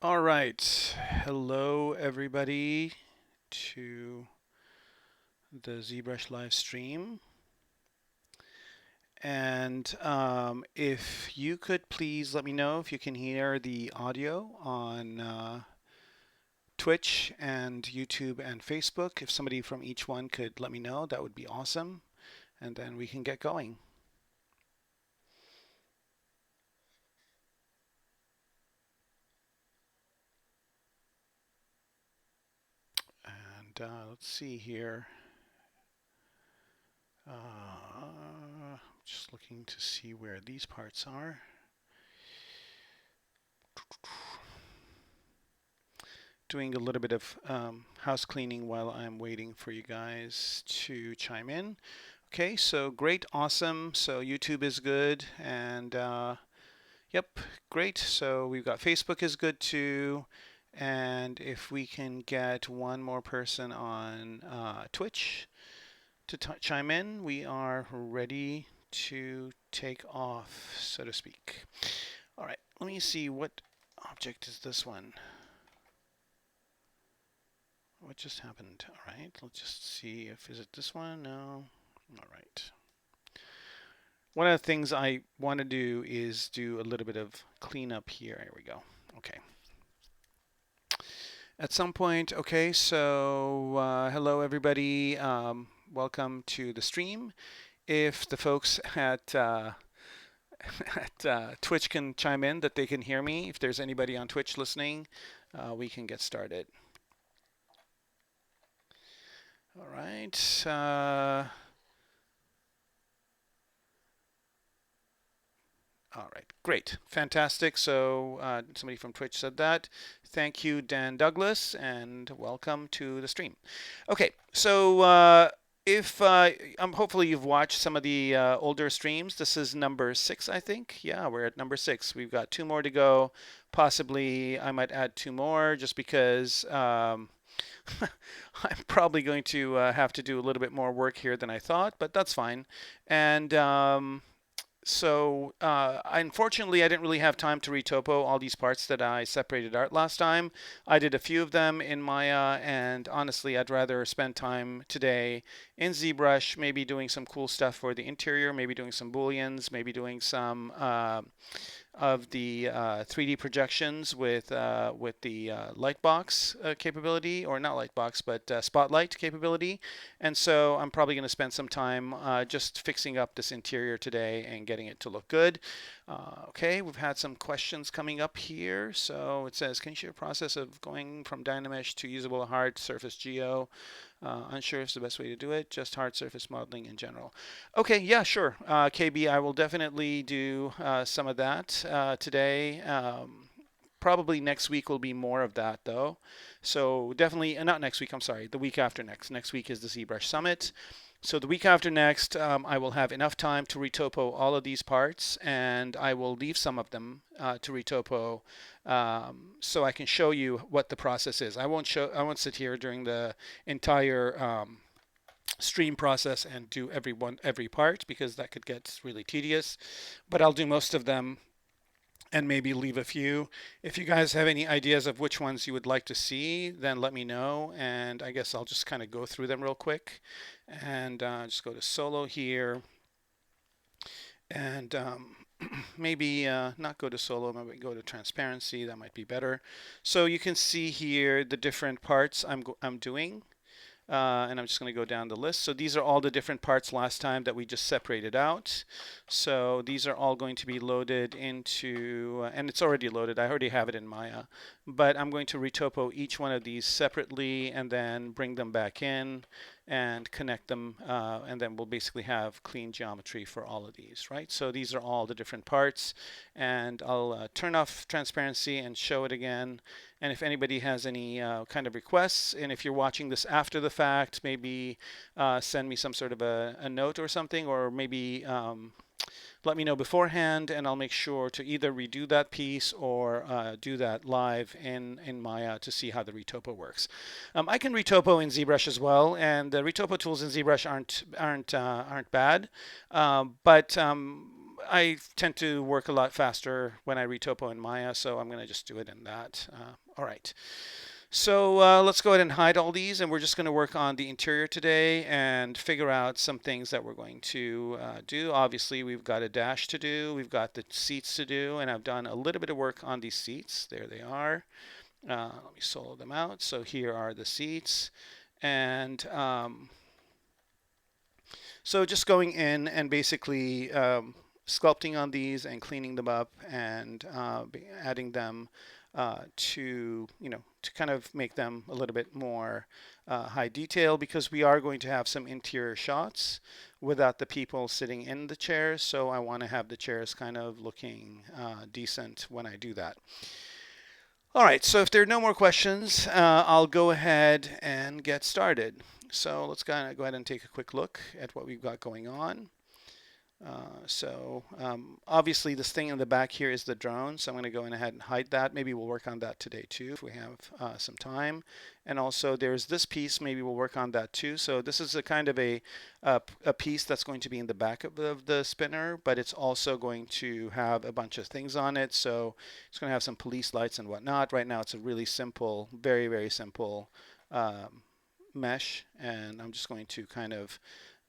All right. Hello, everybody, to the ZBrush live stream. And if you could please let me know if you can hear the audio on Twitch and YouTube and Facebook. If somebody from each one could let me know, that would be awesome. And then we can get going. And let's see here. Just looking to see where these parts are. Doing a little bit of house cleaning while I'm waiting for you guys to chime in. Okay, so great, awesome. So YouTube is good, and yep, great. So we've got Facebook is good too, and if we can get one more person on Twitch to chime in, we are ready to take off, so to speak. All right, let me see what object is this one. What just happened? All right, let's just see if is it this one? No. All right. One of the things I want to do is do a little bit of cleanup here. Here we go. Okay. At some point, okay, so hello everybody. Welcome to the stream. If the folks at Twitch can chime in that they can hear me, if there's anybody on Twitch listening, we can get started. All right. All right, great, fantastic. So somebody from Twitch said that. Thank you, Dan Douglas, and welcome to the stream. Okay, so if hopefully you've watched some of the older streams. This is number 6, I think. Yeah, we're at number 6. We've got 2 more to go. Possibly I might add 2 more just because I'm probably going to have to do a little bit more work here than I thought, but that's fine. And so unfortunately, I didn't really have time to retopo all these parts that I separated out last time. I did a few of them in Maya, and honestly, I'd rather spend time today in ZBrush, maybe doing some cool stuff for the interior, maybe doing some booleans, maybe doing some of the 3D projections with the Lightbox capability, or not Lightbox, but Spotlight capability. And so I'm probably going to spend some time just fixing up this interior today and getting it to look good. Okay, we've had some questions coming up here. So it says, can you share a process of going from Dynamesh to usable hard surface geo? Unsure if it's the best way to do it, just hard surface modeling in general. Okay, yeah, sure. KB, I will definitely do some of that today. Probably next week will be more of that though. So definitely, not next week, I'm sorry, the week after next. Next week is the ZBrush Summit. So the week after next, I will have enough time to retopo all of these parts, and I will leave some of them to retopo, so I can show you what the process is. I won't sit here during the entire stream process and do every part because that could get really tedious. But I'll do most of them and maybe leave a few. If you guys have any ideas of which ones you would like to see, then let me know. And I guess I'll just kind of go through them real quick. And just go to solo here. And maybe not go to solo, maybe go to transparency. That might be better. So you can see here the different parts I'm doing. And I'm just going to go down the list. So these are all the different parts last time that we just separated out. So these are all going to be loaded into, and it's already loaded. I already have it in Maya. But I'm going to retopo each one of these separately and then bring them back in and connect them. And then we'll basically have clean geometry for all of these, right? So these are all the different parts. And I'll turn off transparency and show it again. And if anybody has any kind of requests, and if you're watching this after the fact, maybe send me some sort of a note or something, or maybe let me know beforehand, and I'll make sure to either redo that piece or do that live in Maya to see how the retopo works. I can retopo in ZBrush as well, and the retopo tools in ZBrush aren't bad, but I tend to work a lot faster when I retopo in Maya, so I'm going to just do it in that. All right. So let's go ahead and hide all these, and we're just going to work on the interior today and figure out some things that we're going to do. Obviously, we've got a dash to do, we've got the seats to do, and I've done a little bit of work on these seats. There they are. Let me solo them out. So here are the seats, and so just going in and basically sculpting on these and cleaning them up and adding them to, to kind of make them a little bit more high detail, because we are going to have some interior shots without the people sitting in the chairs. So I want to have the chairs kind of looking decent when I do that. All right, so if there are no more questions, I'll go ahead and get started. So let's go ahead and take a quick look at what we've got going on. Obviously this thing in the back here is the drone, so I'm going to go ahead and hide that. Maybe we'll work on that today too if we have some time. And also there's this piece, maybe we'll work on that too. So this is a kind of a piece that's going to be in the back of the spinner, but it's also going to have a bunch of things on it. So it's going to have some police lights and whatnot. Right now it's a really simple, very, very simple mesh, and I'm just going to kind of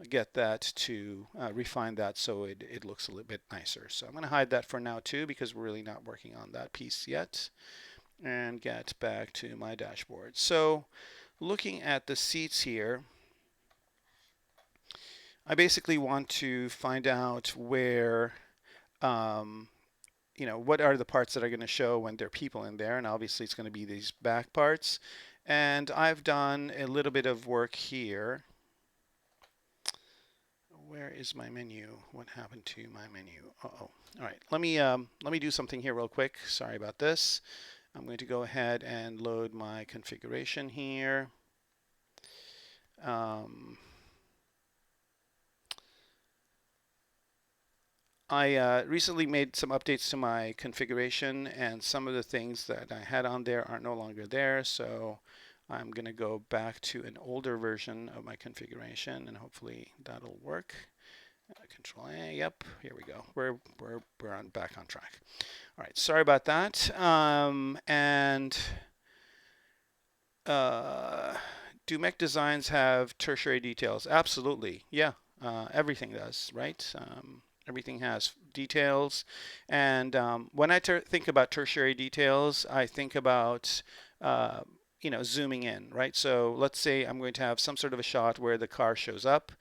get that to refine that so it looks a little bit nicer. So I'm going to hide that for now too, because we're really not working on that piece yet, and get back to my dashboard. So looking at the seats here, I basically want to find out where what are the parts that are going to show when there are people in there, and obviously it's going to be these back parts. And I've done a little bit of work here. Where is my menu? What happened to my menu? Uh-oh. All right, let me do something here real quick. Sorry about this. I'm going to go ahead and load my configuration here. I recently made some updates to my configuration, and some of the things that I had on there are no longer there. So I'm going to go back to an older version of my configuration, and hopefully that'll work. Control A, yep, here we go. We're back on track. All right, sorry about that. Do mech designs have tertiary details? Absolutely, yeah. Everything does, right? Everything has details, and when I think about tertiary details, I think about zooming in, right? So let's say I'm going to have some sort of a shot where the car shows up,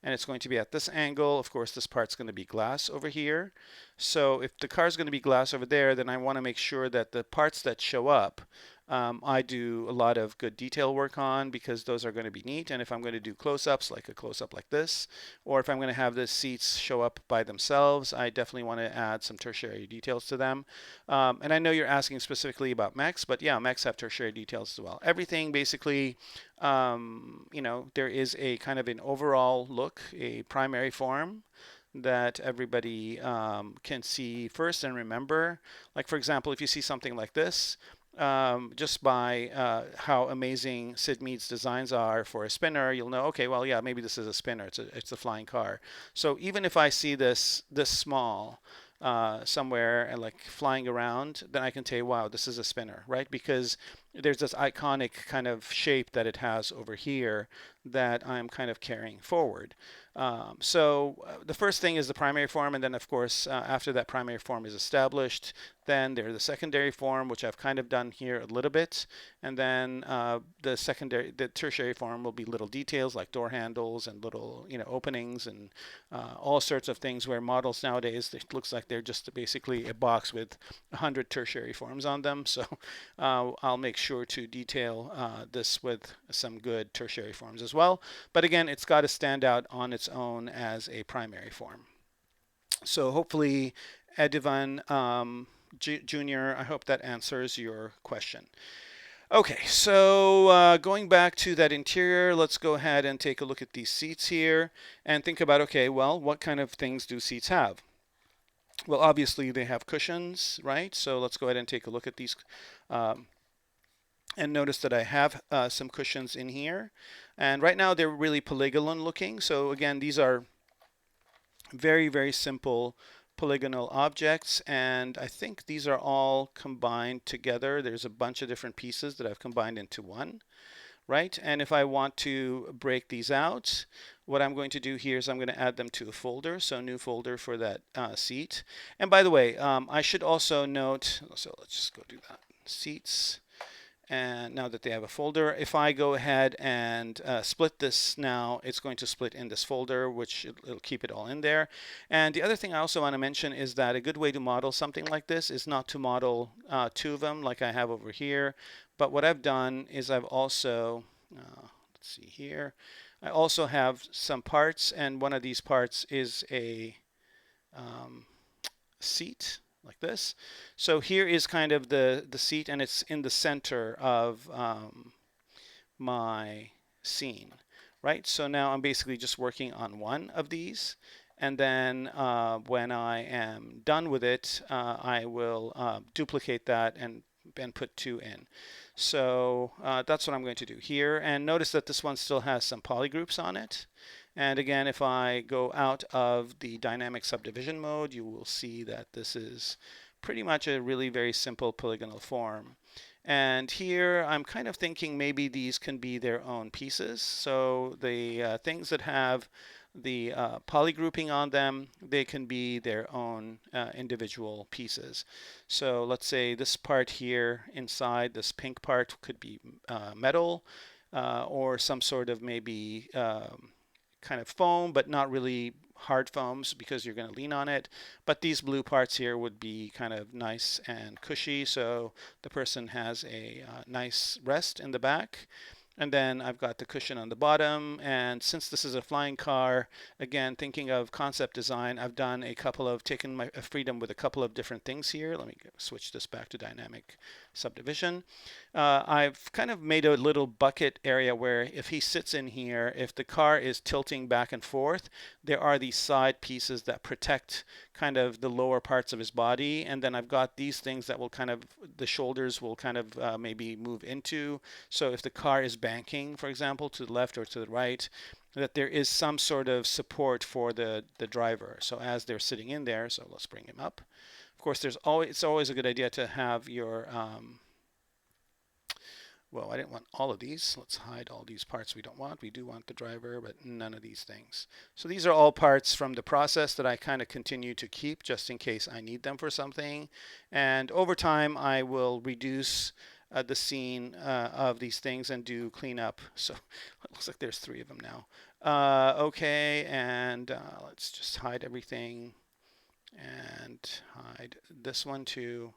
and it's going to be at this angle. Of course, this part's going to be glass over here. So if the car is going to be glass over there, then I want to make sure that the parts that show up, I do a lot of good detail work on, because those are going to be neat. And if I'm going to do close-ups, like a close-up like this, or if I'm going to have the seats show up by themselves, I definitely want to add some tertiary details to them. And I know you're asking specifically about mechs, but yeah, mechs have tertiary details as well. Everything basically, there is a kind of an overall look, a primary form that everybody can see first and remember. Like, for example, if you see something like this, just by how amazing Sid Mead's designs are for a spinner, you'll know, okay, well, yeah, maybe this is a spinner. It's a flying car. So even if I see this small somewhere and like flying around, then I can tell you, wow, this is a spinner, right? Because there's this iconic kind of shape that it has over here that I'm kind of carrying forward. The first thing is the primary form, and then of course after that primary form is established, then there's the secondary form, which I've kind of done here a little bit, and then the tertiary form will be little details like door handles and little openings and all sorts of things, where models nowadays, it looks like they're just basically a box with 100 tertiary forms on them. So I'll make sure to detail this with some good tertiary forms as well. But again, it's got to stand out on its own as a primary form. So hopefully, Edivan Jr., I hope that answers your question. Okay, so going back to that interior, let's go ahead and take a look at these seats here and think about, okay, well, what kind of things do seats have? Well, obviously they have cushions, right? So let's go ahead and take a look at these and notice that I have some cushions in here. And right now they're really polygonal looking. So again, these are very, very simple polygonal objects, and I think these are all combined together. There's a bunch of different pieces that I've combined into one, right? And if I want to break these out, what I'm going to do here is I'm going to add them to a folder, so new folder for that seat. And by the way, I should also note, so let's just go do that, seats. And now that they have a folder, if I go ahead and split this now, it's going to split in this folder, which it'll keep it all in there. And the other thing I also want to mention is that a good way to model something like this is not to model two of them like I have over here. But what I've done is I've also, let's see here, I also have some parts, and one of these parts is a seat like this. So here is kind of the seat, and it's in the center of my scene, right? So now I'm basically just working on one of these, and then when I am done with it, I will duplicate that and put two in. So that's what I'm going to do here. And notice that this one still has some polygroups on it. And again, if I go out of the dynamic subdivision mode, you will see that this is pretty much a really very simple polygonal form. And here I'm kind of thinking maybe these can be their own pieces. So the things that have the polygrouping on them, they can be their own individual pieces. So let's say this part here inside, this pink part could be metal or some sort of maybe kind of foam, but not really hard foams because you're going to lean on it. But these blue parts here would be kind of nice and cushy, so the person has a nice rest in the back. And then I've got the cushion on the bottom. And since this is a flying car, again, thinking of concept design, I've done a couple of, taken my freedom with a couple of different things here. Let me switch this back to dynamic subdivision. I've kind of made a little bucket area where if he sits in here, if the car is tilting back and forth, there are these side pieces that protect kind of the lower parts of his body. And then I've got these things that will kind of, the shoulders will kind of maybe move into. So if the car is banking, for example, to the left or to the right, that there is some sort of support for the driver. So as they're sitting in there, so let's bring him up. Of course, it's always a good idea to have your, well, I didn't want all of these. Let's hide all these parts we don't want. We do want the driver, but none of these things. So these are all parts from the process that I kind of continue to keep just in case I need them for something. And over time, I will reduce the scene of these things and do cleanup. So it looks like there's 3 of them now. Okay, and let's just hide everything and hide this one too,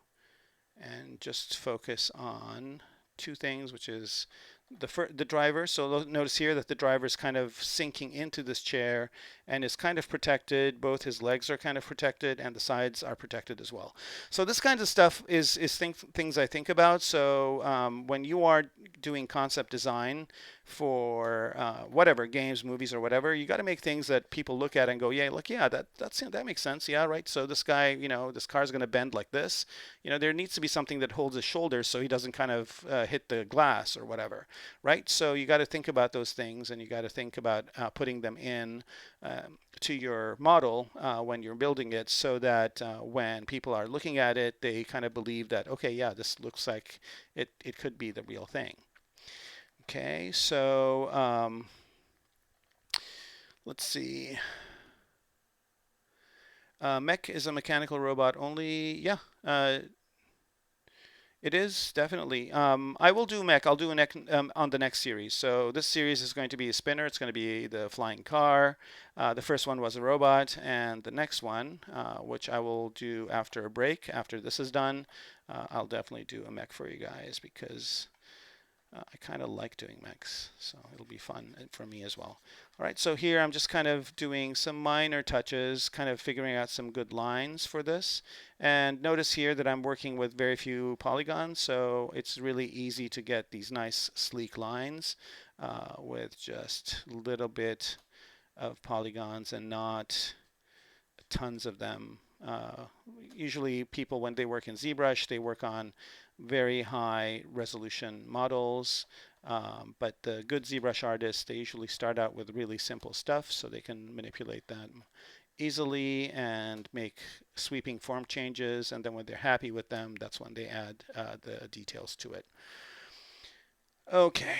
and just focus on 2 things, which is the driver. So notice here that the driver is kind of sinking into this chair and is kind of protected. Both his legs are kind of protected and the sides are protected as well. So this kind of stuff is things I think about. So when you are doing concept design for whatever, games, movies, or whatever, you got to make things that people look at and go, yeah, look, yeah, that makes sense. Yeah, right. So this guy, you know, this car is going to bend like this. You know, there needs to be something that holds his shoulders so he doesn't kind of hit the glass or whatever, right? So you got to think about those things, and you got to think about putting them in to your model when you're building it, so that when people are looking at it, they kind of believe that, okay, yeah, this looks like it could be the real thing. Okay, so let's see. Mech is a mechanical robot only. Yeah, it is definitely. I will do mech. I'll do a mech on the next series. So this series is going to be a spinner. It's going to be the flying car. The first one was a robot, and the next one, which I will do after a break, after this is done, I'll definitely do a mech for you guys because I kind of like doing mechs, so it'll be fun for me as well. All right, so here I'm just kind of doing some minor touches, kind of figuring out some good lines for this. And notice here that I'm working with very few polygons, so it's really easy to get these nice sleek lines with just a little bit of polygons and not tons of them. Usually people, when they work in ZBrush, they work on very high resolution models, but the good ZBrush artists, they usually start out with really simple stuff so they can manipulate them easily and make sweeping form changes, and then when they're happy with them, that's when they add the details to it. Okay.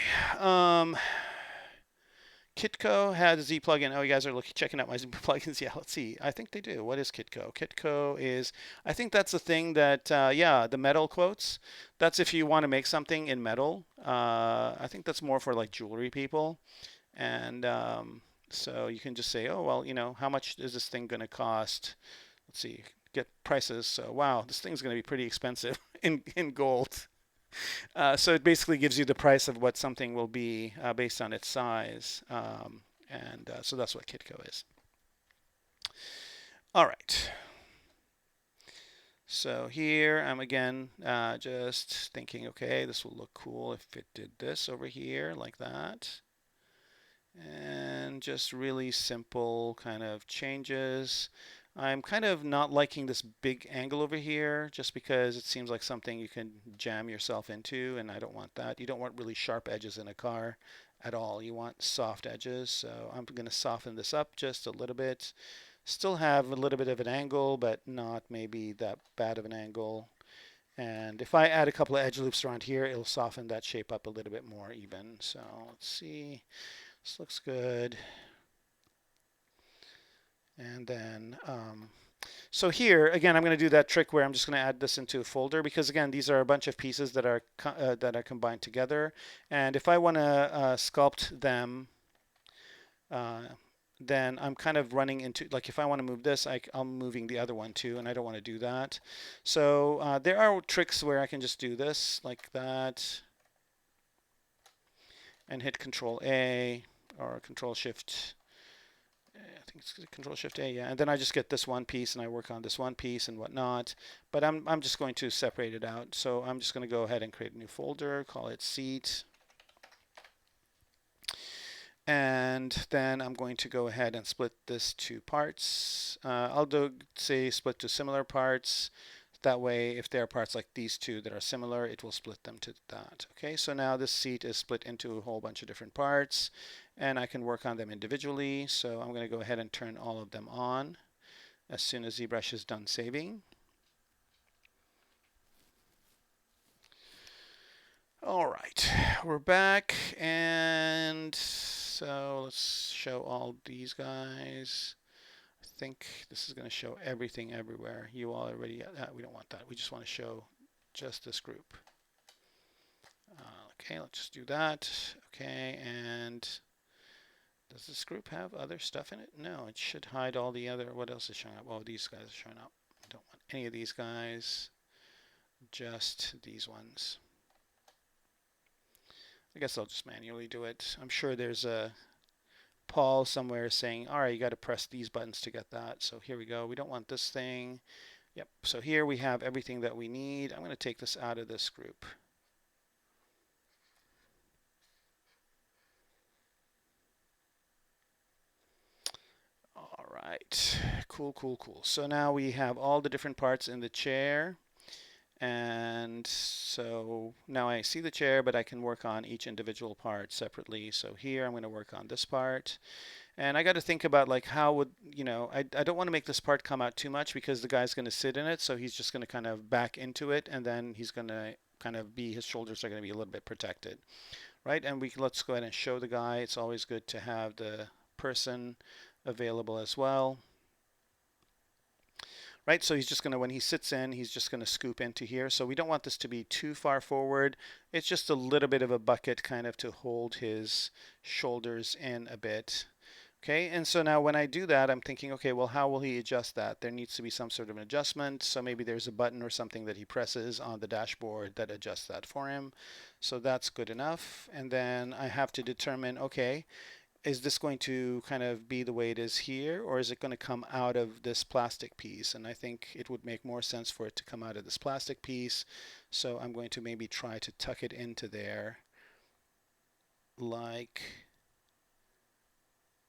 Kitco had a Z plugin. Oh, you guys are checking out my Z plugins. Yeah, let's see. I think they do. What is Kitco? Kitco is, I think that's the thing that, yeah, the metal quotes. That's if you want to make something in metal. I think that's more for like jewelry people. And so you can just say, oh, well, how much is this thing going to cost? Let's see, get prices. So, wow, this thing's going to be pretty expensive in gold. So it basically gives you the price of what something will be based on its size. And so that's what Kitco is. All right. So here I'm again just thinking, okay, this will look cool if it did this over here like that. And just really simple kind of changes. I'm kind of not liking this big angle over here just because it seems like something you can jam yourself into, and I don't want that. You don't want really sharp edges in a car at all. You want soft edges. So I'm going to soften this up just a little bit. Still have a little bit of an angle, but not maybe that bad of an angle. And if I add a couple of edge loops around here, it'll soften that shape up a little bit more even. So let's see. This looks good. And then, so here, again, I'm going to do that trick where I'm just going to add this into a folder because, again, these are a bunch of pieces that are combined together. And if I want to sculpt them, then I'm kind of running into, like if I want to move this, I'm moving the other one too, and I don't want to do that. So there are tricks where I can just do this like that and hit Control A or Control Shift. I think it's Control Shift A, yeah. And then I just get this one piece and I work on this one piece and whatnot. But I'm just going to separate it out. So I'm just going to go ahead and create a new folder, call it Seat. And then I'm going to go ahead and split this to parts. I'll say split to similar parts. That way, if there are parts like these two that are similar, it will split them to that. Okay, so now this seat is split into a whole bunch of different parts, and I can work on them individually. So I'm going to go ahead and turn all of them on as soon as ZBrush is done saving. All right, we're back, and so let's show all these guys. I think this is going to show everything everywhere. You all already, we don't want that. We just want to show just this group. Okay, let's just do that. Okay, and does this group have other stuff in it? No, it should hide all the other, what else is showing up? Well, these guys are showing up. I don't want any of these guys, just these ones. I guess I'll just manually do it. I'm sure there's a Paul somewhere saying, all right, you got to press these buttons to get that. So here we go. We don't want this thing. Yep. So here we have everything that we need. I'm going to take this out of this group. All right. Cool, cool, cool. So now we have all the different parts in the chair. And so now I see the chair, but I can work on each individual part separately. So here I'm going to work on this part. And I got to think about like how would, I don't want to make this part come out too much because the guy's going to sit in it. So he's just going to kind of back into it, and then he's going to kind of his shoulders are going to be a little bit protected, right? And let's go ahead and show the guy. It's always good to have the person available as well. Right, so he's just going to, when he sits in, he's just going to scoop into here. So we don't want this to be too far forward. It's just a little bit of a bucket kind of to hold his shoulders in a bit. Okay, and so now when I do that, I'm thinking, okay, well, how will he adjust that? There needs to be some sort of an adjustment. So maybe there's a button or something that he presses on the dashboard that adjusts that for him. So that's good enough. And then I have to determine, okay, is this going to kind of be the way it is here, or is it going to come out of this plastic piece? And I think it would make more sense for it to come out of this plastic piece. So I'm going to maybe try to tuck it into there like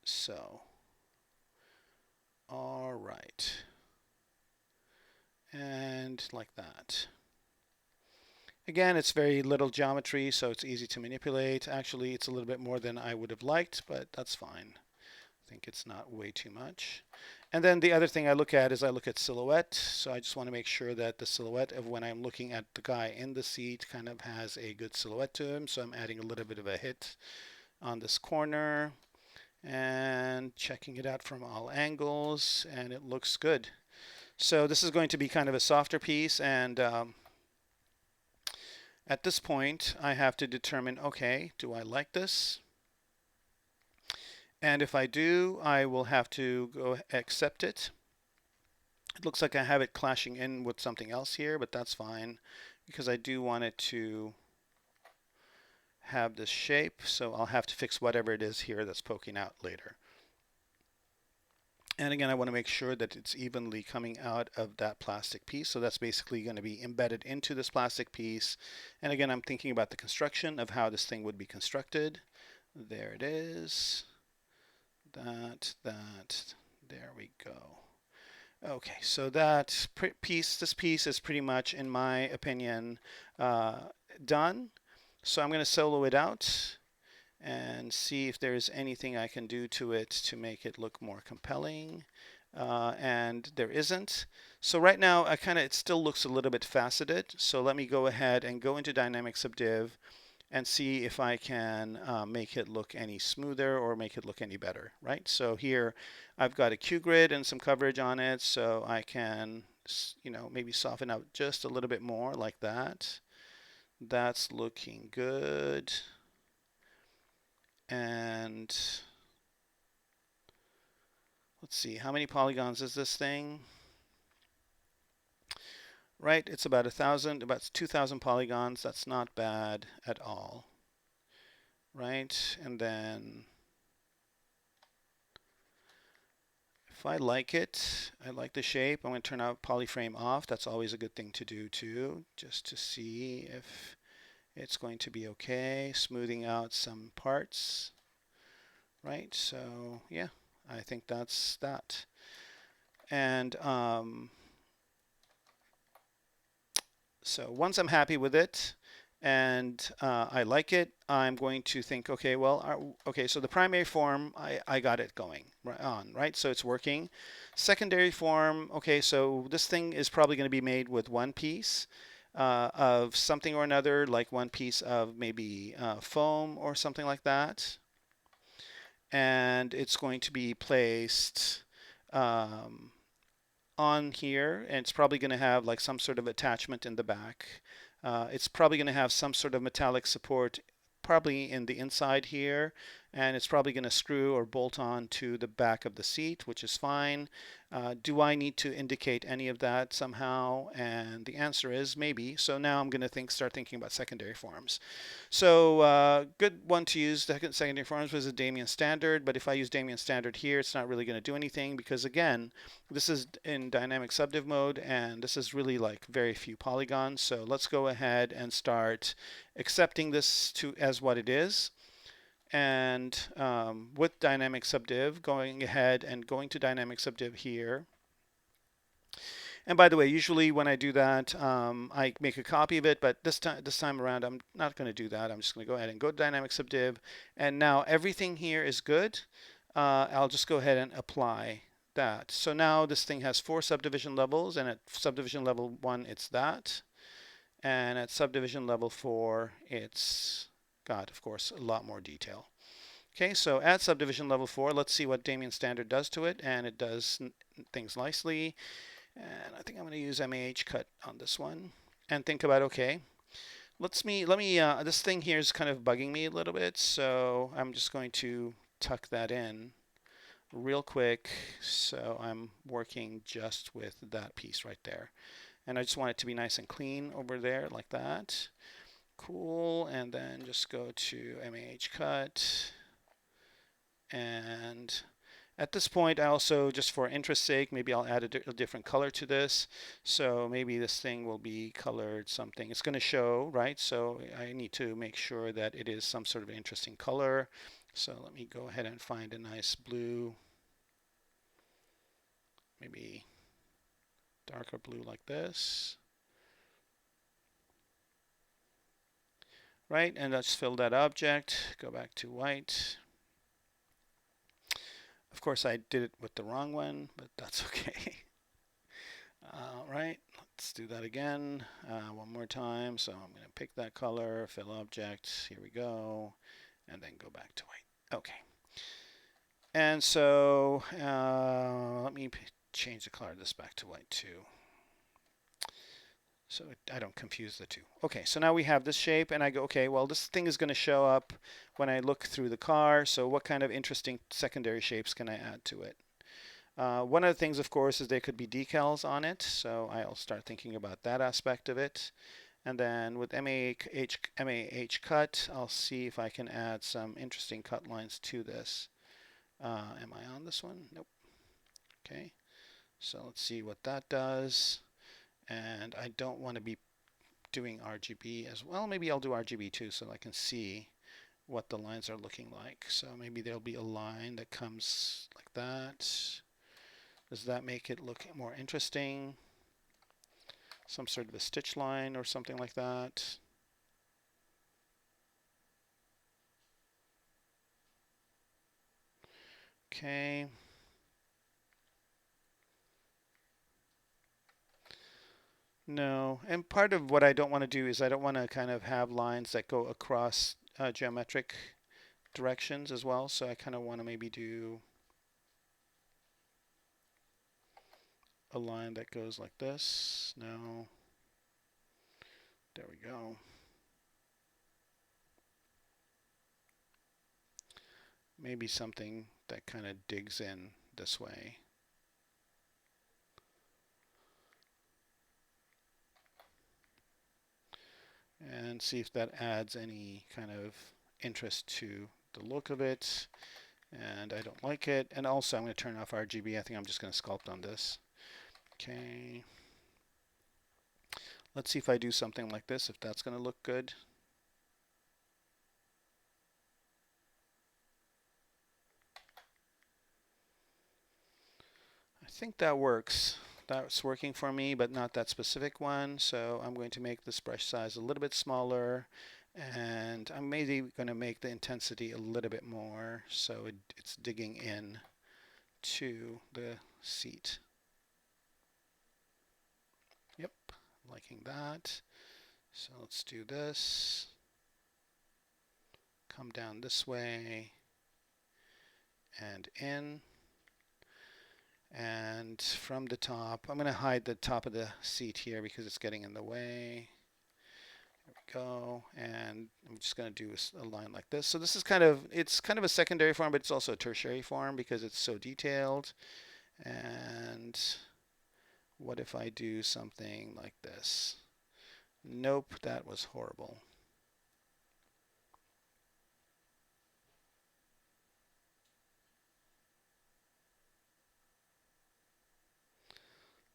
so. All right. And like that. Again, it's very little geometry, so it's easy to manipulate. Actually, it's a little bit more than I would have liked, but that's fine. I think it's not way too much. And then the other thing I look at is I look at silhouette. So I just want to make sure that the silhouette of when I'm looking at the guy in the seat kind of has a good silhouette to him. So I'm adding a little bit of a hit on this corner and checking it out from all angles, and it looks good. So this is going to be kind of a softer piece, and at this point I have to determine, okay, do I like this? And if I do, I will have to go accept it. It looks like I have it clashing in with something else here, but that's fine because I do want it to have this shape, so I'll have to fix whatever it is here that's poking out later. And again, I want to make sure that it's evenly coming out of that plastic piece. So that's basically going to be embedded into this plastic piece. And again, I'm thinking about the construction of how this thing would be constructed. There it is. There we go. Okay, so that piece, this piece is pretty much, in my opinion, done. So I'm going to solo it out and see if there's anything I can do to it to make it look more compelling. And there isn't. So right now, it still looks a little bit faceted. So let me go ahead and go into Dynamic Subdiv and see if I can make it look any smoother or make it look any better, right? So here I've got a Q grid and some coverage on it, so I can, maybe soften out just a little bit more like that. That's looking good. And let's see, how many polygons is this thing? Right, it's about 1,000, about 2,000 polygons. That's not bad at all. Right, and then if I like it, I like the shape, I'm going to turn out polyframe off. That's always a good thing to do too, just to see if it's going to be okay. Smoothing out some parts. Right, so yeah, I think that's that. And so once I'm happy with it and I like it, I'm going to think, okay, well, okay, so the primary form, I got it going right? So it's working. Secondary form, okay, so this thing is probably going to be made with one piece of something or another, like one piece of maybe foam or something like that. And it's going to be placed on here, and it's probably going to have like some sort of attachment in the back. It's probably going to have some sort of metallic support probably in the inside here, and it's probably going to screw or bolt on to the back of the seat, which is fine. Do I need to indicate any of that somehow? And the answer is maybe. So now I'm going to start thinking about secondary forms. So good one to use secondary forms was a Damien standard, but if I use Damien standard here, it's not really going to do anything because again, this is in dynamic subdiv mode, and this is really like very few polygons. So let's go ahead and start accepting this as what it is. And with dynamic subdiv, going ahead and going to dynamic subdiv here. And by the way, usually when I do that, I make a copy of it, but this time around, I'm not going to do that. I'm just going to go ahead and go to dynamic subdiv, and now everything here is good. I'll just go ahead and apply that. So now this thing has 4 subdivision levels, and at subdivision level 1, it's that. And at subdivision level 4, it's got, of course, a lot more detail. Okay, so at subdivision level 4, let's see what Damien standard does to it, and it does things nicely. And I think I'm going to use MAH cut on this one and think about, okay, let me, this thing here is kind of bugging me a little bit, so I'm just going to tuck that in real quick. So I'm working just with that piece right there. And I just want it to be nice and clean over there like that. Cool, and then just go to MAH cut. And at this point, I also, just for interest's sake, maybe I'll add a different color to this. So maybe this thing will be colored something. It's going to show, right? So I need to make sure that it is some sort of interesting color. So let me go ahead and find a nice blue, maybe darker blue like this. Right, and let's fill that object. Go back to white. Of course, I did it with the wrong one, but that's okay. All right, let's do that again one more time. So I'm going to pick that color, fill object. Here we go. And then go back to white. Okay. And so let me change the color of this back to white too, so I don't confuse the two. Okay, so now we have this shape, and I go, okay, well, this thing is going to show up when I look through the car, so what kind of interesting secondary shapes can I add to it? One of the things, of course, is there could be decals on it, so I'll start thinking about that aspect of it. And then with MAH cut, I'll see if I can add some interesting cut lines to this. Am I on this one? Nope. Okay, so let's see what that does. And I don't want to be doing RGB as well. Maybe I'll do RGB too so I can see what the lines are looking like. So maybe there'll be a line that comes like that. Does that make it look more interesting? Some sort of a stitch line or something like that. Okay. No, and part of what I don't want to do is I don't want to kind of have lines that go across geometric directions as well. So I kind of want to maybe do a line that goes like this. No. There we go. Maybe something that kind of digs in this way. And see if that adds any kind of interest to the look of it. And I don't like it. And also I'm going to turn off RGB. I think I'm just going to sculpt on this. Okay. Let's see if I do something like this, if that's going to look good. I think that works. That's working for me, but not that specific one. So I'm going to make this brush size a little bit smaller, and I'm maybe going to make the intensity a little bit more so it's digging in to the seat. Yep, liking that. So let's do this. Come down this way and in. And from the top, I'm going to hide the top of the seat here because it's getting in the way. There we go. And I'm just going to do a line like this. So this is it's kind of a secondary form, but it's also a tertiary form because it's so detailed. And what if I do something like this? Nope, that was horrible.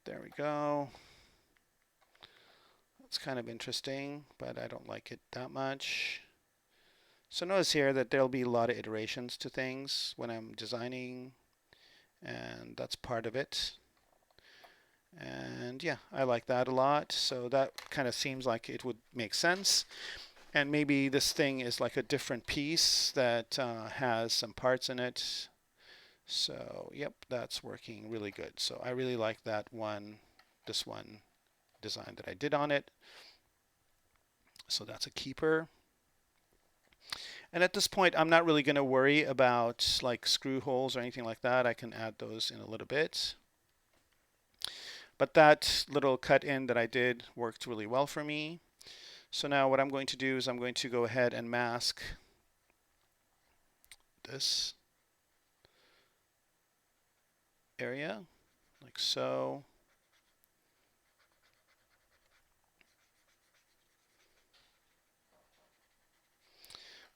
There we go. It's kind of interesting, but I don't like it that much. So notice here that there'll be a lot of iterations to things when I'm designing, and that's part of it. And yeah, I like that a lot. So that kind of seems like it would make sense. And maybe this thing is like a different piece that has some parts in it. So yep, that's working really good. So I really like that one, this one design that I did on it. So that's a keeper. And at this point, I'm not really going to worry about like screw holes or anything like that. I can add those in a little bit. But that little cut in that I did worked really well for me. So now what I'm going to do is I'm going to go ahead and mask this area like so.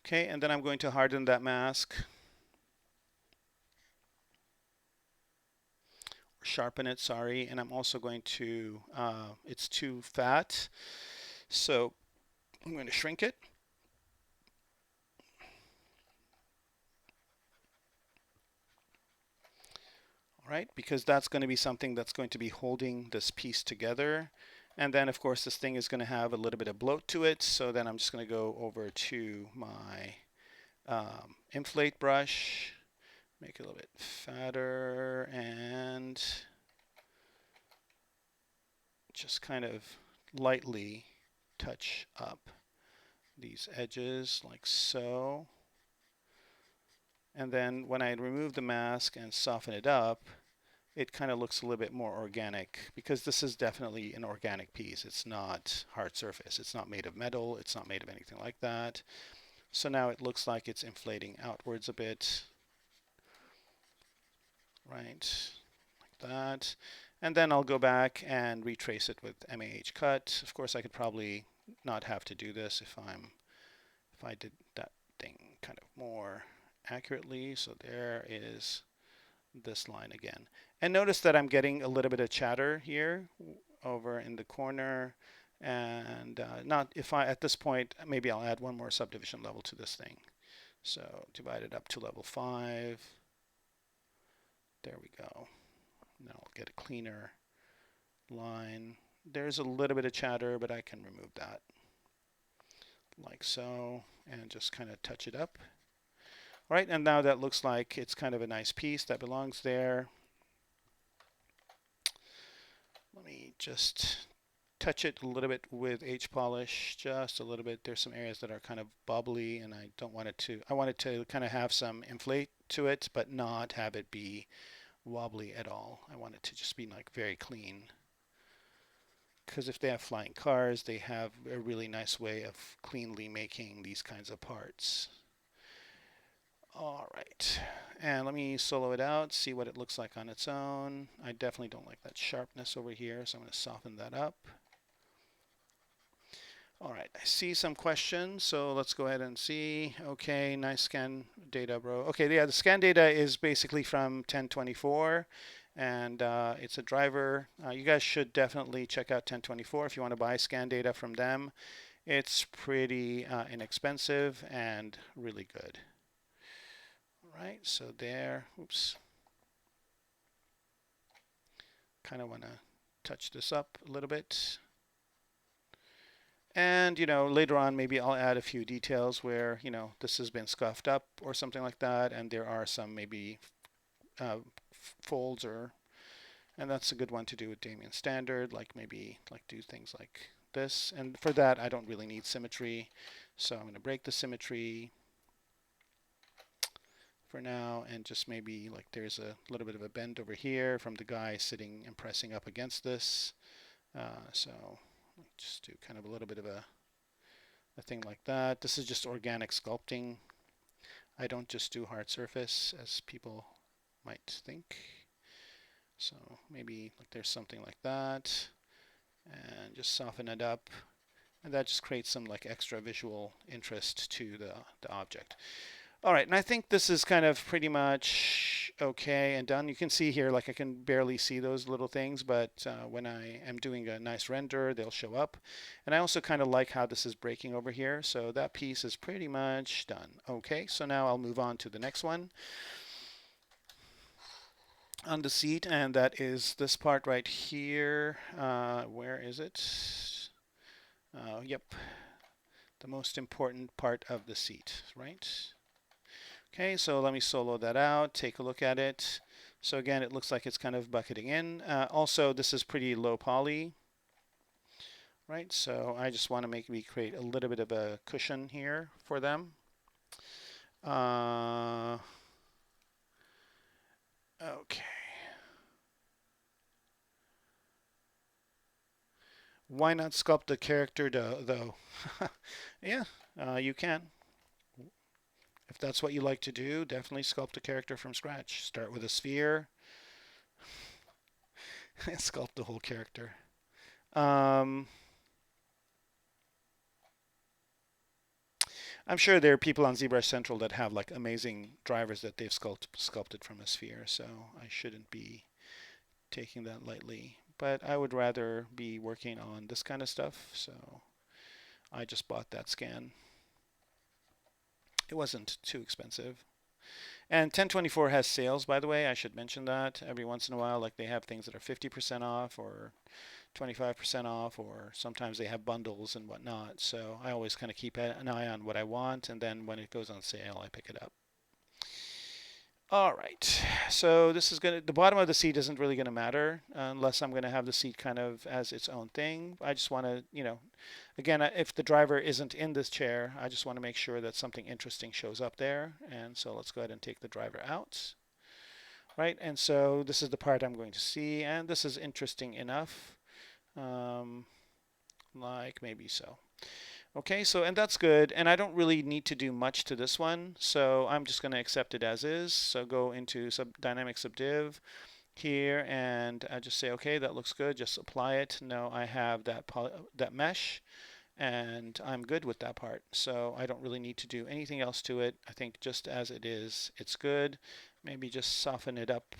Okay, and then I'm going to harden that mask. Sharpen it, sorry. And I'm also going to, it's too fat. So I'm going to shrink it. All right, because that's going to be something that's going to be holding this piece together. And then, of course, this thing is going to have a little bit of bloat to it. So then I'm just going to go over to my inflate brush, make it a little bit fatter and just kind of lightly touch up these edges like so. And then when I remove the mask and soften it up, it kind of looks a little bit more organic, because this is definitely an organic piece. It's not hard surface. It's not made of metal. It's not made of anything like that. So now it looks like it's inflating outwards a bit, right, like that. And then I'll go back and retrace it with MAH cut. Of course, I could probably not have to do this if I did that thing kind of more accurately. So there is this line again. And notice that I'm getting a little bit of chatter here over in the corner. And not if I, at this point, maybe I'll add one more subdivision level to this thing. So divide it up to level 5. There we go. Now I'll get a cleaner line. There's a little bit of chatter, but I can remove that like so, and just kind of touch it up. All right, and now that looks like it's kind of a nice piece that belongs there. Let me just touch it a little bit with H-polish, just a little bit. There's some areas that are kind of bubbly, and I don't want it to, I want it to kind of have some inflate to it, but not have it be wobbly at all. I want it to just be like very clean. Because if they have flying cars, they have a really nice way of cleanly making these kinds of parts. All right, and let me solo it out, see what it looks like on its own. I definitely don't like that sharpness over here, so I'm going to soften that up. All right, I see some questions, so let's go ahead and see. Okay, nice scan data, bro. Okay, yeah, the scan data is basically from 1024, and it's a driver. You guys should definitely check out 1024 if you want to buy scan data from them. It's pretty inexpensive and really good. All right, so there, oops. Kind of want to touch this up a little bit. And, you know, later on, maybe I'll add a few details where, you know, this has been scuffed up or something like that. And there are some maybe folds and that's a good one to do with Damien Standard, like maybe like do things like this. And for that, I don't really need symmetry. So I'm going to break the symmetry for now, and just maybe like there's a little bit of a bend over here from the guy sitting and pressing up against this. So just do kind of a little bit of a thing like that. This is just organic sculpting. I don't just do hard surface as people might think. So maybe like there's something like that, and just soften it up, and that just creates some like extra visual interest to the object. All right, and I think this is kind of pretty much okay and done. You can see here, like I can barely see those little things, but when I am doing a nice render, they'll show up. And I also kind of like how this is breaking over here. So that piece is pretty much done. Okay, so now I'll move on to the next one on the seat, and that is this part right here. Where is it? Yep, the most important part of the seat, right? Okay, so let me solo that out, take a look at it. So again, it looks like it's kind of bucketing in. Also, this is pretty low poly, right? So I just want to maybe create a little bit of a cushion here for them. Okay. Why not sculpt the character though? Yeah, you can. If that's what you like to do, definitely sculpt a character from scratch. Start with a sphere and sculpt the whole character. I'm sure there are people on ZBrush Central that have like amazing drivers that they've sculpted from a sphere, so I shouldn't be taking that lightly. But I would rather be working on this kind of stuff, so I just bought that scan. It wasn't too expensive. And 1024 has sales, by the way. I should mention that every once in a while, like they have things that are 50% off or 25% off, or sometimes they have bundles and whatnot. So I always kind of keep an eye on what I want, and then when it goes on sale, I pick it up. All right, so this is the bottom of the seat isn't really gonna matter unless I'm gonna have the seat kind of as its own thing. I just want to, again, if the driver isn't in this chair, I just want to make sure that something interesting shows up there. And so let's go ahead and take the driver out. Right, and so this is the part I'm going to see, and this is interesting enough, um, like maybe so. Okay, so and that's good, and I don't really need to do much to this one, so I'm just going to accept it as is. So go into dynamic subdiv here, and I just say, okay, that looks good. Just apply it. Now I have that mesh, and I'm good with that part. So I don't really need to do anything else to it. I think just as it is, it's good. Maybe just soften up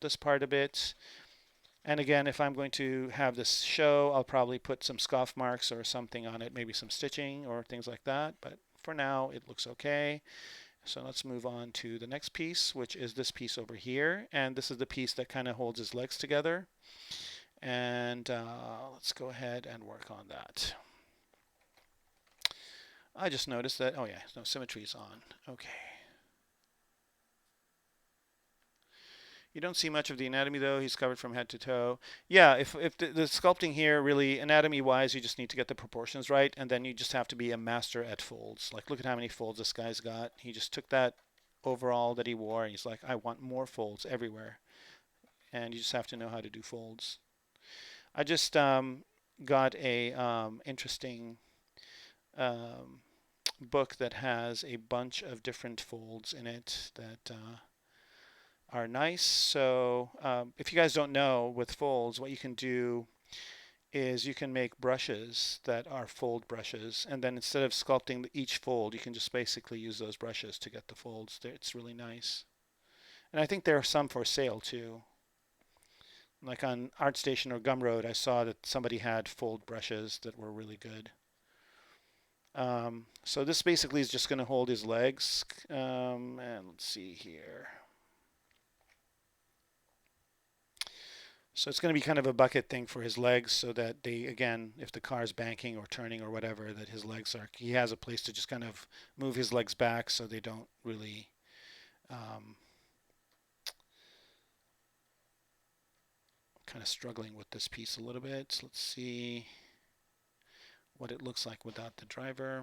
this part a bit. And again, if I'm going to have this show, I'll probably put some scuff marks or something on it, maybe some stitching or things like that. But for now, it looks okay. So let's move on to the next piece, which is this piece over here. And this is the piece that kind of holds his legs together. And let's go ahead and work on that. I just noticed that, oh yeah, no symmetry is on. Okay. You don't see much of the anatomy though. He's covered from head to toe. Yeah, if the sculpting here really anatomy-wise, you just need to get the proportions right, and then you just have to be a master at folds. Like, look at how many folds this guy's got. He just took that overall that he wore, and he's like, I want more folds everywhere. And you just have to know how to do folds. I just got a interesting book that has a bunch of different folds in it that are nice. So if you guys don't know, with folds, what you can do is you can make brushes that are fold brushes, and then instead of sculpting each fold, you can just basically use those brushes to get the folds. It's really nice. And I think there are some for sale too. Like on ArtStation or Gumroad, I saw that somebody had fold brushes that were really good. So this basically is just going to hold his legs. And let's see here. So it's going to be kind of a bucket thing for his legs so that they, again, if the car's banking or turning or whatever, that his legs are, he has a place to just kind of move his legs back so they don't really kind of struggling with this piece a little bit. So let's see what it looks like without the driver.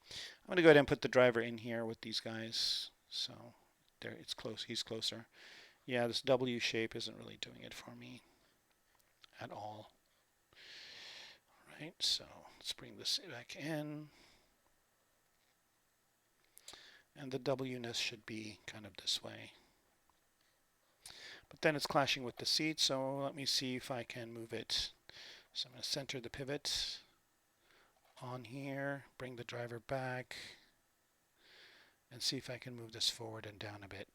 I'm going to go ahead and put the driver in here with these guys. So there, it's close. He's closer. Yeah, this W shape isn't really doing it for me at all. All right, so let's bring this back in. And the W-ness should be kind of this way. But then it's clashing with the seat, so let me see if I can move it. So I'm going to center the pivot on here, bring the driver back, and see if I can move this forward and down a bit.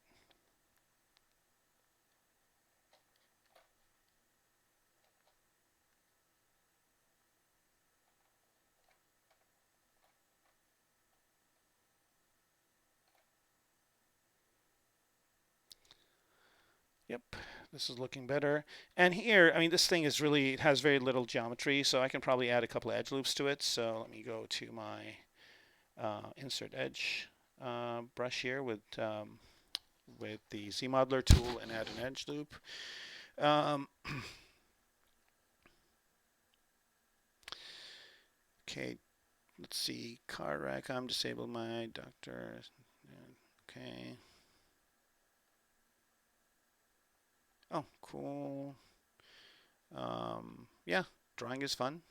Yep, this is looking better. And here, I mean, this thing is really, it has very little geometry, so I can probably add a couple of edge loops to it. So let me go to my insert edge brush here with the Z-modeler tool and add an edge loop. Okay, let's see, car rack, I'm disabled my doctor. Okay. Oh, cool. Yeah, drawing is fun.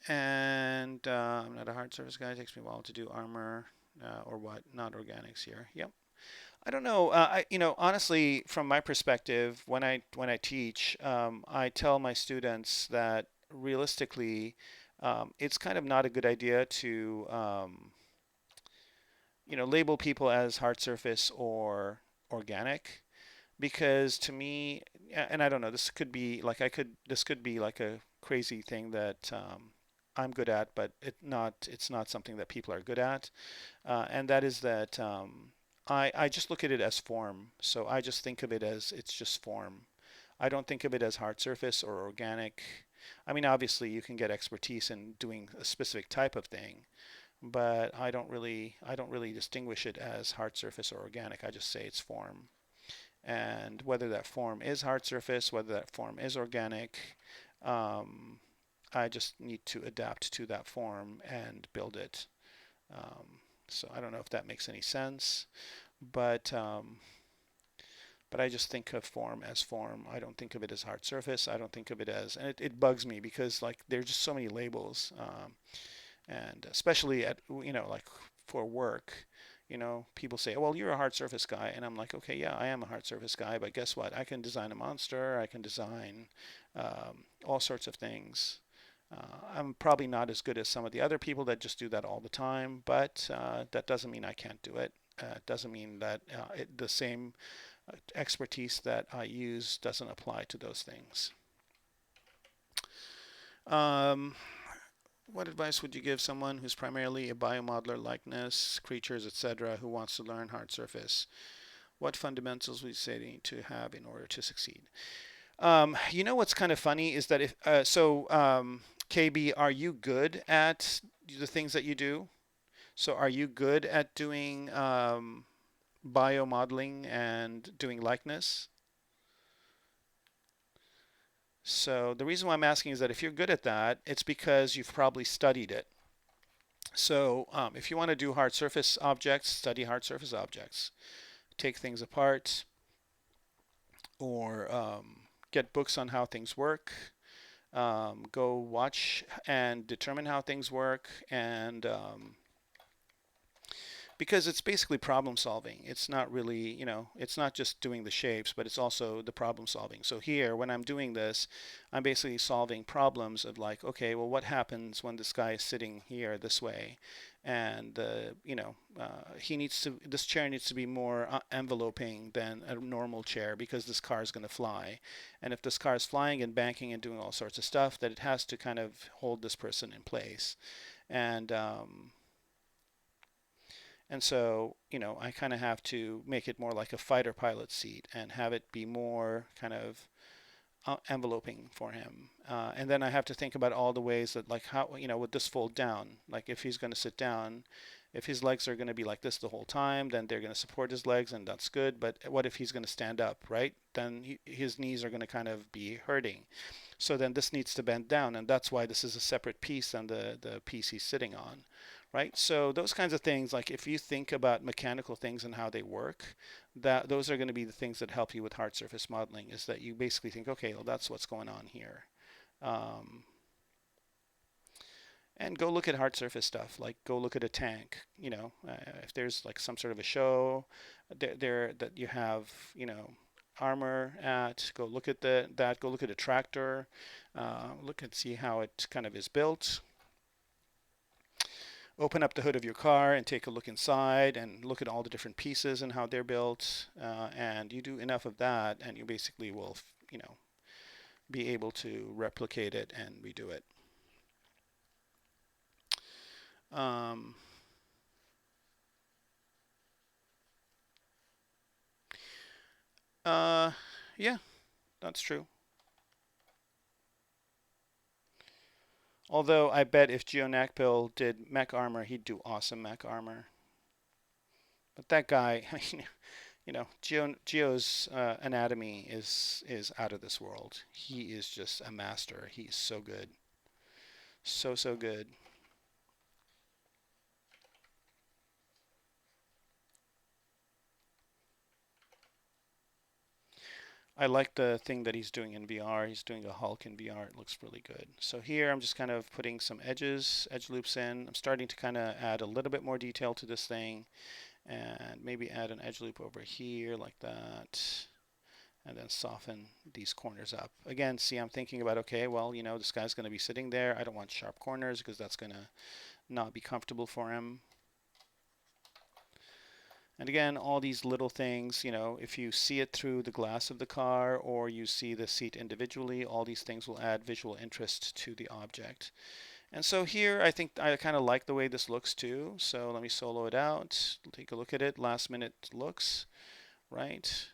And I'm not a hard surface guy. It takes me a while to do armor or what, not organics here. Yep. I don't know. Honestly, from my perspective, when I teach, I tell my students that realistically, it's kind of not a good idea to label people as hard surface or organic, because to me, and I don't know, this could be like this could be like a crazy thing that I'm good at, but it's not something that people are good at, and that is that I just look at it as form. So I just think of it as it's just form. I don't think of it as hard surface or organic. I mean, obviously you can get expertise in doing a specific type of thing, but I don't really distinguish it as hard surface or organic. I just say it's form. And whether that form is hard surface, whether that form is organic, um, I just need to adapt to that form and build it. Um, so I don't know if that makes any sense, but I just think of form as form. I don't think of it as hard surface. I don't think of it as, and it bugs me because like there's just so many labels, and especially at like for work, people say, well, you're a hard surface guy, and I'm like, okay, yeah, I am a hard surface guy, but guess what? I can design a monster. I can design all sorts of things. I'm probably not as good as some of the other people that just do that all the time, but that doesn't mean I can't do it. It doesn't mean that the same expertise that I use doesn't apply to those things. Um, what advice would you give someone who's primarily a biomodeler, likeness, creatures, etc., who wants to learn hard surface? What fundamentals would you say they need to have in order to succeed? What's kind of funny is that if KB, are you good at the things that you do? So are you good at doing biomodeling and doing likeness? So the reason why I'm asking is that if you're good at that, it's because you've probably studied it. So if you want to do hard surface objects, study hard surface objects. Take things apart or get books on how things work. Go watch and determine how things work, and because it's basically problem solving. It's not really, it's not just doing the shapes, but it's also the problem solving. So here, when I'm doing this, I'm basically solving problems of like, okay, well, what happens when this guy is sitting here this way? And, this chair needs to be more enveloping than a normal chair because this car is going to fly. And if this car is flying and banking and doing all sorts of stuff, that it has to kind of hold this person in place. And, so, I kind of have to make it more like a fighter pilot seat and have it be more kind of enveloping for him. And then I have to think about all the ways that, like, how, would this fold down? Like, if he's going to sit down, if his legs are going to be like this the whole time, then they're going to support his legs, and that's good. But what if he's going to stand up, right? Then his knees are going to kind of be hurting. So then this needs to bend down, and that's why this is a separate piece than the piece he's sitting on, right? So those kinds of things, like if you think about mechanical things and how they work, that those are going to be the things that help you with hard surface modeling. Is that you basically think, okay, well, that's what's going on here. And go look at hard surface stuff. Like go look at a tank. If there's like some sort of a show there that you have, armor at, go look at that. Go look at a tractor. Look and see how it kind of is built. Open up the hood of your car and take a look inside and look at all the different pieces and how they're built. And you do enough of that, and you basically will, be able to replicate it and redo it. Yeah, that's true. Although I bet if Geo Nakpil did mech armor, he'd do awesome mech armor. But that guy, Geo's anatomy is out of this world. He is just a master. He's so good, so good. I like the thing that he's doing in VR. He's doing a Hulk in VR. It looks really good. So here I'm just kind of putting some edge loops in. I'm starting to kind of add a little bit more detail to this thing, and maybe add an edge loop over here like that, and then soften these corners up. Again, see, I'm thinking about, okay, well, this guy's going to be sitting there. I don't want sharp corners because that's going to not be comfortable for him. And again, all these little things, if you see it through the glass of the car or you see the seat individually, all these things will add visual interest to the object. And so here, I think I kind of like the way this looks too. So let me solo it out, take a look at it, last minute looks, right?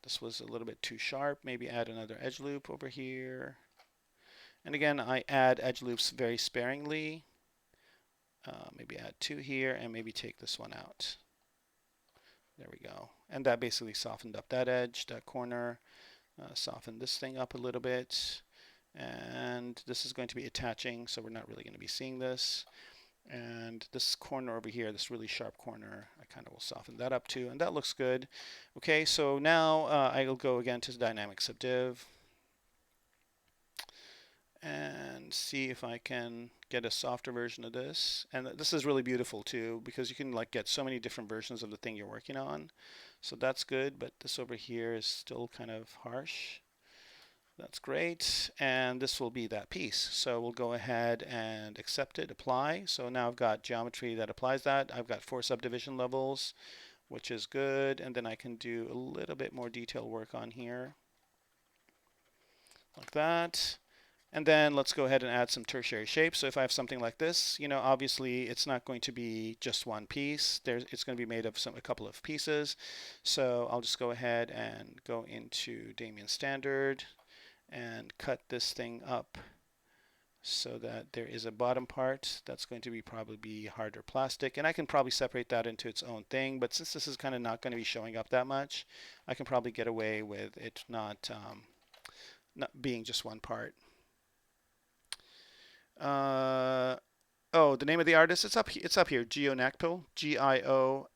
This was a little bit too sharp, maybe add another edge loop over here. And again, I add edge loops very sparingly. maybe add 2 here and maybe take this one out. There we go. And that basically softened up that edge, that corner. Soften this thing up a little bit. And this is going to be attaching, so we're not really going to be seeing this. And this corner over here, this really sharp corner, I kind of will soften that up too, and that looks good. Okay, so now I'll go again to the dynamic subdiv and see if I can get a softer version of this. And this is really beautiful too, because you can like get so many different versions of the thing you're working on. So that's good, but this over here is still kind of harsh. That's great, and this will be that piece. So we'll go ahead and accept it, apply. So now I've got geometry that applies that. I've got 4 subdivision levels, which is good, and then I can do a little bit more detail work on here, like that. And then let's go ahead and add some tertiary shape. So if I have something like this, you know, obviously it's not going to be just one piece. It's going to be made of a couple of pieces. So I'll just go ahead and go into Damien Standard and cut this thing up so that there is a bottom part that's going to be probably harder plastic, and I can probably separate that into its own thing, but since this is kind of not going to be showing up that much, I can probably get away with it not being just one part. Oh, the name of the artist, it's up here, Gionakpil, Gionakpil.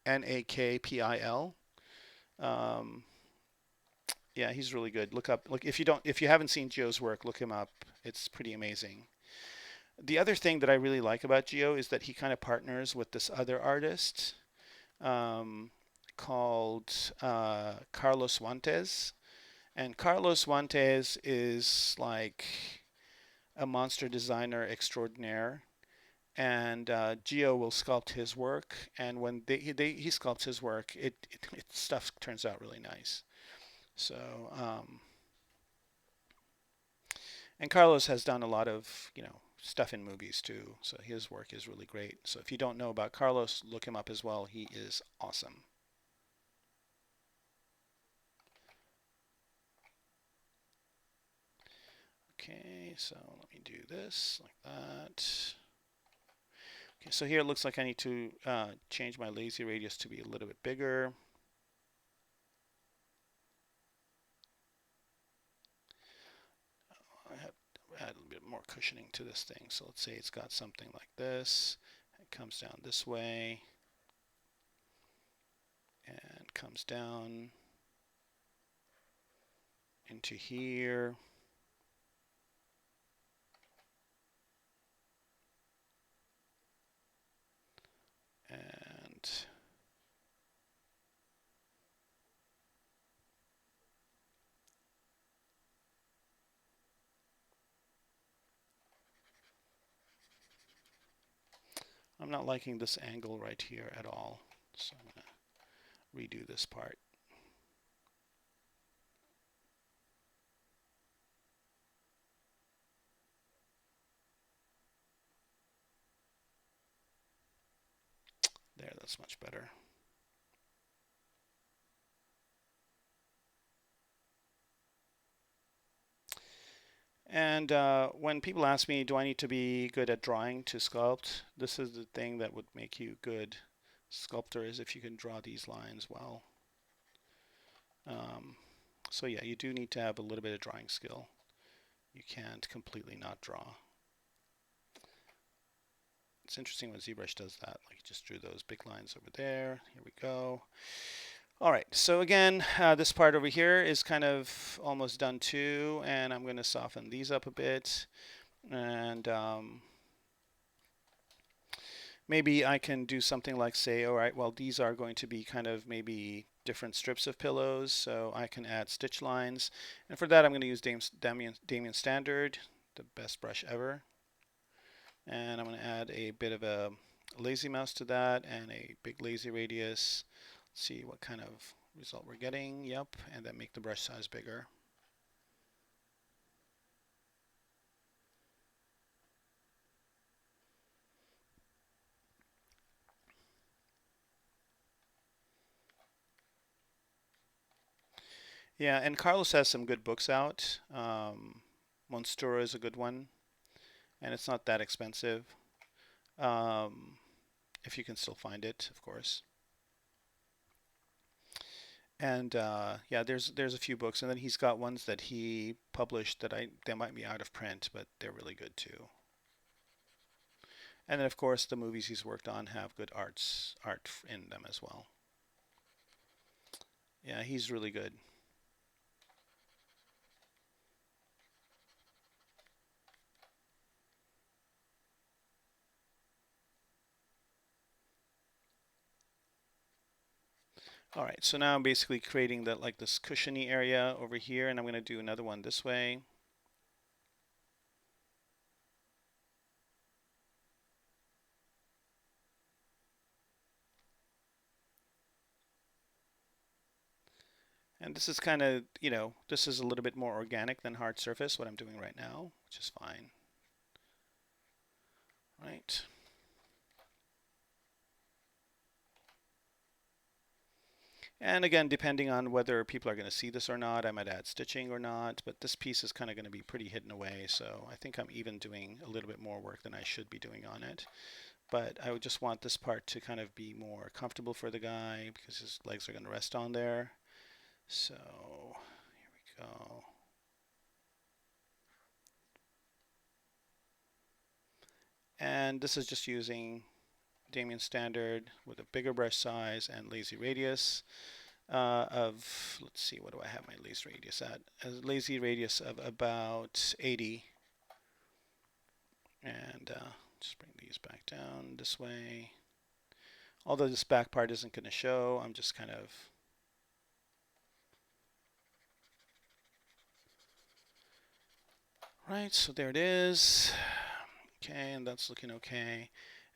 Yeah, he's really good. Look if you haven't seen Gio's work, look him up. It's pretty amazing. The other thing that I really like about Gio is that he kind of partners with this other artist called Carlos Fuentes. And Carlos Fuentes is like a monster designer extraordinaire. And Gio will sculpt his work. And when he sculpts his work, stuff turns out really nice. So, and Carlos has done a lot of, stuff in movies too. So his work is really great. So if you don't know about Carlos, look him up as well. He is awesome. Okay, so let me do this like that. Okay, so here it looks like I need to change my lazy radius to be a little bit bigger. Add a little bit more cushioning to this thing. So let's say it's got something like this. It comes down this way and comes down into here. And I'm not liking this angle right here at all, so I'm going to redo this part. There, that's much better. And when people ask me, do I need to be good at drawing to sculpt? This is the thing that would make you good sculptor, is if you can draw these lines well. So yeah, you do need to have a little bit of drawing skill. You can't completely not draw. It's interesting when ZBrush does that. Like, just drew those big lines over there. Here we go. All right, so again, this part over here is kind of almost done too, and I'm going to soften these up a bit. And maybe I can do something like say, all right, well, these are going to be kind of maybe different strips of pillows, so I can add stitch lines. And for that, I'm going to use Damien Standard, the best brush ever. And I'm going to add a bit of a lazy mouse to that and a big lazy radius. Let's see what kind of result we're getting. Yep, and then make the brush size bigger. Yeah, and Carlos has some good books out. Monstura is a good one, and it's not that expensive. if you can still find it, of course. And yeah, there's a few books, and then he's got ones that he published that they might be out of print, but they're really good too. And then of course the movies he's worked on have good art in them as well. Yeah, he's really good. All right, so now I'm basically creating that like this cushiony area over here, and I'm going to do another one this way. And this is kind of, this is a little bit more organic than hard surface, what I'm doing right now, which is fine. Right. And again, depending on whether people are going to see this or not, I might add stitching or not, but this piece is kind of going to be pretty hidden away, so I think I'm even doing a little bit more work than I should be doing on it. But I would just want this part to kind of be more comfortable for the guy because his legs are going to rest on there. So here we go. And this is just using Damien Standard with a bigger brush size and lazy radius of, let's see, what do I have my lazy radius at? A lazy radius of about 80. And just bring these back down this way. Although this back part isn't going to show, I'm just kind of right, so there it is. Okay, and that's looking okay.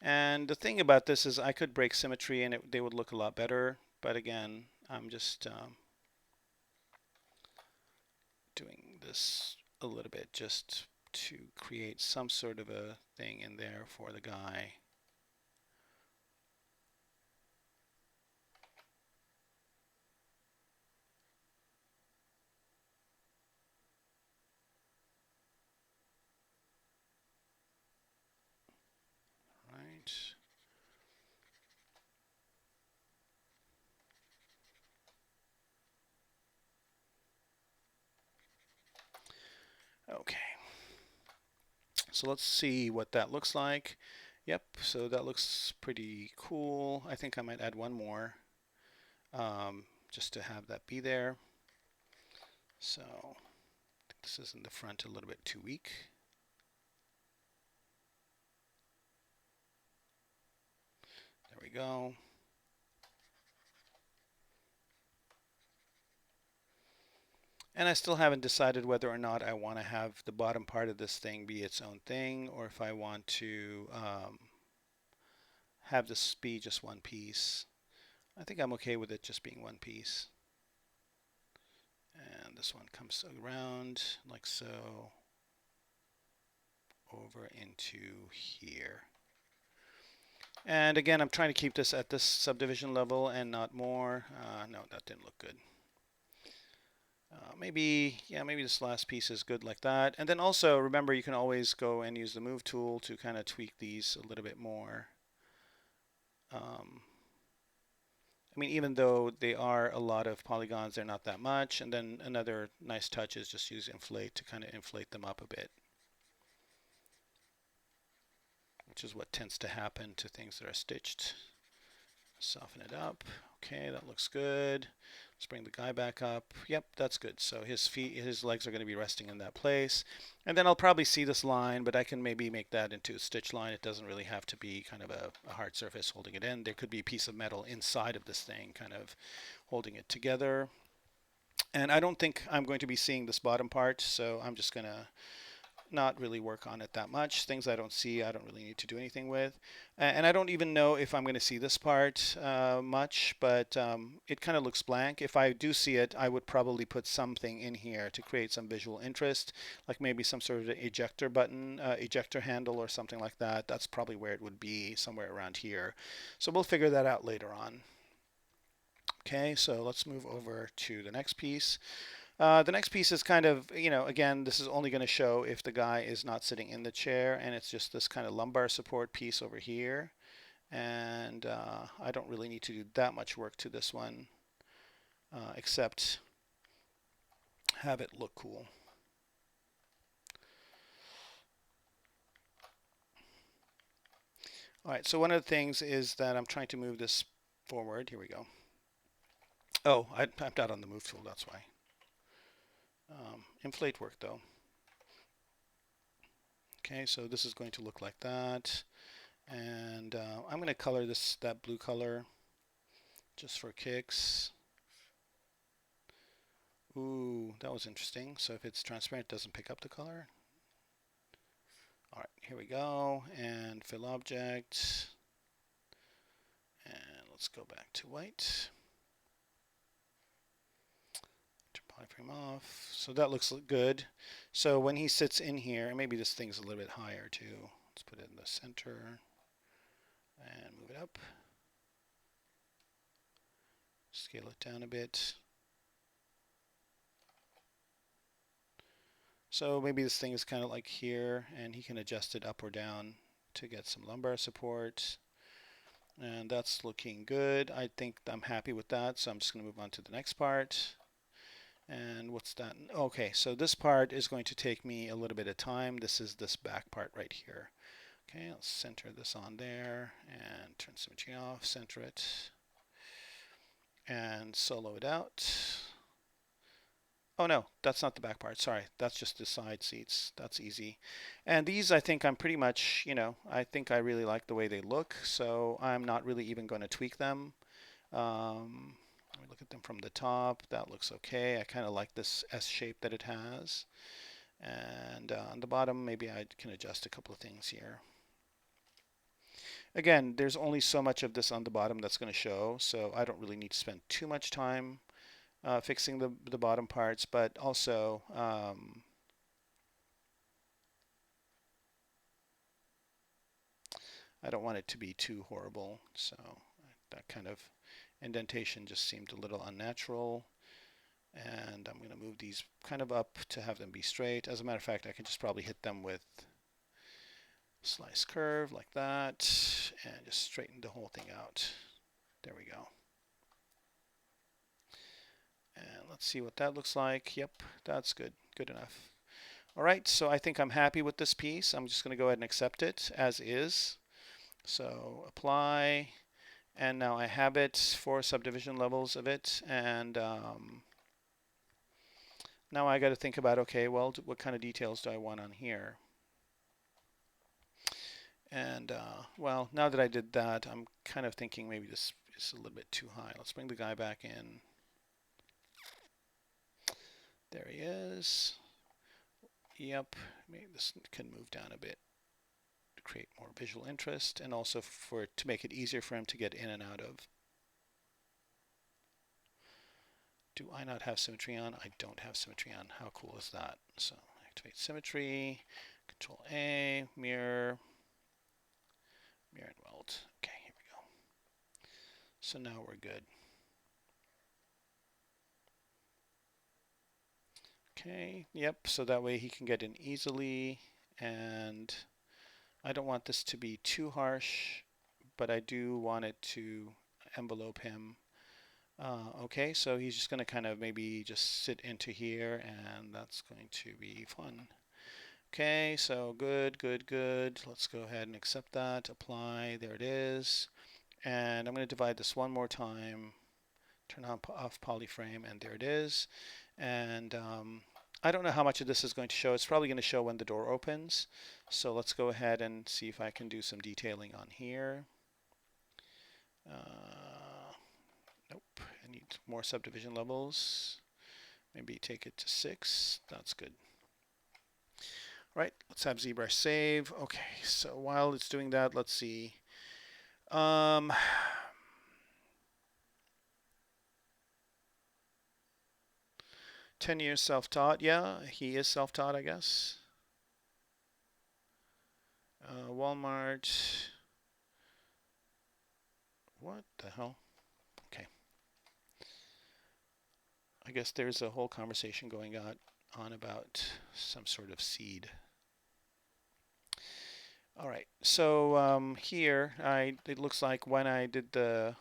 And the thing about this is I could break symmetry and they would look a lot better. But again, I'm just doing this a little bit just to create some sort of a thing in there for the guy. Right. Okay. So let's see what that looks like. Yep, so that looks pretty cool. I think I might add one more just to have that be there. So I think this is in the front a little bit too weak. There we go. And I still haven't decided whether or not I want to have the bottom part of this thing be its own thing, or if I want to have this be just one piece. I think I'm okay with it just being one piece. And this one comes around like so, over into here. And again, I'm trying to keep this at this subdivision level and not more. No, that didn't look good. Maybe this last piece is good like that. And then also, remember, you can always go and use the move tool to kind of tweak these a little bit more. I mean, even though they are a lot of polygons, they're not that much. And then another nice touch is just use inflate to kind of inflate them up a bit, which is what tends to happen to things that are stitched. Soften it up. Okay, that looks good. Let's bring the guy back up. Yep, that's good. So his legs are going to be resting in that place. And then I'll probably see this line, but I can maybe make that into a stitch line. It doesn't really have to be kind of a hard surface holding it in. There could be a piece of metal inside of this thing kind of holding it together. And I don't think I'm going to be seeing this bottom part, so I'm just going to not really work on it that much. Things I don't see, I don't really need to do anything with. And I don't even know if I'm going to see this part much, but it kind of looks blank. If I do see it, I would probably put something in here to create some visual interest, like maybe some sort of ejector button, ejector handle or something like that. That's probably where it would be, somewhere around here. So we'll figure that out later on. Okay, so let's move over to the next piece. The next piece is kind of, again, this is only going to show if the guy is not sitting in the chair, and it's just this kind of lumbar support piece over here. And I don't really need to do that much work to this one, except have it look cool. All right, so one of the things is that I'm trying to move this forward. Here we go. Oh, I'm not on the move tool, that's why. Inflate work though. Okay, so this is going to look like that. And I'm going to color that blue color just for kicks. Ooh, that was interesting. So if it's transparent, it doesn't pick up the color. All right, here we go. And fill object. And let's go back to white. Turn polyframe off. So that looks good. So when he sits in here, and maybe this thing's a little bit higher too. Let's put it in the center and move it up. Scale it down a bit. So maybe this thing is kind of like here, and he can adjust it up or down to get some lumbar support. And that's looking good. I think I'm happy with that, so I'm just going to move on to the next part. And what's that? Okay, so this part is going to take me a little bit of time. This is this back part right here. Okay, let's center this on there and turn symmetry off, center it, and solo it out. Oh no, that's not the back part. Sorry, that's just the side seats. That's easy. And these, I think I'm pretty much, I think I really like the way they look, so I'm not really even going to tweak them. Let me look at them from the top. That looks okay. I kind of like this S shape that it has. And on the bottom, maybe I can adjust a couple of things here. Again, there's only so much of this on the bottom that's going to show, so I don't really need to spend too much time fixing the bottom parts, but also I don't want it to be too horrible. So that kind of indentation just seemed a little unnatural. And I'm going to move these kind of up to have them be straight. As a matter of fact, I can just probably hit them with slice curve like that and just straighten the whole thing out. There we go. And let's see what that looks like. Yep, that's good. Good enough. All right, so I think I'm happy with this piece. I'm just going to go ahead and accept it as is. So apply, and now I have it for subdivision levels of it. And now I got to think about, okay, well, what kind of details do I want on here? And well, now that I did that, I'm kind of thinking maybe this is a little bit too high. Let's bring the guy back in. There he is. Yep, maybe this can move down a bit to create more visual interest, and also to make it easier for him to get in and out of. Do I not have symmetry on? I don't have symmetry on. How cool is that? So activate symmetry, Control A, mirror, mirror and weld. Okay, here we go. So now we're good. Okay, yep, so that way he can get in easily, and I don't want this to be too harsh, but I do want it to envelope him. Okay, so he's just going to kind of maybe just sit into here, and that's going to be fun. Okay, so good, good, good. Let's go ahead and accept that, apply, there it is. And I'm going to divide this one more time, turn on off polyframe, and there it is. And I don't know how much of this is going to show. It's probably going to show when the door opens. So let's go ahead and see if I can do some detailing on here. Nope, I need more subdivision levels. Maybe take it to 6. That's good. Right, let's have ZBrush save. Okay, so while it's doing that, let's see. 10 years self-taught. Yeah, he is self-taught, I guess. Walmart. What the hell? Okay. I guess there's a whole conversation going on about some sort of seed. All right, so here it looks like when I did the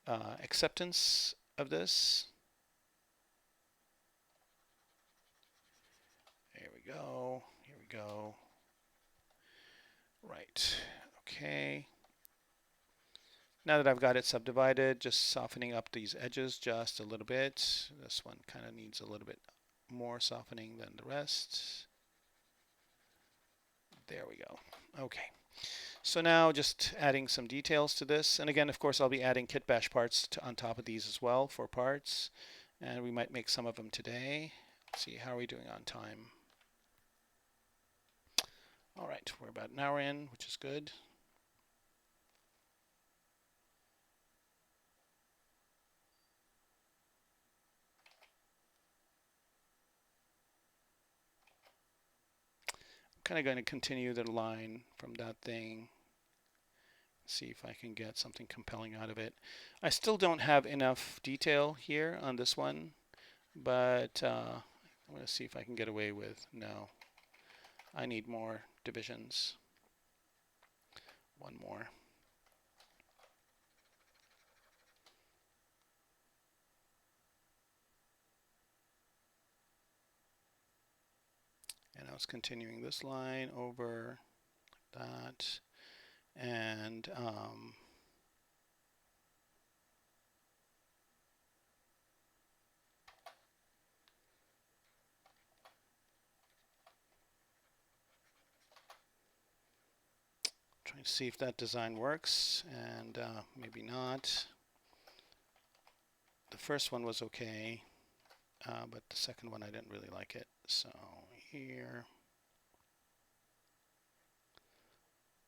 acceptance of this, here we go, here we go. Right, okay. Now that I've got it subdivided, just softening up these edges just a little bit. This one kind of needs a little bit more softening than the rest. There we go. Okay. So now just adding some details to this. And again, of course, I'll be adding kit bash parts on top of these as well for parts. And we might make some of them today. Let's see, how are we doing on time? All right, we're about an hour in, which is good. I'm kind of going to continue the line from that thing. See if I can get something compelling out of it. I still don't have enough detail here on this one, but I'm going to see if I can get away with, no, I need more divisions. One more. And I was continuing this line over that, and trying to see if that design works, and maybe not. The first one was okay, but the second one I didn't really like it. So here,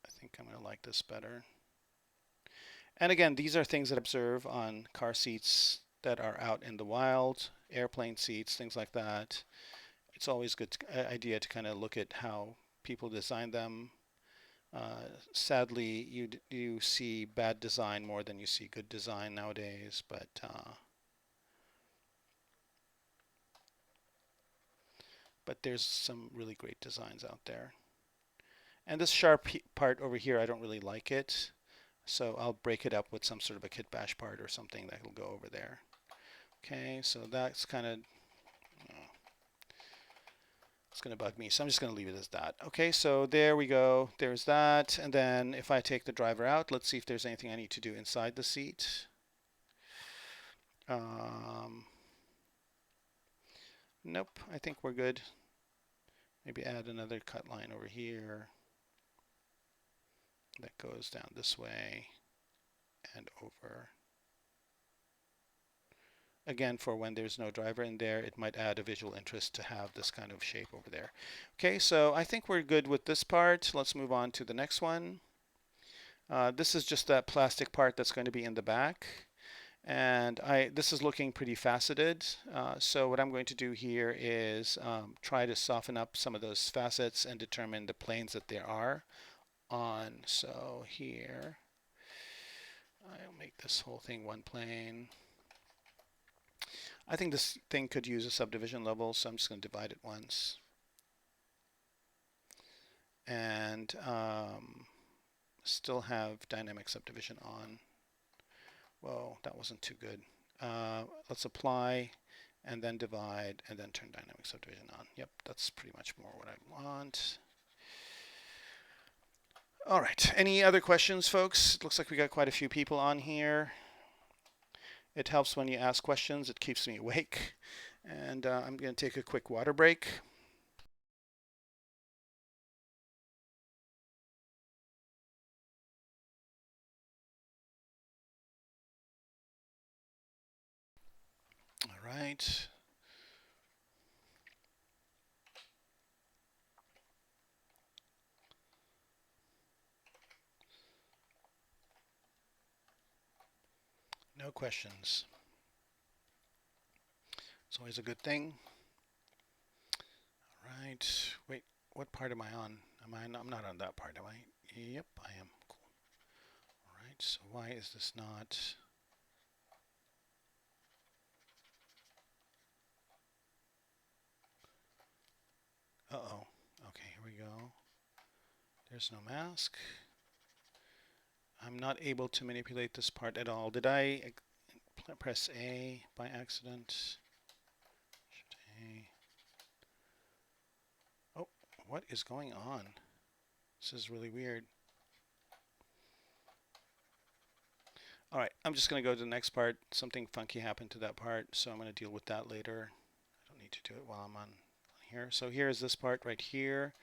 I think I'm going to like this better. And again, these are things that I observe on car seats that are out in the wild, airplane seats, things like that. It's always a good idea to kind of look at how people design them. Sadly, you see bad design more than you see good design nowadays, but there's some really great designs out there. And this sharp part over here, I don't really like it. So I'll break it up with some sort of a kit bash part or something that will go over there. Okay, so that's kind of, it's going to bug me. So I'm just going to leave it as that. Okay, so there we go. There's that. And then if I take the driver out, let's see if there's anything I need to do inside the seat. Nope, I think we're good. Maybe add another cut line over here that goes down this way and over. Again, for when there's no driver in there, it might add a visual interest to have this kind of shape over there. Okay, so I think we're good with this part. Let's move on to the next one. This is just that plastic part that's going to be in the back. And this is looking pretty faceted. So what I'm going to do here is try to soften up some of those facets and determine the planes that there are on. So here, I'll make this whole thing one plane. I think this thing could use a subdivision level, so I'm just going to divide it once. And still have dynamic subdivision on. Whoa, that wasn't too good. Let's apply and then divide and then turn dynamic subdivision on. Yep, that's pretty much more what I want. All right, any other questions, folks? It looks like we got quite a few people on here. It helps when you ask questions. It keeps me awake. And I'm going to take a quick water break. All right. No questions. It's always a good thing. All right. Wait, what part am I on? I'm not on that part, am I? Yep, I am. Cool. All right, so why is this not... Uh-oh. Okay, here we go. There's no mask. I'm not able to manipulate this part at all. Did I press A by accident? Shift A. Oh, what is going on? This is really weird. All right, I'm just going to go to the next part. Something funky happened to that part, so I'm going to deal with that later. I don't need to do it while I'm on here. So here's this part right here,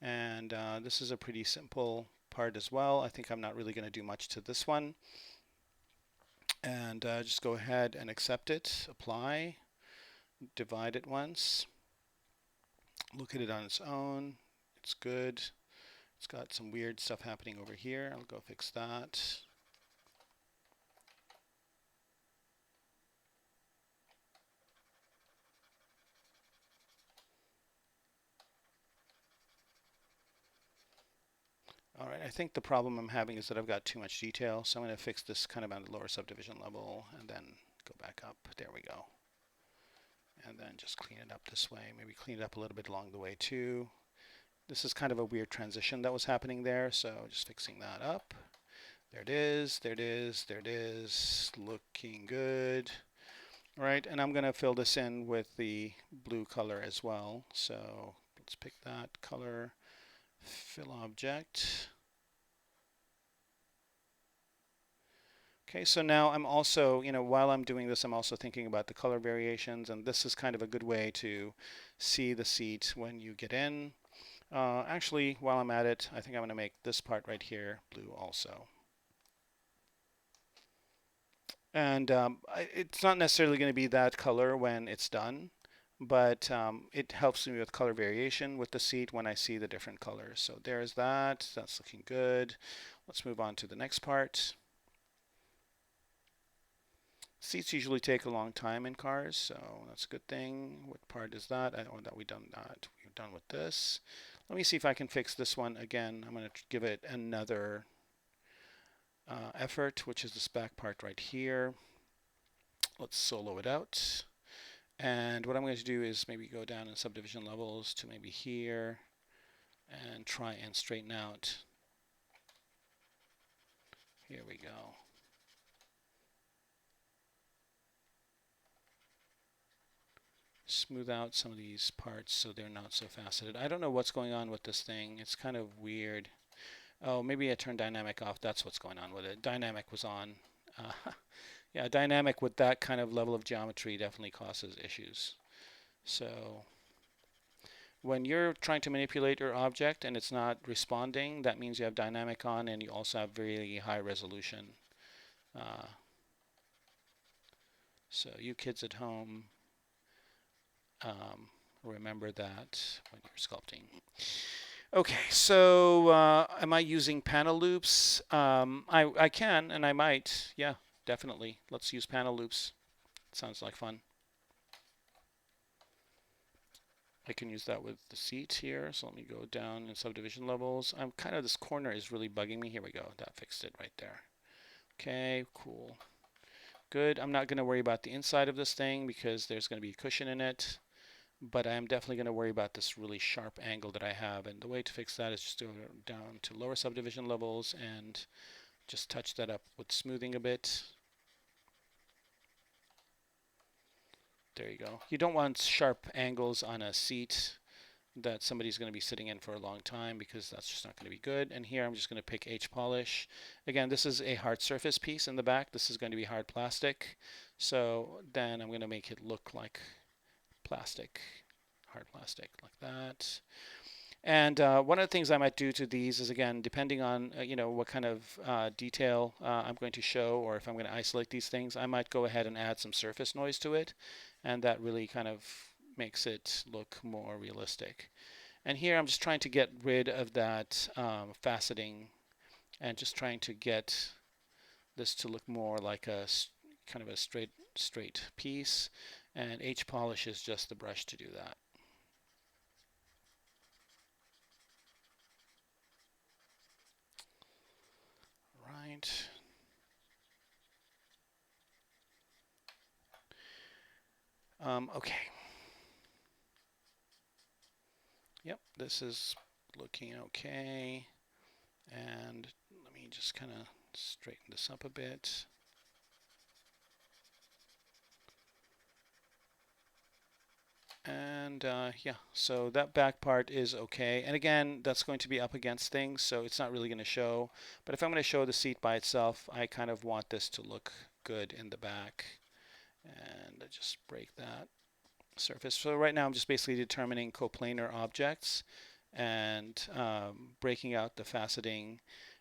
and this is a pretty simple part as well. I think I'm not really going to do much to this one. And just go ahead and accept it, apply, divide it once, look at it on its own. It's good. It's got some weird stuff happening over here. I'll go fix that. All right, I think the problem I'm having is that I've got too much detail, so I'm going to fix this kind of on the lower subdivision level and then go back up. There we go. And then just clean it up this way. Maybe clean it up a little bit along the way too. This is kind of a weird transition that was happening there, so just fixing that up. There it is, there it is, there it is, looking good. All right, and I'm going to fill this in with the blue color as well. So let's pick that color, fill object. Okay, so now I'm also, while I'm doing this, I'm also thinking about the color variations, and this is kind of a good way to see the seat when you get in. Actually, while I'm at it, I think I'm going to make this part right here blue also. And it's not necessarily going to be that color when it's done, but it helps me with color variation with the seat when I see the different colors. So there's that. That's looking good. Let's move on to the next part. Seats usually take a long time in cars, so that's a good thing. What part is that? Oh, that we've done that. We're done with this. Let me see if I can fix this one again. I'm going to give it another effort, which is this back part right here. Let's solo it out. And what I'm going to do is maybe go down in subdivision levels to maybe here and try and straighten out. Here we go. Smooth out some of these parts so they're not so faceted. I don't know what's going on with this thing. It's kind of weird. Oh, maybe I turned dynamic off. That's what's going on with it. Dynamic was on. Yeah, dynamic with that kind of level of geometry definitely causes issues. So when you're trying to manipulate your object and it's not responding, that means you have dynamic on and you also have very high resolution. So you kids at home, remember that when you're sculpting. Okay, so am I using panel loops? I can and I might. Yeah, definitely. Let's use panel loops. Sounds like fun. I can use that with the seat here. So let me go down in subdivision levels. I'm kind of, this corner is really bugging me. Here we go. That fixed it right there. Okay, cool. Good. I'm not going to worry about the inside of this thing because there's going to be a cushion in it. But I am definitely going to worry about this really sharp angle that I have. And the way to fix that is just to go down to lower subdivision levels and just touch that up with smoothing a bit. There you go. You don't want sharp angles on a seat that somebody's going to be sitting in for a long time because that's just not going to be good. And here I'm just going to pick H polish. Again, this is a hard surface piece in the back. This is going to be hard plastic. So then I'm going to make it look like plastic, hard plastic like that. And one of the things I might do to these is, again, depending on what kind of detail I'm going to show, or if I'm going to isolate these things, I might go ahead and add some surface noise to it, and that really kind of makes it look more realistic. And here I'm just trying to get rid of that faceting, and just trying to get this to look more like a kind of a straight piece. And H polish is just the brush to do that. Right. Okay. Yep, this is looking okay. And let me just kind of straighten this up a bit. And yeah, so that back part is okay. And again, that's going to be up against things, so it's not really going to show. But if I'm going to show the seat by itself, I kind of want this to look good in the back. And I just break that surface. So right now I'm just basically determining coplanar objects and breaking out the faceting.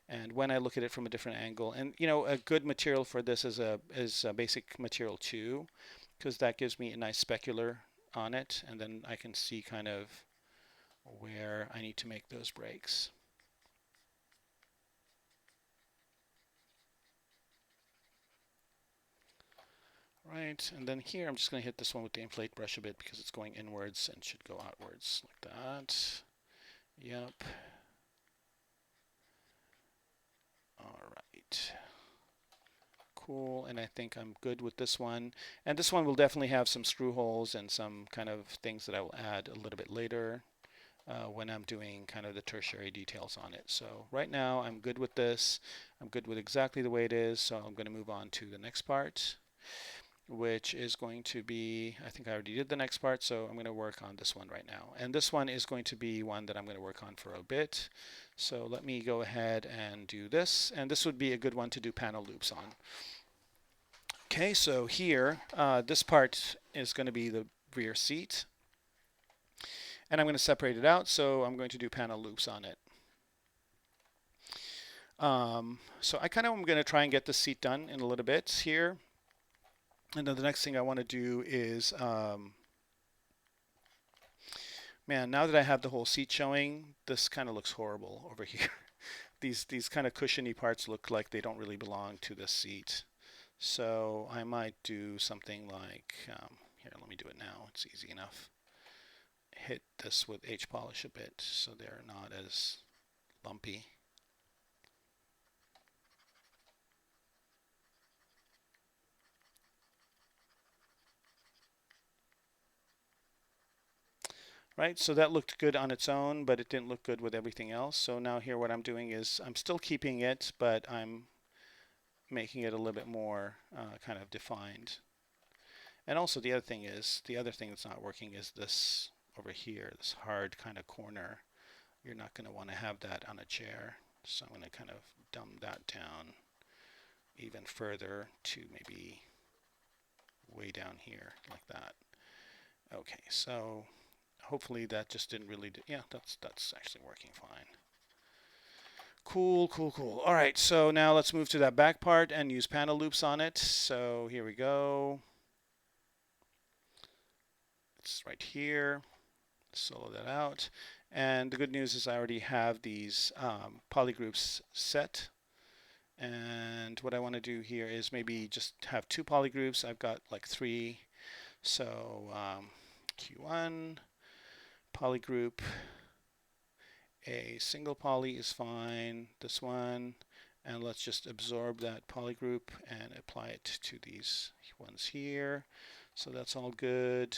And when I look at it from a different angle, and you know, a good material for this is a basic material 2, because that gives me a nice specular on it, and then I can see kind of where I need to make those breaks. Right, and then here I'm just going to hit this one with the inflate brush a bit because it's going inwards and should go outwards like that. Yep. All right. Cool, and I think I'm good with this one. And this one will definitely have some screw holes and some kind of things that I will add a little bit later when I'm doing kind of the tertiary details on it. So right now I'm good with this. I'm good with exactly the way it is, so I'm going to move on to the next part, which is going to be, I think I already did the next part, so I'm going to work on this one right now. And this one is going to be one that I'm going to work on for a bit. So let me go ahead and do this, and this would be a good one to do panel loops on. Okay, so here, this part is going to be the rear seat. And I'm going to separate it out, so I'm going to do panel loops on it. So I kind of am going to try and get the seat done in a little bit here. And then the next thing I want to do is, man, now that I have the whole seat showing, this kind of looks horrible over here. These kind of cushiony parts look like they don't really belong to this seat. So I might do something like, here, let me do it now. It's easy enough. Hit this with H polish a bit so they're not as lumpy. Right, so that looked good on its own, but it didn't look good with everything else. So now here what I'm doing is I'm still keeping it, but I'm making it a little bit more kind of defined. And also the other thing that's not working is this over here, this hard kind of corner. You're not going to want to have that on a chair. So I'm going to kind of dumb that down even further to maybe way down here like that. Okay, so hopefully that just didn't really do, yeah, that's actually working fine. Cool, cool, cool. All right, so now let's move to that back part and use panel loops on it. So here we go. It's right here. Solo that out. And the good news is I already have these polygroups set. And what I want to do here is maybe just have 2 polygroups. I've got like 3. So Q1, polygroup, a single poly is fine, this one, and let's just absorb that polygroup and apply it to these ones here. So that's all good,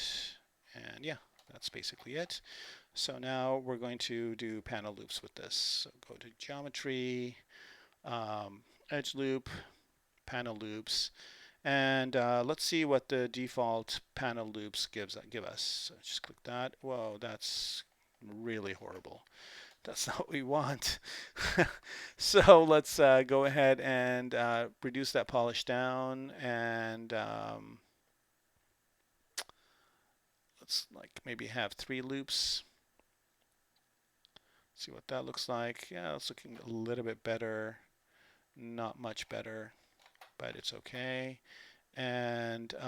and yeah, that's basically it. So now we're going to do panel loops with this. So go to geometry, edge loop, panel loops, and let's see what the default panel loops give us. So just click that. Whoa, that's really horrible. That's not what we want. So let's go ahead and reduce that polish down, and let's like maybe have 3 loops. See what that looks like. Yeah, it's looking a little bit better. Not much better, but it's okay. And we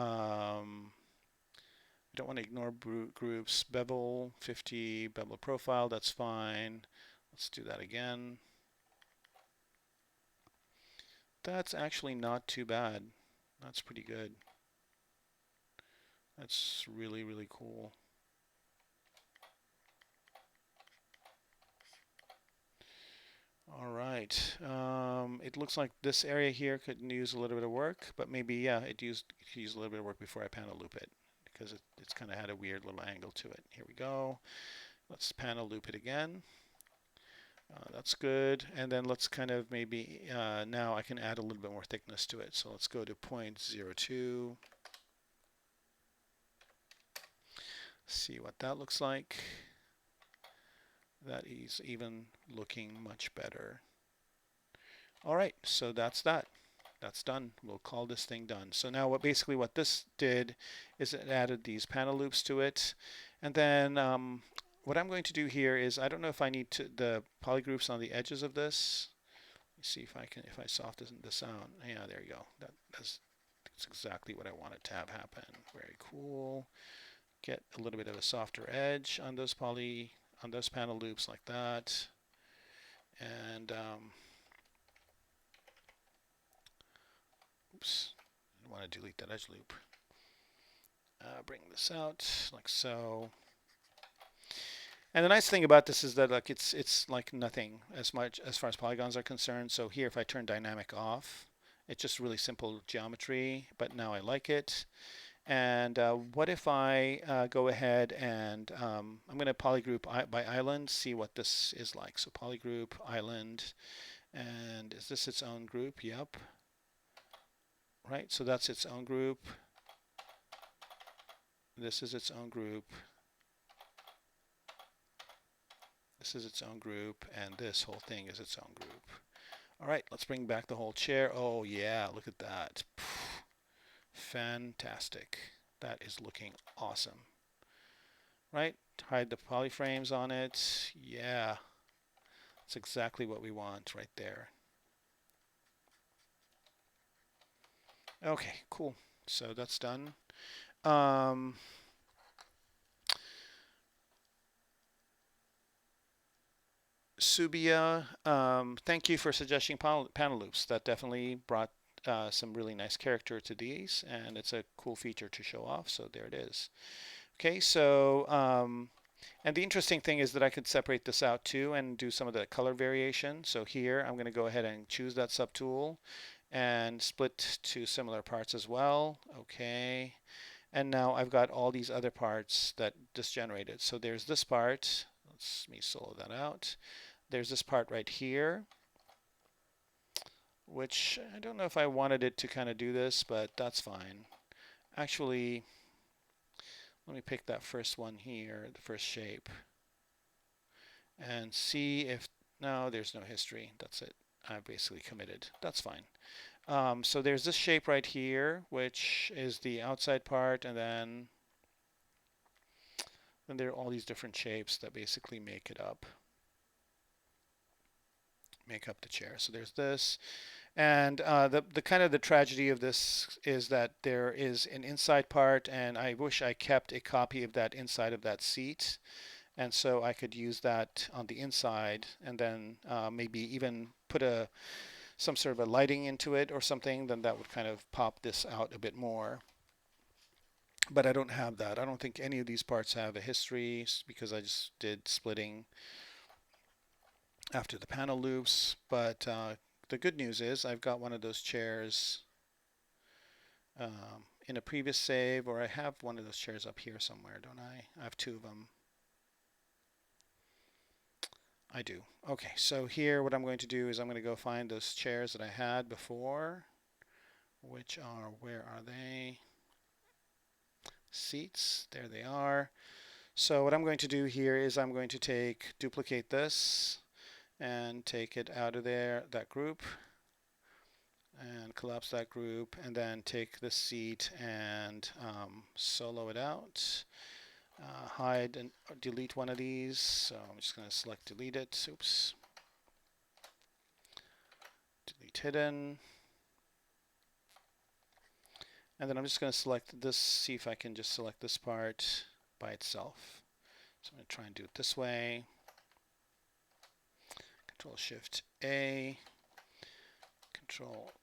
don't want to ignore groups. Bevel 50, bevel profile, that's fine. Let's do that again. That's actually not too bad. That's pretty good. That's really, really cool. All right. It looks like this area here could use a little bit of work, but maybe, yeah, it could use a little bit of work before I panel loop it because it's kind of had a weird little angle to it. Here we go. Let's panel loop it again. That's good. And then let's kind of maybe, now I can add a little bit more thickness to it. So let's go to 0.02. See what that looks like. That is even looking much better. All right, so that's that. That's done. We'll call this thing done. So now basically what this did is it added these panel loops to it. And then what I'm going to do here is, I don't know if I need the polygroups on the edges of this. Let me see if I soften this out. Yeah, there you go. That's exactly what I wanted to have happen. Very cool. Get a little bit of a softer edge on those panel loops like that. And oops, I want to delete that edge loop. Bring this out like so. And the nice thing about this is that like it's like nothing as much as far as polygons are concerned. So here, if I turn dynamic off, it's just really simple geometry, but now I like it. And what if I go ahead and I'm going to polygroup by island, see what this is like. So polygroup island, and is this its own group? Yep. Right, so that's its own group. This is its own group. This is its own group, and this whole thing is its own group. All right, let's bring back the whole chair. Oh yeah, look at that. Fantastic. That is looking awesome. Right, hide the polyframes on it. Yeah, that's exactly what we want right there. Okay, cool. So that's done. Subia, thank you for suggesting panel loops. That definitely brought some really nice character to these, and it's a cool feature to show off. So there it is. Okay, so and the interesting thing is that I could separate this out too and do some of the color variation. So here I'm going to go ahead and choose that subtool and split to similar parts as well. Okay, and now I've got all these other parts that just generated. So there's this part. Let me solo that out. There's this part right here, which I don't know if I wanted it to kind of do this, but that's fine. Actually, let me pick that first one here, the first shape, and see if, no, there's no history. That's it. I've basically committed. That's fine. So there's this shape right here, which is the outside part, and then there are all these different shapes that basically make it up. Make up the chair. So there's this, and the kind of the tragedy of this is that there is an inside part, and I wish I kept a copy of that inside of that seat, and so I could use that on the inside, and then maybe even put some sort of a lighting into it or something. Then that would kind of pop this out a bit more. But I don't have that. I don't think any of these parts have a history because I just did splitting after the panel loops. But the good news is I've got one of those chairs in a previous save, or I have one of those chairs up here somewhere, don't I? I have two of them. I do. Okay, so here what I'm going to do is I'm going to go find those chairs that I had before, which are, where are they? Seats, there they are. So what I'm going to do here is I'm going to duplicate this and take it out of there, that group, and collapse that group, and then take the seat and solo it out. Hide and delete one of these. So I'm just going to select delete it. Oops. Delete hidden. And then I'm just going to select this, see if I can just select this part by itself. So I'm going to try and do it this way. Control Shift A. Control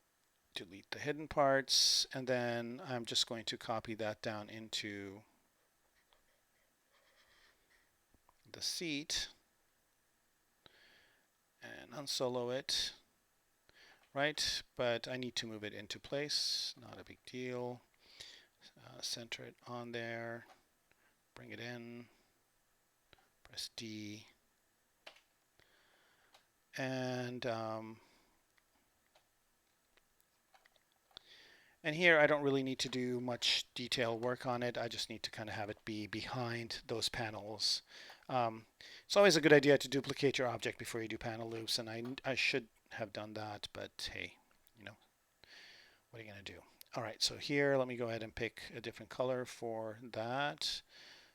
delete the hidden parts, and then I'm just going to copy that down into the seat and unsolo it, right? But I need to move it into place, not a big deal. Center it on there, bring it in, press D, And here I don't really need to do much detail work on it. I just need to kind of have it be behind those panels. It's always a good idea to duplicate your object before you do panel loops, and I should have done that, but hey, you know, what are you going to do? All right, so here, let me go ahead and pick a different color for that.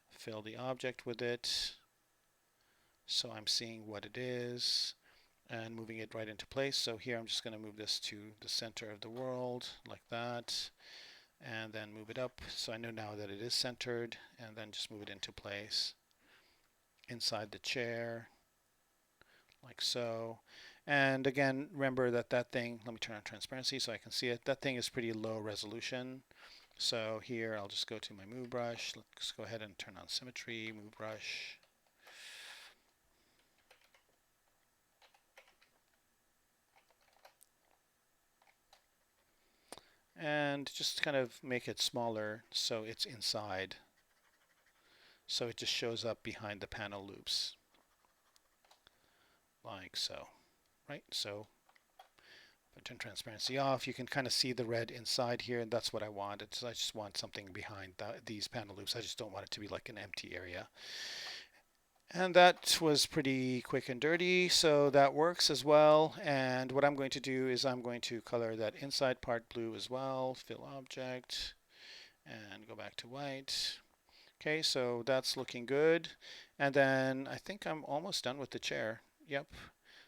Fill the object with it so I'm seeing what it is and moving it right into place. So here I'm just going to move this to the center of the world like that, and then move it up so I know now that it is centered, and then just move it into place inside the chair like so. And again, remember that that thing, let me turn on transparency so I can see it, that thing is pretty low resolution. So here I'll just go to my move brush. Let's go ahead and turn on symmetry, move brush. And just kind of make it smaller so it's inside. So it just shows up behind the panel loops. Like so, right? So if I turn transparency off, you can kind of see the red inside here, and that's what I want. I just want something behind these panel loops. I just don't want it to be like an empty area. And that was pretty quick and dirty, so that works as well. And what I'm going to do is I'm going to color that inside part blue as well, fill object, and go back to white. Okay, so that's looking good. And then I think I'm almost done with the chair. Yep.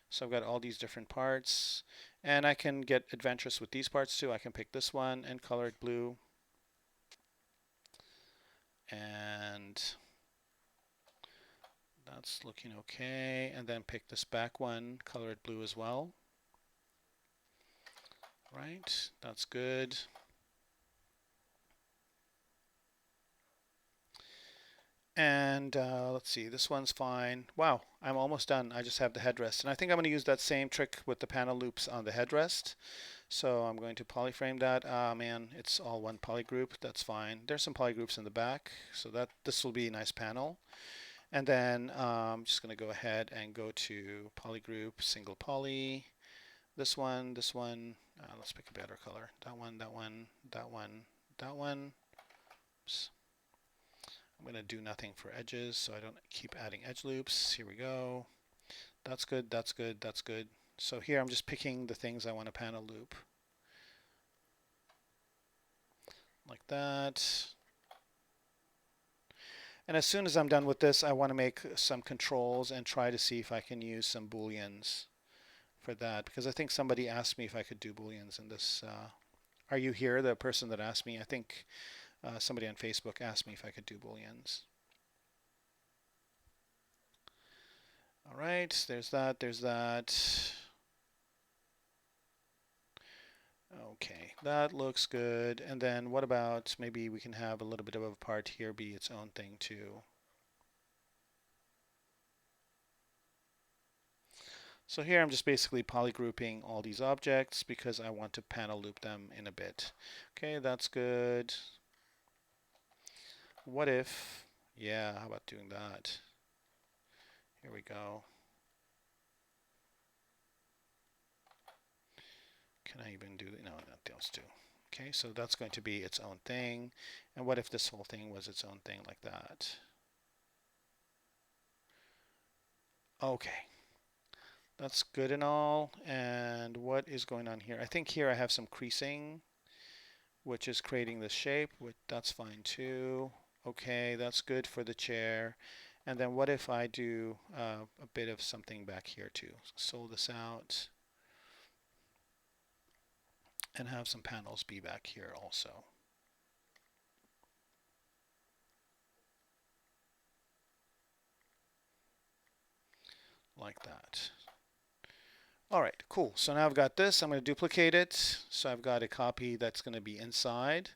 So I've got all these different parts, and I can get adventurous with these parts too. I can pick this one and color it blue. And that's looking okay. And then pick this back one, color it blue as well. Right, that's good. And let's see, this one's fine. Wow, I'm almost done. I just have the headrest. And I think I'm going to use that same trick with the panel loops on the headrest. So I'm going to polyframe that. Man, it's all one poly group. That's fine. There's some poly groups in the back, so that this will be a nice panel. And then I'm just going to go ahead and go to polygroup, single poly. This one, this one. Let's pick a better color. That one, that one, that one, that one. Oops. I'm going to do nothing for edges so I don't keep adding edge loops. Here we go. That's good, that's good, that's good. So here I'm just picking the things I want to panel loop. Like that. And as soon as I'm done with this, I want to make some controls and try to see if I can use some booleans for that, because I think somebody asked me if I could do booleans in this. Are you here, the person that asked me? I think somebody on Facebook asked me if I could do booleans. All right, there's that, there's that. Okay, that looks good. And then what about maybe we can have a little bit of a part here be its own thing too. So here I'm just basically polygrouping all these objects because I want to panel loop them in a bit. Okay, that's good. What if, yeah, how about doing that? Here we go. Can I even do, no, not those two. Okay, so that's going to be its own thing. And what if this whole thing was its own thing like that? Okay, that's good and all. And what is going on here? I think here I have some creasing, which is creating this shape. That's fine too. Okay, that's good for the chair. And then what if I do a bit of something back here too? Sold this out and have some panels be back here also. Like that. All right, cool. So now I've got this. I'm going to duplicate it. So I've got a copy that's going to be inside.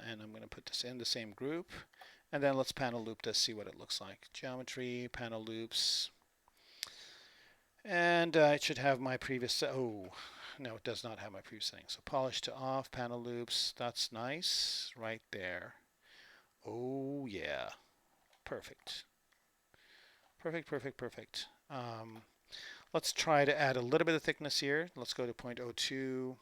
And I'm going to put this in the same group. And then let's panel loop this, see what it looks like. Geometry, panel loops. And it should have my previous, oh, no, it does not have my previous setting. So polish to off, panel loops. That's nice right there. Oh, yeah. Perfect. Perfect, perfect, perfect. Let's try to add a little bit of thickness here. Let's go to 0.02.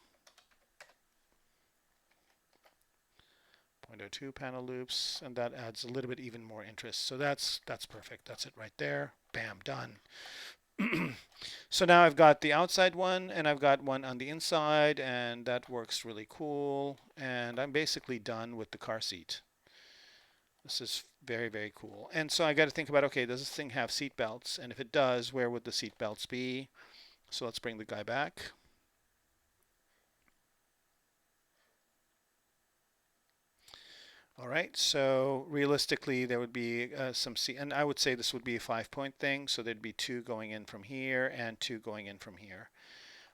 0.02 panel loops, and that adds a little bit even more interest. So that's perfect. That's it right there. Bam, done. So now I've got the outside one and I've got one on the inside, and that works really cool. And I'm basically done with the car seat. This is very, very cool. And so I got to think about, okay, does this thing have seat belts? And if it does, where would the seat belts be? So let's bring the guy back. All right, so realistically, there would be some seat, and I would say this would be a 5-point thing. So there'd be 2 going in from here and 2 going in from here.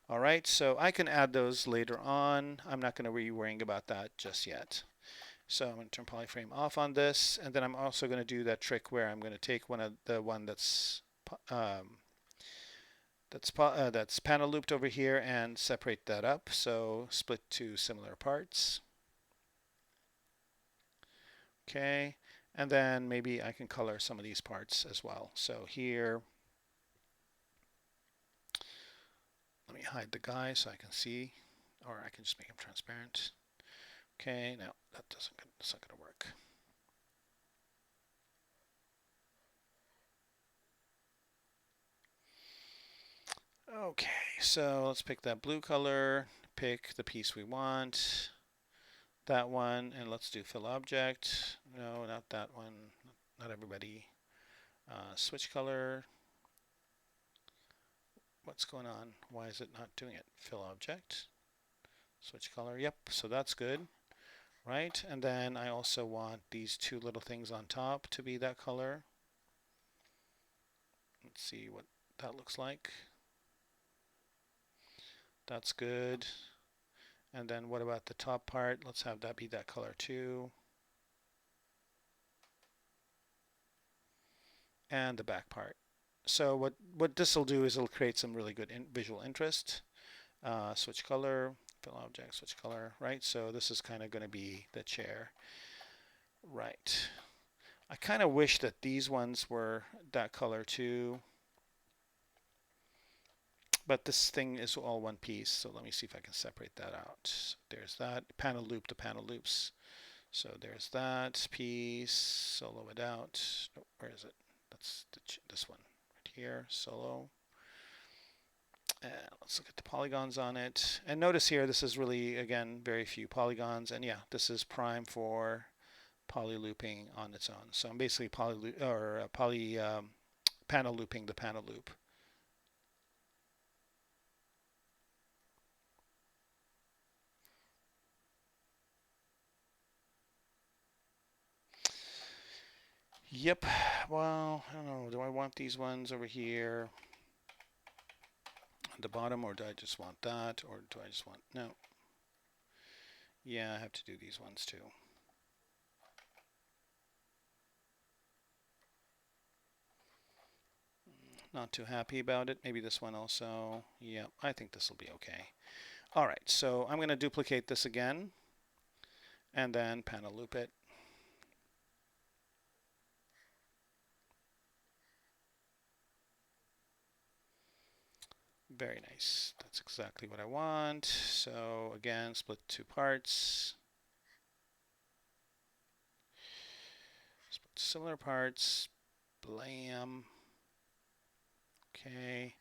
All right, so I can add those later on. I'm not going to be worrying about that just yet. So I'm going to turn polyframe off on this, and then I'm also going to do that trick where I'm going to take one that's panel looped over here and separate that up. So split 2 similar parts. Okay, and then maybe I can color some of these parts as well. So here, let me hide the guy so I can see, or I can just make him transparent. Okay, no, that's not going to work. Okay, so let's pick that blue color, pick the piece we want, that one, and let's do fill object. No, not that one, not everybody. Switch color. What's going on? Why is it not doing it? Fill object. Switch color. Yep, so that's good. Right, and then I also want these 2 little things on top to be that color. Let's see what that looks like. That's good. And then what about the top part? Let's have that be that color too. And the back part. So what this will do is it'll create some really good visual interest. Switch color, fill object, switch color, right? So this is kind of going to be the chair. Right. I kind of wish that these ones were that color too. But this thing is all one piece, so let me see if I can separate that out. So there's that panel loop to panel loops. So there's that piece, solo it out. Oh, where is it? That's this one right here, solo. And let's look at the polygons on it. And notice here, this is really, again, very few polygons. And yeah, this is prime for poly looping on its own. So I'm basically panel looping the panel loop. Yep. Well, I don't know. Do I want these ones over here at the bottom, or do I just want that, or do I just want no? Yeah, I have to do these ones too. Not too happy about it. Maybe this one also. Yeah, I think this will be okay. All right, so I'm going to duplicate this again and then panel loop it. Very nice. That's exactly what I want. So again, split 2 parts. Split similar parts. Blam. Okay.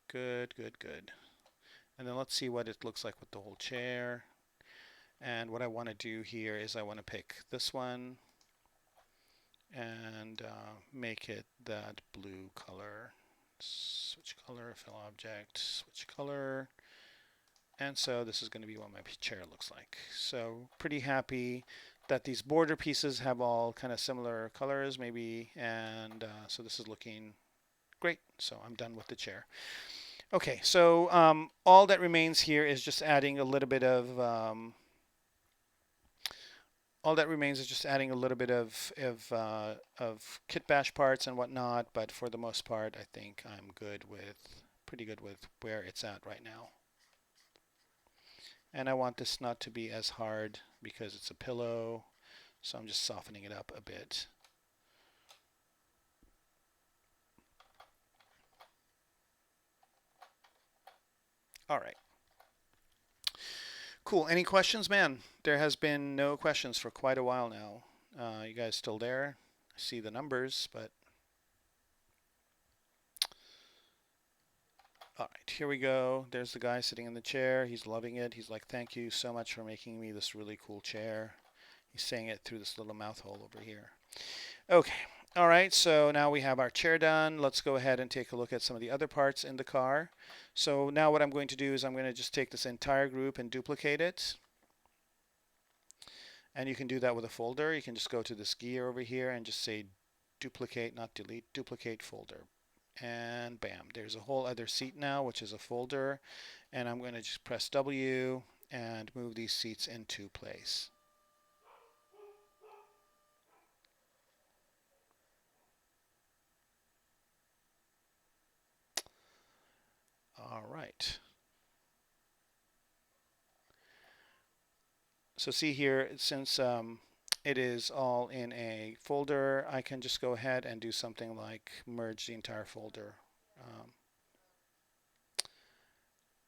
Good, good, good. And then let's see what it looks like with the whole chair. And what I want to do here is I want to pick this one and make it that blue color. Switch color, fill object, switch color. And so this is going to be what my chair looks like. So pretty happy that these border pieces have all kind of similar colors maybe. And so this is looking great. So I'm done with the chair. Okay, so all that remains here is just adding a little bit of kit bash parts and whatnot, but for the most part, I think I'm pretty good with where it's at right now. And I want this not to be as hard because it's a pillow, so I'm just softening it up a bit. All right. Cool. Any questions, man? There has been no questions for quite a while now. You guys still there? I see the numbers, but all right, here we go. There's the guy sitting in the chair. He's loving it. He's like, "Thank you so much for making me this really cool chair." He's saying it through this little mouth hole over here. Okay. All right, so now we have our chair done. Let's go ahead and take a look at some of the other parts in the car. So now what I'm going to do is I'm going to just take this entire group and duplicate it. And you can do that with a folder. You can just go to this gear over here and just say duplicate, not delete, duplicate folder. And bam, there's a whole other seat now, which is a folder. And I'm going to just press W and move these seats into place. All right. So see here, since it is all in a folder, I can just go ahead and do something like merge the entire folder.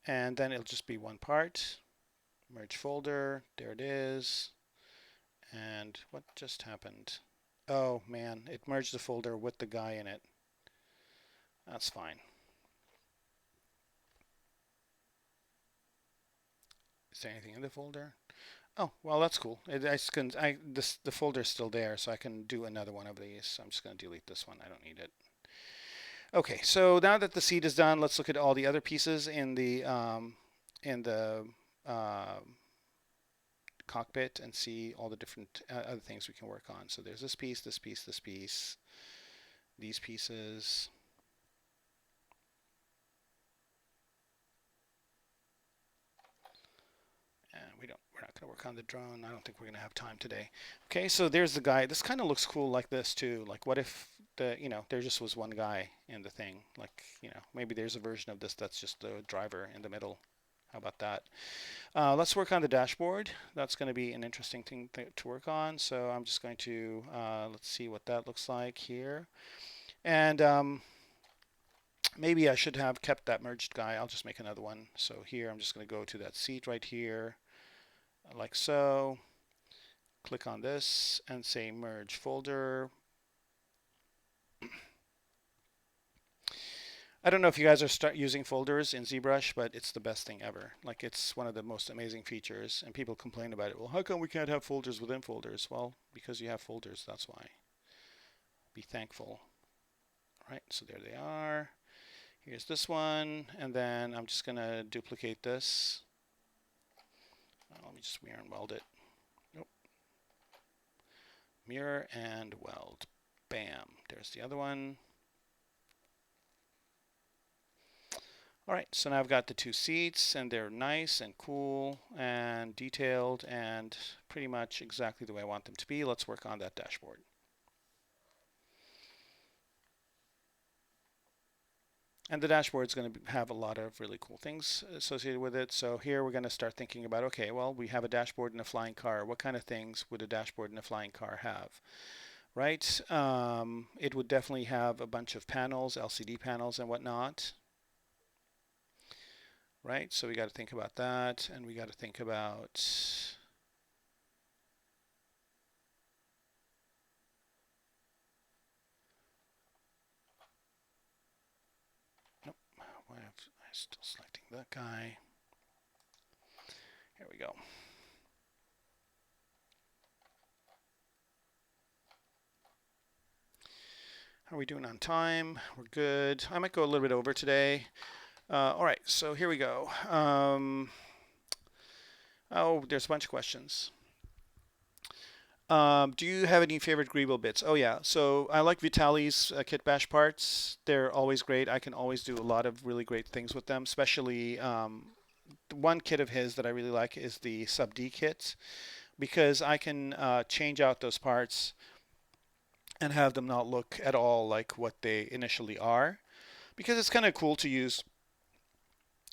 And then it'll just be one part. Merge folder, there it is. And what just happened? Oh man, it merged the folder with the guy in it. That's fine. Is there anything in the folder? Oh, well, that's cool. The folder's still there, so I can do another one of these. So I'm just going to delete this one. I don't need it. Okay, so now that the seat is done, let's look at all the other pieces in the cockpit and see all the different other things we can work on. So there's this piece, this piece, this piece, these pieces. And we're not going to work on the drone. I don't think we're going to have time today. Okay, so there's the guy. This kind of looks cool like this too. Like what if there just was one guy in the thing? Like, maybe there's a version of this that's just the driver in the middle. How about that? Let's work on the dashboard. That's going to be an interesting thing to work on. So I'm just going to, let's see what that looks like here. And maybe I should have kept that merged guy. I'll just make another one. So here I'm just going to go to that seat right here, like so. Click on this and say merge folder. I don't know if you guys are using folders in ZBrush, but it's the best thing ever. Like, it's one of the most amazing features, and people complain about it. Well, how come we can't have folders within folders? Well, because you have folders, that's why. Be thankful. All right, so there they are. Here's this one, and then I'm just going to duplicate this. Let me just mirror and weld it. Nope. Mirror and weld. Bam. There's the other one. All right, so now I've got the two seats, and they're nice and cool and detailed and pretty much exactly the way I want them to be. Let's work on that dashboard. And the dashboard is going to have a lot of really cool things associated with it. So here we're going to start thinking about, okay, well, we have a dashboard in a flying car. What kind of things would a dashboard in a flying car have? Right? It would definitely have a bunch of panels, LCD panels and whatnot. Right? So we got to think about that, and we got to think about nope. Why am I still selecting that guy? Here we go. How are we doing on time? We're good. I might go a little bit over today. All right, so here we go. Oh, there's a bunch of questions. Do you have any favorite Griebel bits? Oh yeah, so I like Vitali's kit bash parts. They're always great. I can always do a lot of really great things with them, especially the one kit of his that I really like is the Subdiv kit, because I can change out those parts and have them not look at all like what they initially are, because it's kind of cool to use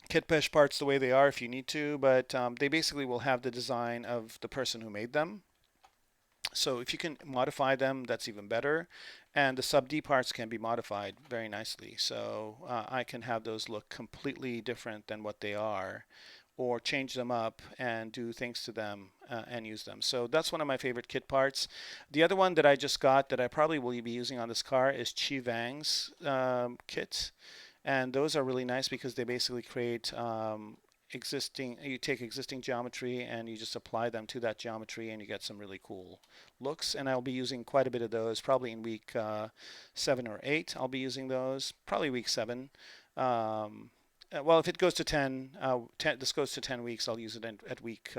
kit bash parts the way they are if you need to, but they basically will have the design of the person who made them. So if you can modify them, that's even better. And the Subdiv parts can be modified very nicely. So I can have those look completely different than what they are, or change them up and do things to them and use them. So that's one of my favorite kit parts. The other one that I just got that I probably will be using on this car is Chi Vang's kit. And those are really nice because they basically create you take existing geometry and you just apply them to that geometry and you get some really cool looks. And I'll be using quite a bit of those probably in week 7 or 8. I'll be using those probably week 7. Well, if it goes to 10, this goes to 10 weeks, I'll use it at week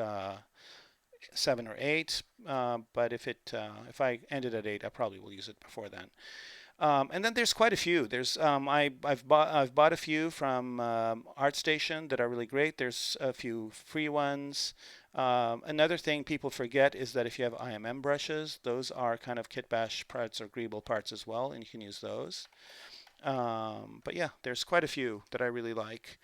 7 or 8. But if I end it at 8, I probably will use it before then. And then there's quite a few. I've bought a few from ArtStation that are really great. There's a few free ones. Another thing people forget is that if you have IMM brushes, those are kind of kit bash parts or Griebel parts as well, and you can use those. But yeah, there's quite a few that I really like.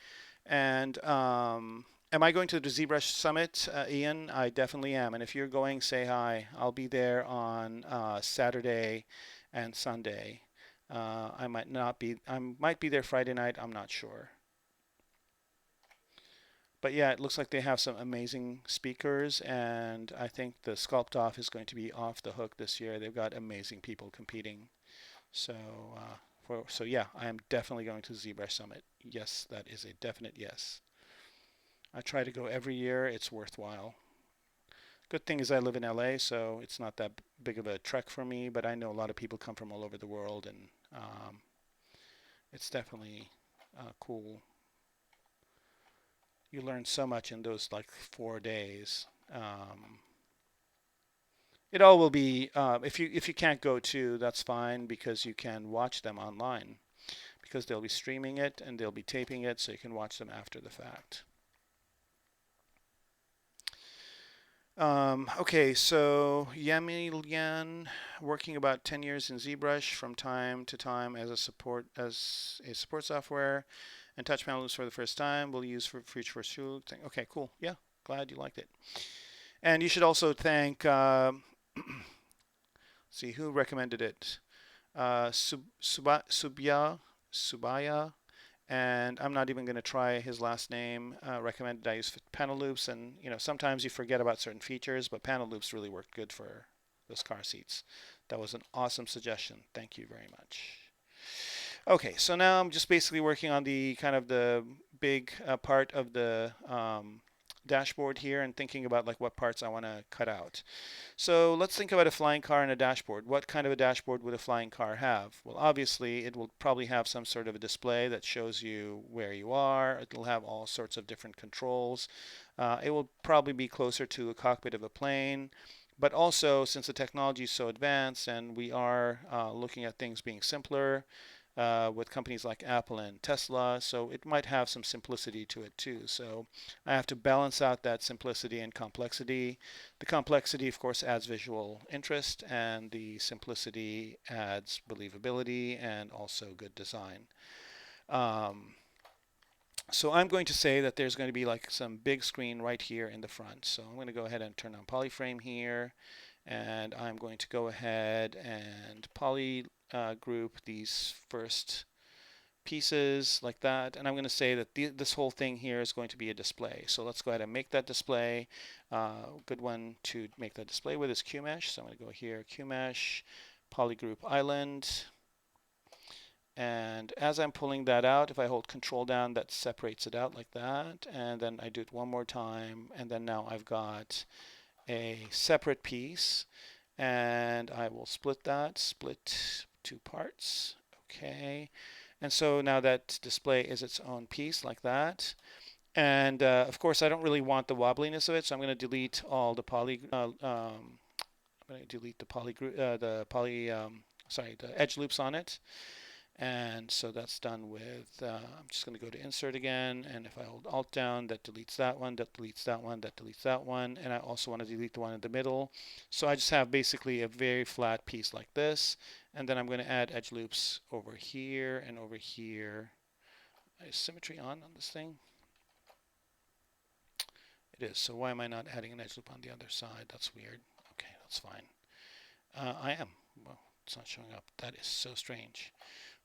And am I going to the ZBrush Summit, Ian? I definitely am. And if you're going, say hi. I'll be there on Saturday and Sunday. I might not be. I might be there Friday night. I'm not sure. But yeah, it looks like they have some amazing speakers, and I think the Sculpt Off is going to be off the hook this year. They've got amazing people competing. So, so yeah, I am definitely going to ZBrush Summit. Yes, that is a definite yes. I try to go every year. It's worthwhile. Good thing is I live in LA, so it's not that big of a trek for me, but I know a lot of people come from all over the world, and it's definitely cool. You learn so much in those like 4 days. It all will be if you can't go to, that's fine because you can watch them online because they'll be streaming it and they'll be taping it, so you can watch them after the fact. Okay, so Yamilian, working about 10 years in ZBrush from time to time as a support software, and touch panels for the first time. We'll use for future shoot. Okay, cool. Yeah, glad you liked it. And you should also thank. See who recommended it. Subaya, and I'm not even going to try his last name. Recommended I use panel loops, and sometimes you forget about certain features, but panel loops really worked good for those car seats. That was an awesome suggestion. Thank you very much. Okay, so now I'm just basically working on the kind of the big part of the dashboard here and thinking about like what parts I want to cut out. So let's think about a flying car and a dashboard. What kind of a dashboard would a flying car have? Well, obviously it will probably have some sort of a display that shows you where you are. It'll have all sorts of different controls. It will probably be closer to a cockpit of a plane. But also, since the technology is so advanced and we are looking at things being simpler, with companies like Apple and Tesla, so it might have some simplicity to it too. So I have to balance out that simplicity and complexity. The complexity, of course, adds visual interest, and the simplicity adds believability and also good design. So I'm going to say that there's going to be like some big screen right here in the front. So I'm going to go ahead and turn on polyframe here, and I'm going to go ahead and poly group these first pieces like that, and I'm going to say that this whole thing here is going to be a display. So let's go ahead and make that display. Good one to make that display with is QMesh. So I'm going to go here, QMesh, polygroup island, and as I'm pulling that out, if I hold control down, that separates it out like that, and then I do it one more time, and then now I've got a separate piece, and I will split two parts. Okay, and so now that display is its own piece like that. And of course, I don't really want the wobbliness of it, so I'm going to delete all the I'm going to delete the edge loops on it. And so that's done with, I'm just going to go to insert again, and if I hold alt down, that deletes that one, that deletes that one, that deletes that one, and I also want to delete the one in the middle. So I just have basically a very flat piece like this, and then I'm going to add edge loops over here and over here. Is symmetry on this thing? It is, so why am I not adding an edge loop on the other side? That's weird. Okay, that's fine. I am. Well, it's not showing up. That is so strange.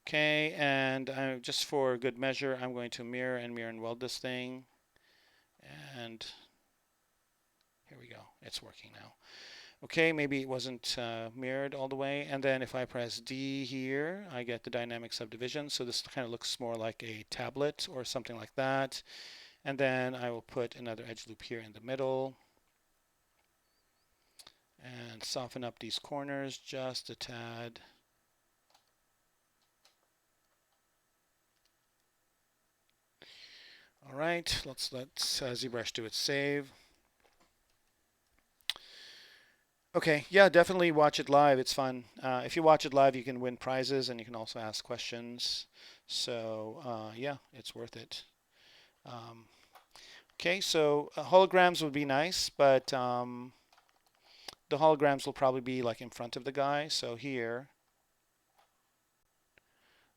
Okay, and just for good measure, I'm going to mirror and weld this thing. And here we go. It's working now. Okay, maybe it wasn't mirrored all the way. And then if I press D here, I get the dynamic subdivision. So this kind of looks more like a tablet or something like that. And then I will put another edge loop here in the middle and soften up these corners just a tad. All right, let's let ZBrush do its save. Okay, yeah, definitely watch it live. It's fun. If you watch it live, you can win prizes and you can also ask questions. So yeah, it's worth it. Okay, so holograms would be nice, but the holograms will probably be like in front of the guy. So here,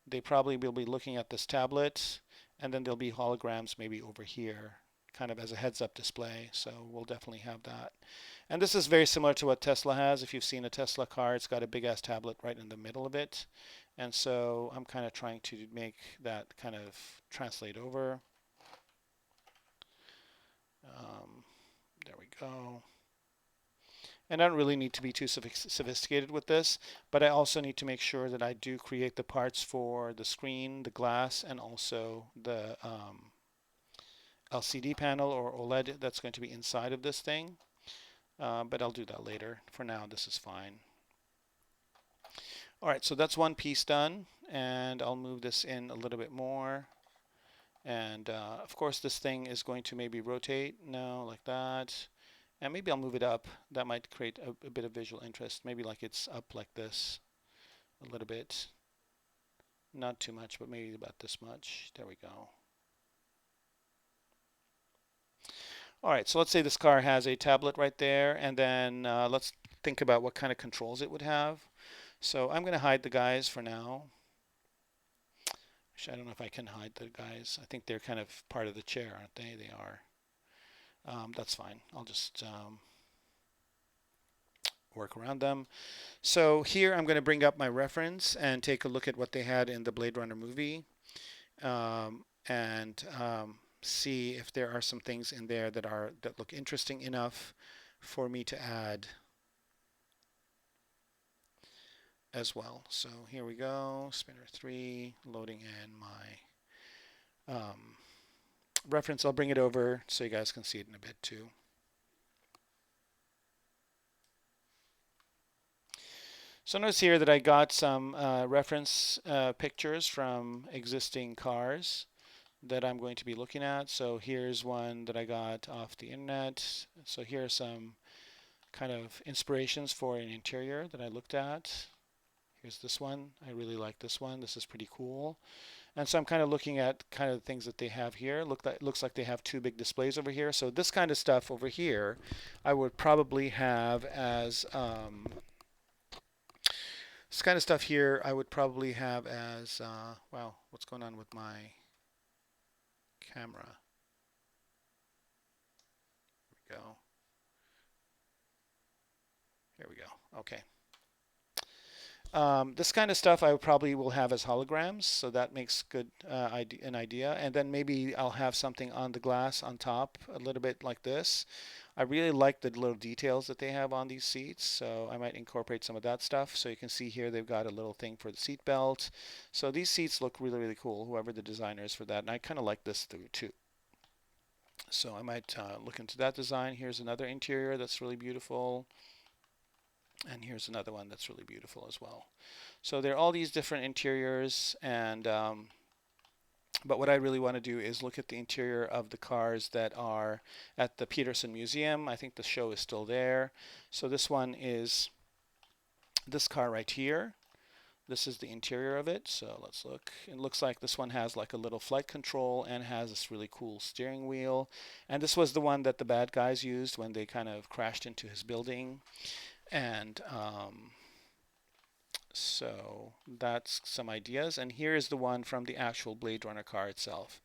they probably will be looking at this tablet, and then there'll be holograms maybe over here, kind of as a heads-up display. So we'll definitely have that. And this is very similar to what Tesla has. If you've seen a Tesla car, it's got a big-ass tablet right in the middle of it. And so I'm kind of trying to make that kind of translate over. There we go. And I don't really need to be too sophisticated with this, but I also need to make sure that I do create the parts for the screen, the glass, and also the LCD panel or OLED that's going to be inside of this thing. But I'll do that later. For now, this is fine. All right, so that's one piece done, and I'll move this in a little bit more. And of course, this thing is going to maybe rotate, no, like that. And maybe I'll move it up. That might create a bit of visual interest. Maybe like it's up like this a little bit. Not too much, but maybe about this much. There we go. All right, so let's say this car has a tablet right there, and then let's think about what kind of controls it would have. So I'm going to hide the guys for now. Actually, I don't know if I can hide the guys. I think they're kind of part of the chair, aren't they? They are. That's fine. I'll just work around them. So here I'm going to bring up my reference and take a look at what they had in the Blade Runner movie and see if there are some things in there that look interesting enough for me to add as well. So here we go, spinner 3, loading in my reference. I'll bring it over so you guys can see it in a bit too. So notice here that I got some reference pictures from existing cars that I'm going to be looking at. So here's one that I got off the internet. So here are some kind of inspirations for an interior that I looked at. Here's this one. I really like this one. This is pretty cool. And so I'm kind of looking at kind of the things that they have here. Looks like they have two big displays over here. So this kind of stuff over here, I would probably have as this kind of stuff here. I would probably have as wow. What's going on with my camera? Here we go. Here we go. Okay. This kind of stuff I probably will have as holograms, so that makes good an idea. And then maybe I'll have something on the glass on top, a little bit like this. I really like the little details that they have on these seats, so I might incorporate some of that stuff. So you can see here they've got a little thing for the seat belt. So these seats look really, really cool, whoever the designer is for that. And I kind of like this too. So I might look into that design. Here's another interior that's really beautiful. And here's another one that's really beautiful as well. So there are all these different interiors, and but what I really want to do is look at the interior of the cars that are at the Peterson Museum. I think the show is still there. So this one is this car right here. This is the interior of it. So let's look. It looks like this one has like a little flight control and has this really cool steering wheel. And this was the one that the bad guys used when they kind of crashed into his building. And so that's some ideas. And here is the one from the actual Blade Runner car itself.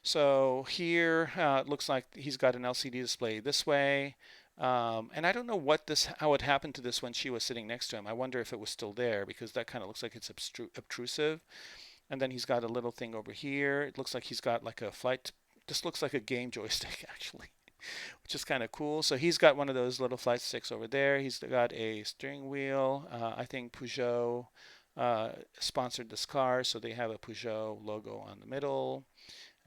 So here it looks like he's got an LCD display this way. And I don't know how it happened to this when she was sitting next to him. I wonder if it was still there because that kind of looks like it's obtrusive. And then he's got a little thing over here. It looks like he's got like a flight. This looks like a game joystick actually, which is kind of cool. So he's got one of those little flight sticks over there. He's got a steering wheel. I think Peugeot sponsored this car, so they have a Peugeot logo on the middle.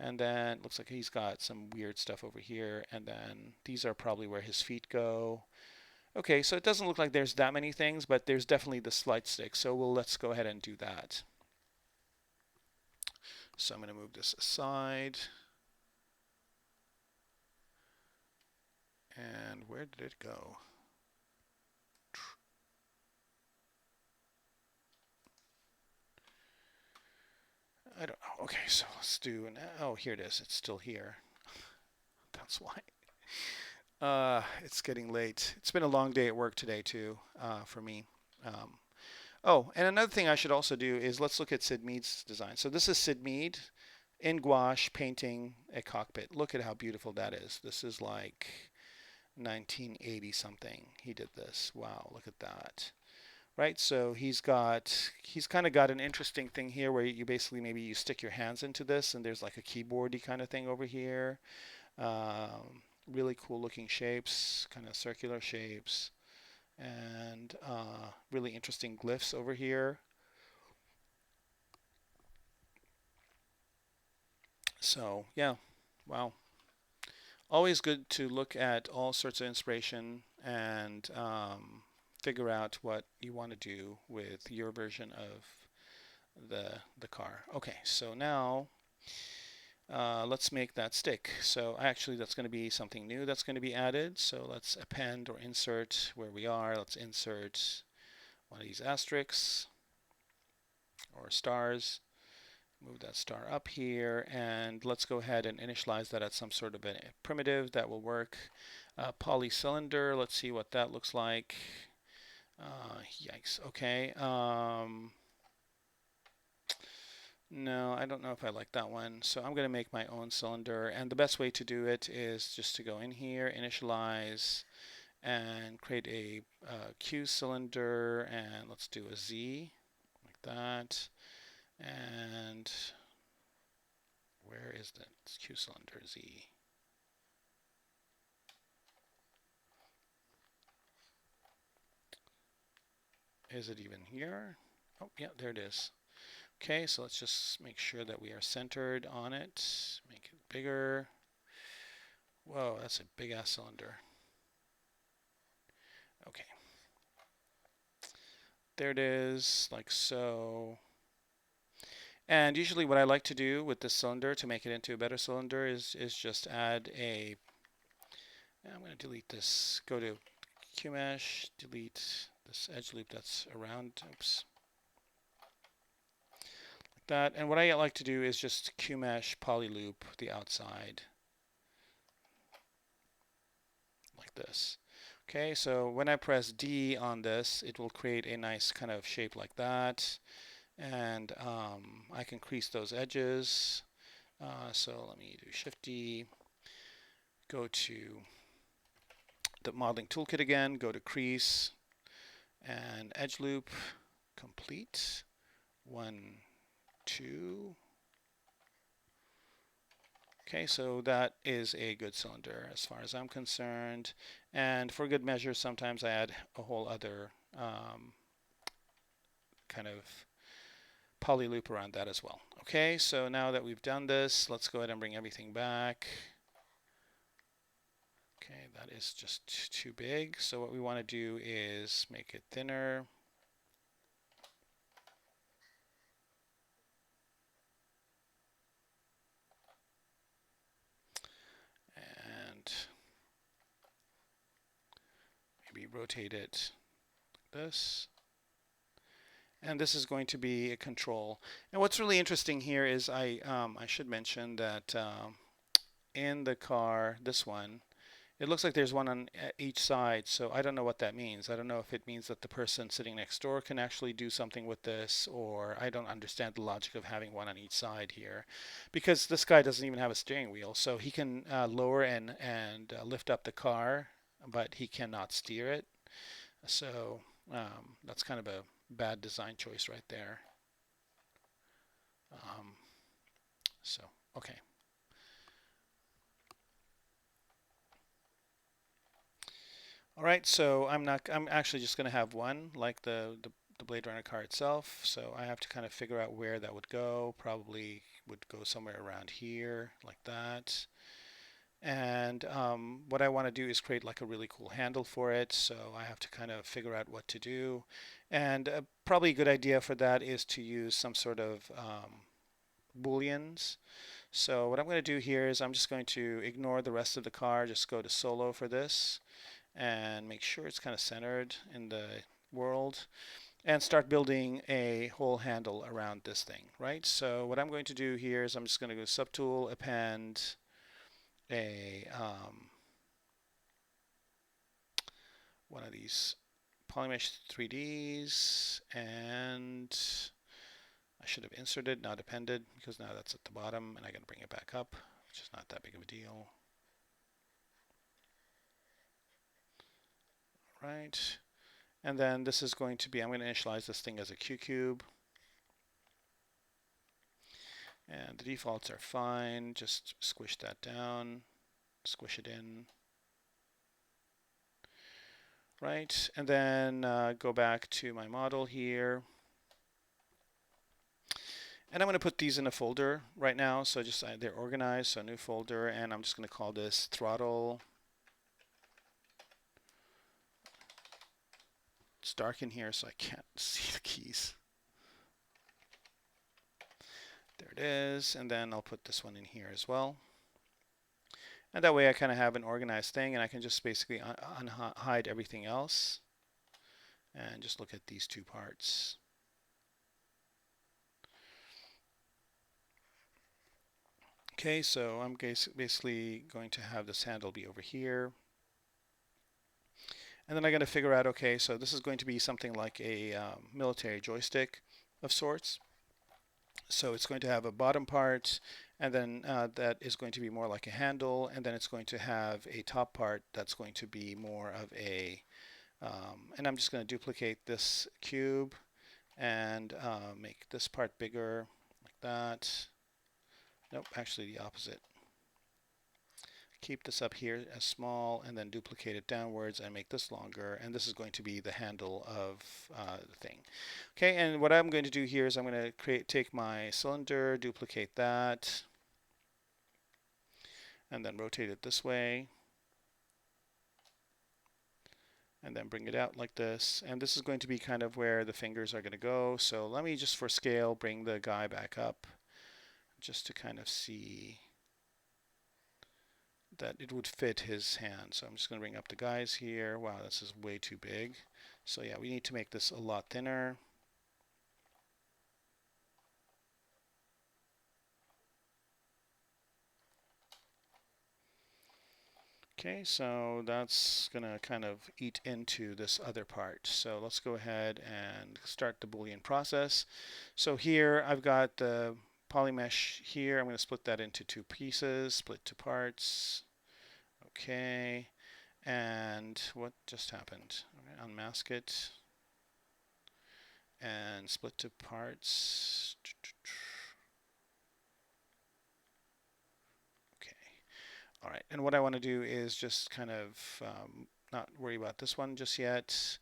And then it looks like he's got some weird stuff over here. And then these are probably where his feet go. Okay, so it doesn't look like there's that many things, but there's definitely the slide stick. So let's go ahead and do that. So I'm going to move this aside. And where did it go? I don't know. Okay, so let's do oh, here it is. It's still here. That's why. It's getting late. It's been a long day at work today too, for me. Oh, and another thing I should also do is let's look at Sid Mead's design. So this is Sid Mead in gouache painting a cockpit. Look at how beautiful that is. This is like 1980 something. He did this. Wow, look at that. Right, so he's kind of got an interesting thing here where you basically maybe you stick your hands into this and there's like a keyboardy kind of thing over here. Really cool looking shapes, kind of circular shapes, and really interesting glyphs over here. So yeah, wow. Always good to look at all sorts of inspiration and figure out what you want to do with your version of the car. Okay, so now let's make that stick. So actually that's going to be something new that's going to be added. So let's append or insert where we are. Let's insert one of these asterisks or stars. Move that star up here, and let's go ahead and initialize that at some sort of a primitive that will work. Polycylinder, let's see what that looks like. Yikes, okay. No, I don't know if I like that one. So I'm going to make my own cylinder, and the best way to do it is just to go in here, initialize, and create a Q cylinder, and let's do a Z like that. And where is the Q cylinder Z? Is it even here? Oh, yeah, there it is. Okay, so let's just make sure that we are centered on it. Make it bigger. Whoa, that's a big ass cylinder. Okay. There it is, like so. And usually what I like to do with this cylinder to make it into a better cylinder is just add a, I'm going to delete this, go to QMesh, delete this edge loop that's around, oops. Like that, and what I like to do is just QMesh polyloop the outside. Like this. Okay, so when I press D on this, it will create a nice kind of shape like that. And I can crease those edges. So let me do Shift D, go to the modeling toolkit again, go to crease and edge loop, complete, 1, 2. Okay, so that is a good cylinder as far as I'm concerned. And for good measure, sometimes I add a whole other kind of poly loop around that as well. Okay, so now that we've done this, let's go ahead and bring everything back. Okay, that is just too big. So what we want to do is make it thinner. And maybe rotate it like this. And this is going to be a control. And what's really interesting here is I should mention that in the car, this one, it looks like there's one on each side, so I don't know what that means. I don't know if it means that the person sitting next door can actually do something with this, or I don't understand the logic of having one on each side here. Because this guy doesn't even have a steering wheel, so he can lower and lift up the car but he cannot steer it. So that's kind of a bad design choice right there. Um, so, okay. All right, so I'm actually just going to have one, like the Blade Runner car itself. So I have to kind of figure out where that would go. Probably would go somewhere around here, like that. And what I want to do is create like a really cool handle for it. So I have to kind of figure out what to do. And probably a good idea for that is to use some sort of booleans. So what I'm going to do here is I'm just going to ignore the rest of the car, just go to solo for this and make sure it's kind of centered in the world and start building a whole handle around this thing, right? So what I'm going to do here is I'm just going to go subtool, append a one of these Polymesh 3Ds, and I should have inserted, not appended, because now that's at the bottom and I got to bring it back up, which is not that big of a deal. Right. And then this is going to be, I'm going to initialize this thing as a Q cube. And the defaults are fine. Just squish that down, squish it in. Right. And then go back to my model here. And I'm going to put these in a folder right now. So just they're organized. So new folder. And I'm just going to call this throttle. It's dark in here, so I can't see the keys. There it is. And then I'll put this one in here as well. And that way I kind of have an organized thing, and I can just basically hide everything else and just look at these two parts. Okay, so I'm basically going to have this handle be over here. And then I'm going to figure out, okay, so this is going to be something like a military joystick of sorts. So it's going to have a bottom part, and then that is going to be more like a handle, and then it's going to have a top part that's going to be more of a, and I'm just going to duplicate this cube and make this part bigger, like that. Nope, actually the opposite. Keep this up here as small and then duplicate it downwards and make this longer, and this is going to be the handle of the thing. Okay, and what I'm going to do here is I'm going to take my cylinder, duplicate that, and then rotate it this way, and then bring it out like this. And this is going to be kind of where the fingers are going to go. So let me just for scale bring the guy back up just to kind of see that it would fit his hand. So I'm just going to bring up the guys here. Wow, this is way too big. So yeah, we need to make this a lot thinner. Okay, so that's going to kind of eat into this other part. So let's go ahead and start the Boolean process. So here I've got the polymesh here. I'm going to split that into two pieces, split to parts. Okay, and what just happened? Okay, unmask it and split to parts. Okay, all right, and what I want to do is just kind of not worry about this one just yet,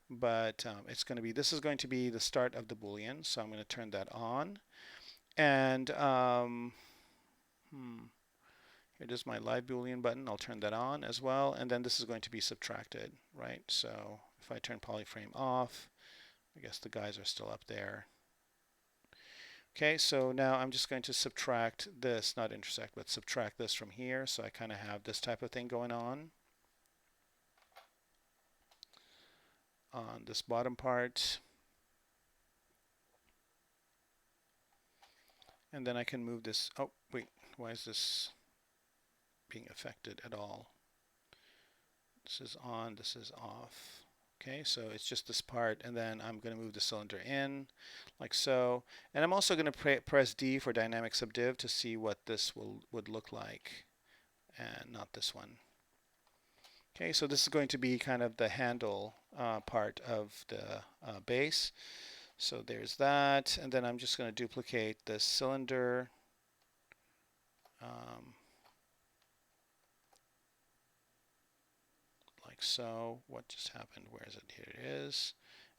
but it's going to be, this is going to be the start of the Boolean, so I'm going to turn that on. And here is my live Boolean button. I'll turn that on as well, and then this is going to be subtracted, right? So if I turn polyframe off, I guess the guys are still up there. Okay, so now I'm just going to subtract this, not intersect, but subtract this from here. So I kind of have this type of thing going on this bottom part. And then I can move this. Oh, wait, why is this being affected at all? This is on, this is off. Okay, so it's just this part, and then I'm going to move the cylinder in, like so. And I'm also going to press D for dynamic subdiv to see what this would look like, and not this one. Okay, so this is going to be kind of the handle part of the base. So there's that, and then I'm just going to duplicate the cylinder. Like so. What just happened? Where is it? Here it is.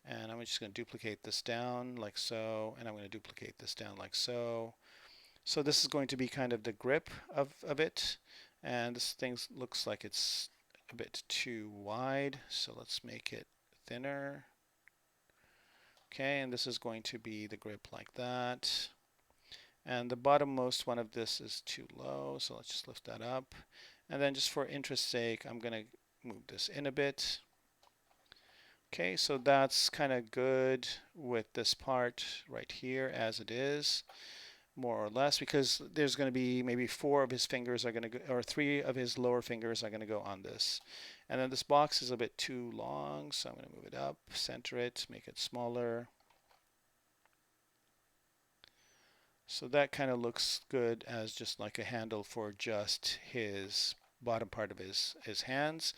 And I'm just going to duplicate this down like so, and I'm going to duplicate this down like so. So this is going to be kind of the grip of it, and this thing looks like it's a bit too wide, so let's make it thinner. Okay, and this is going to be the grip like that. And the bottommost one of this is too low, so let's just lift that up. And then just for interest's sake, I'm going to move this in a bit. Okay, so that's kind of good with this part right here as it is, more or less, because there's going to be maybe 4 of his fingers are going to go, or 3 of his lower fingers are going to go on this. And then this box is a bit too long, so I'm going to move it up, center it, make it smaller. So that kind of looks good as just like a handle for just his bottom part of his hands.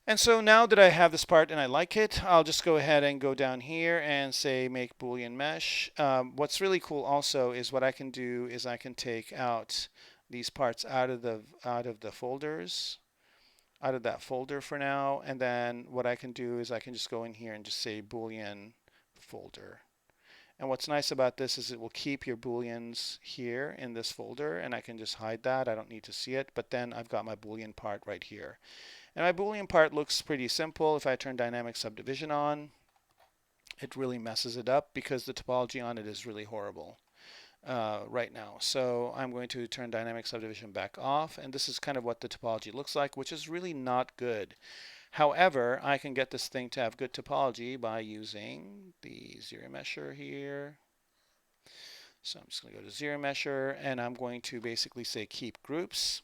And so now that I have this part and I like it, I'll just go ahead and go down here and say make Bullion Mesh. What's really cool also is what I can do is I can take out these parts out of the folders, out of that folder for now, and then what I can do is I can just go in here and just say Bullion folder. And what's nice about this is it will keep your booleans here in this folder, and I can just hide that. I don't need to see it, but then I've got my Boolean part right here. And my Boolean part looks pretty simple. If I turn dynamic subdivision on, it really messes it up because the topology on it is really horrible right now. So I'm going to turn dynamic subdivision back off, and this is kind of what the topology looks like, which is really not good. However, I can get this thing to have good topology by using the ZBrush here. So I'm just going to go to ZBrush, and I'm going to basically say keep groups.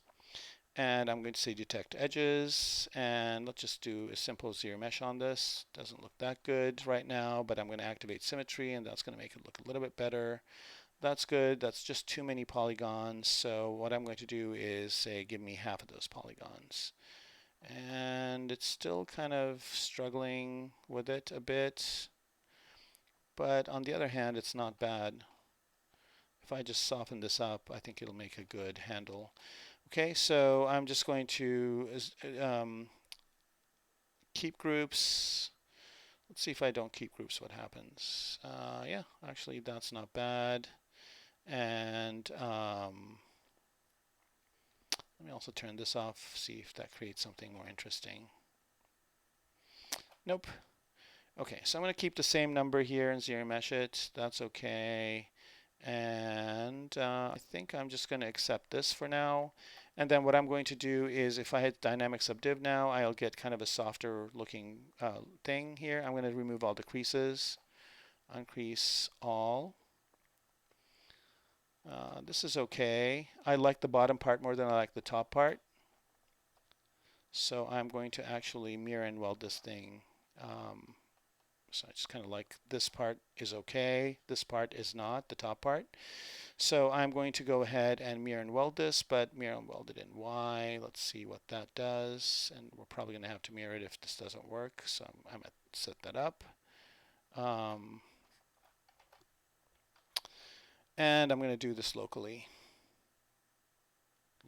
And I'm going to say detect edges, and let's just do a simple ZBrush on this. Doesn't look that good right now, but I'm going to activate symmetry, and that's going to make it look a little bit better. That's good. That's just too many polygons. So what I'm going to do is say give me half of those polygons. And it's still kind of struggling with it a bit, but on the other hand, it's not bad. If I just soften this up, I think it'll make a good handle. Okay, so I'm just going to keep groups. Let's see if I don't keep groups, what happens. Yeah, actually that's not bad. And let me also turn this off, see if that creates something more interesting. Nope. Okay, so I'm going to keep the same number here and ZBrush it. That's okay. And I think I'm just going to accept this for now. And then what I'm going to do is if I hit dynamic subdiv now, I'll get kind of a softer looking thing here. I'm going to remove all the creases, uncrease all. This is okay. I like the bottom part more than I like the top part. So I'm going to actually mirror and weld this thing. So I just kind of like this part is okay. This part is not, the top part. So I'm going to go ahead and mirror and weld this, but mirror and weld it in Y. Let's see what that does. And we're probably going to have to mirror it if this doesn't work. So I'm going to set that up. And I'm going to do this locally.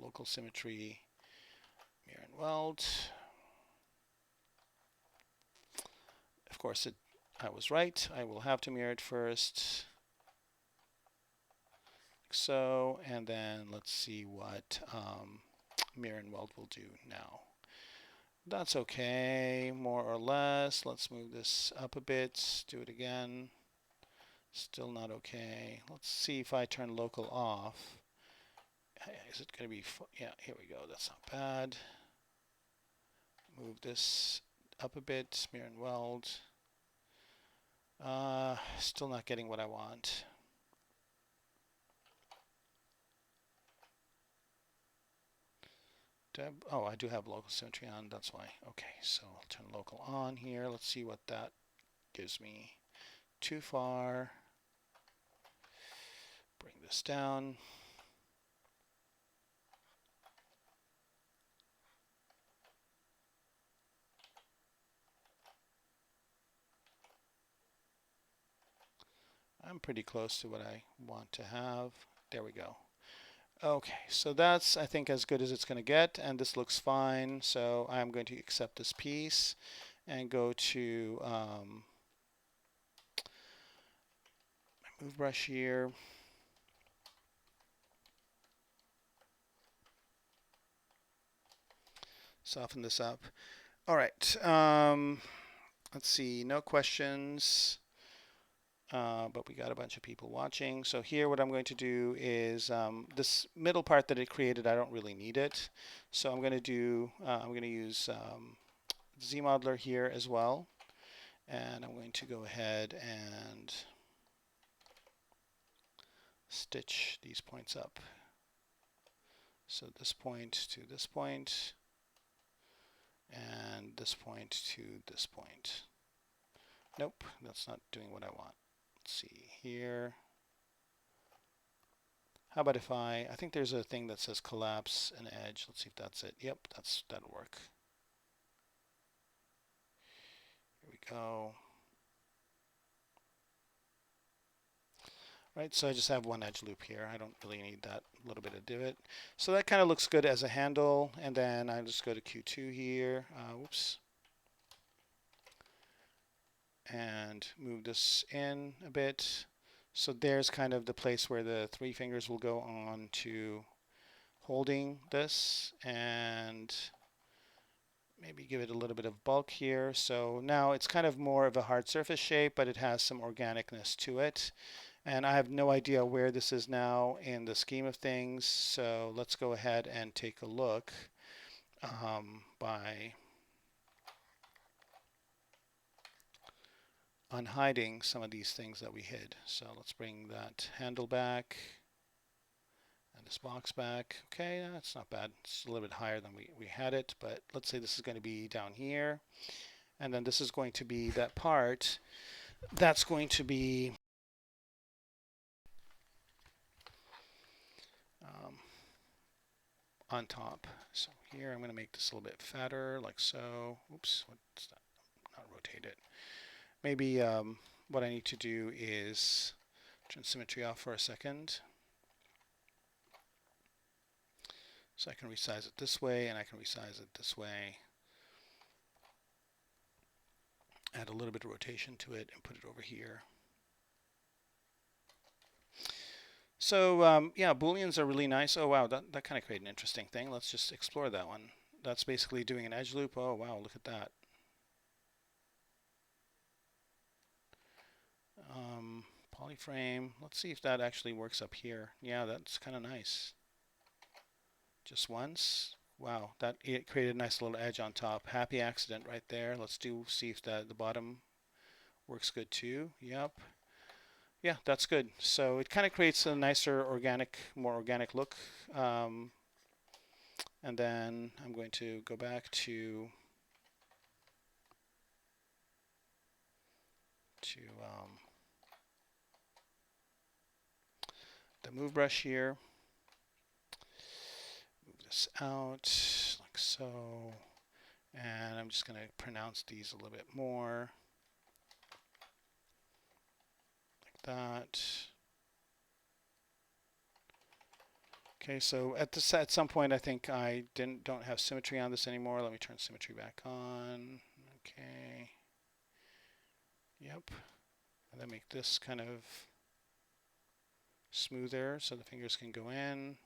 Local symmetry, mirror and weld. Of course, I was right. I will have to mirror it first. Like so, and then let's see what mirror and weld will do now. That's okay, more or less. Let's move this up a bit, do it again. Still not okay. Let's see if I turn local off. Is it going to be, yeah, here we go. That's not bad. Move this up a bit, mirror and weld. Still not getting what I want. Oh, I do have local symmetry on, that's why. Okay, so I'll turn local on here. Let's see what that gives me. Too far. Bring this down. I'm pretty close to what I want to have. There we go. Okay, so that's, I think, as good as it's going to get, and this looks fine. So I'm going to accept this piece and go to my move brush here. Soften this up. All right. Let's see. No questions. But we got a bunch of people watching. So here what I'm going to do is this middle part that it created, I don't really need it. So I'm going to use ZModeler here as well. And I'm going to go ahead and stitch these points up. So this point to this point, and this point to this point. Nope, that's not doing what I want. Let's see here. How about if I think there's a thing that says collapse an edge. Let's see if that's it. Yep, that'll work. Here we go. Right, so I just have one edge loop here. I don't really need that little bit of divot. So that kind of looks good as a handle. And then I just go to Q2 here. Whoops. And move this in a bit. So there's kind of the place where the three fingers will go on to holding this, and maybe give it a little bit of bulk here. So now it's kind of more of a hard surface shape, but it has some organicness to it. And I have no idea where this is now in the scheme of things. So let's go ahead and take a look by unhiding some of these things that we hid. So let's bring that handle back and this box back. Okay, that's not bad. It's a little bit higher than we had it, but let's say this is going to be down here. And then this is going to be that part that's going to be on top. So here I'm going to make this a little bit fatter, like so. Oops, what's that? Not rotate it. Maybe what I need to do is turn symmetry off for a second. So I can resize it this way, and I can resize it this way. Add a little bit of rotation to it and put it over here. So yeah, booleans are really nice. Oh wow, that kind of created an interesting thing. Let's just explore that one. That's basically doing an edge loop. Oh wow, look at that. Polyframe. Let's see if that actually works up here. Yeah, that's kind of nice. Just once. Wow, it created a nice little edge on top. Happy accident right there. Let's see if the bottom works good too. Yep. Yeah, that's good. So it kind of creates a nicer more organic look. And then I'm going to go back to the move brush here. Move this out like so. And I'm just going to pronounce these a little bit more. Like that. Okay, so at some point I think I don't have symmetry on this anymore. Let me turn symmetry back on. Okay. Yep. And then make this kind of smoother so the fingers can go in,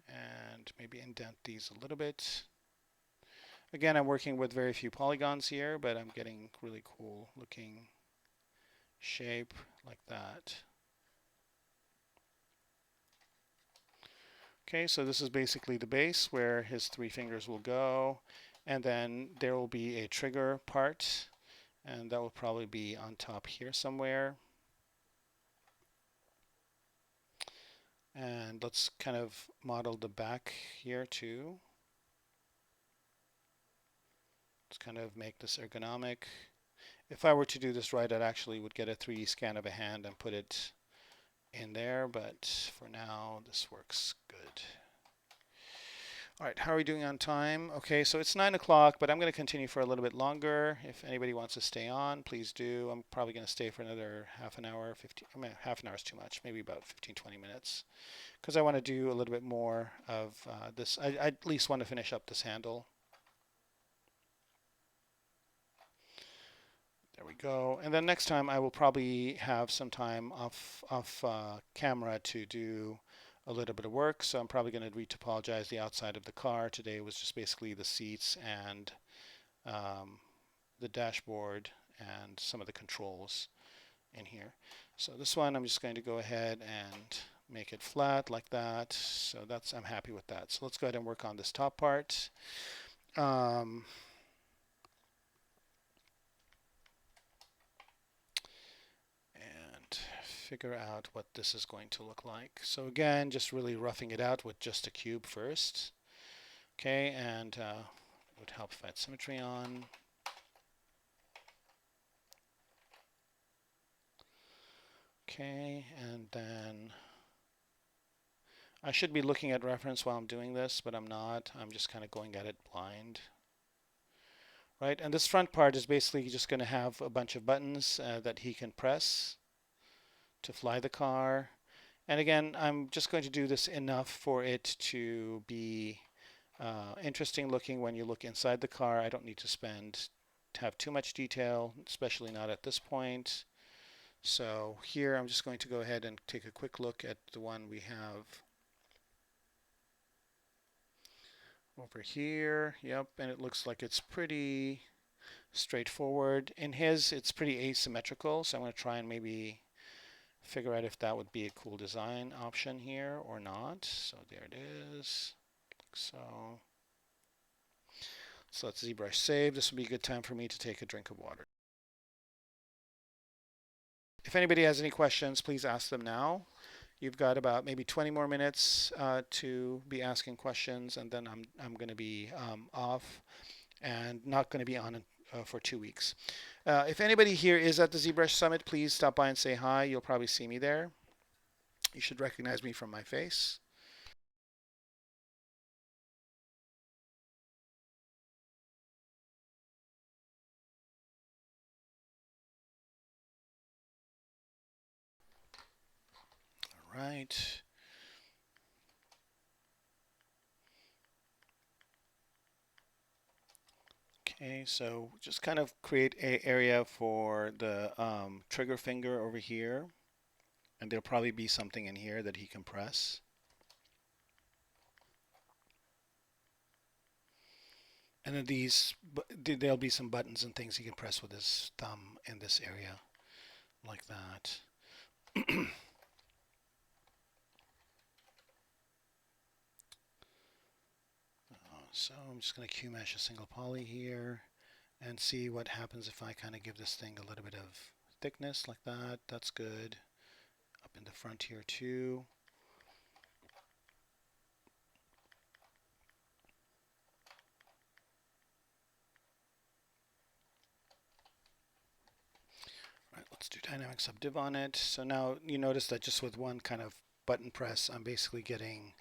and maybe indent these a little bit. Again, I'm working with very few polygons here, but I'm getting really cool looking shape like that. Okay, so this is basically the base where his three fingers will go, and then there will be a trigger part, and that will probably be on top here somewhere. And let's kind of model the back here too. Let's kind of make this ergonomic. If I were to do this right, I actually would get a 3D scan of a hand and put it in there, but for now this works good. All right, how are we doing on time? Okay, so it's 9 o'clock, but I'm going to continue for a little bit longer. If anybody wants to stay on, please do. I'm probably going to stay for another half an hour, 15, I mean, half an hour is too much, maybe about 15, 20 minutes. Because I want to do a little bit more of this. I at least want to finish up this handle. There we go. And then next time I will probably have some time off camera to do a little bit of work. So I'm probably going to retopologize the outside of the car. Today was just basically the seats and the dashboard and some of the controls in here. So this one I'm just going to go ahead and make it flat like that. So that's, I'm happy with that. So let's go ahead and work on this top part. And figure out what this is going to look like. So again, just really roughing it out with just a cube first. Okay, and it would help if I had symmetry on. Okay, and then I should be looking at reference while I'm doing this, but I'm not. I'm just kind of going at it blind. Right, and this front part is basically just going to have a bunch of buttons that he can press to fly the car. And again, I'm just going to do this enough for it to be interesting looking when you look inside the car. I don't need to have too much detail, especially not at this point. So here I'm just going to go ahead and take a quick look at the one we have over here. Yep, and it looks like it's pretty straightforward. In his, it's pretty asymmetrical, so I'm going to try and maybe figure out if that would be a cool design option here or not. So there it is. So let's ZBrush save. This would be a good time for me to take a drink of water. If anybody has any questions, please ask them now. You've got about maybe 20 more minutes to be asking questions, and then I'm going to be off and not going to be on for 2 weeks. If anybody here is at the ZBrush Summit, please stop by and say hi. You'll probably see me there. You should recognize me from my face. All right. Okay, so just kind of create an area for the trigger finger over here. And there'll probably be something in here that he can press. And then there'll be some buttons and things he can press with his thumb in this area, like that. So I'm just going to Q-mesh a single poly here and see what happens if I kind of give this thing a little bit of thickness like that. That's good. Up in the front here too. All right, let's do dynamic subdiv on it. So now you notice that just with one kind of button press, I'm basically getting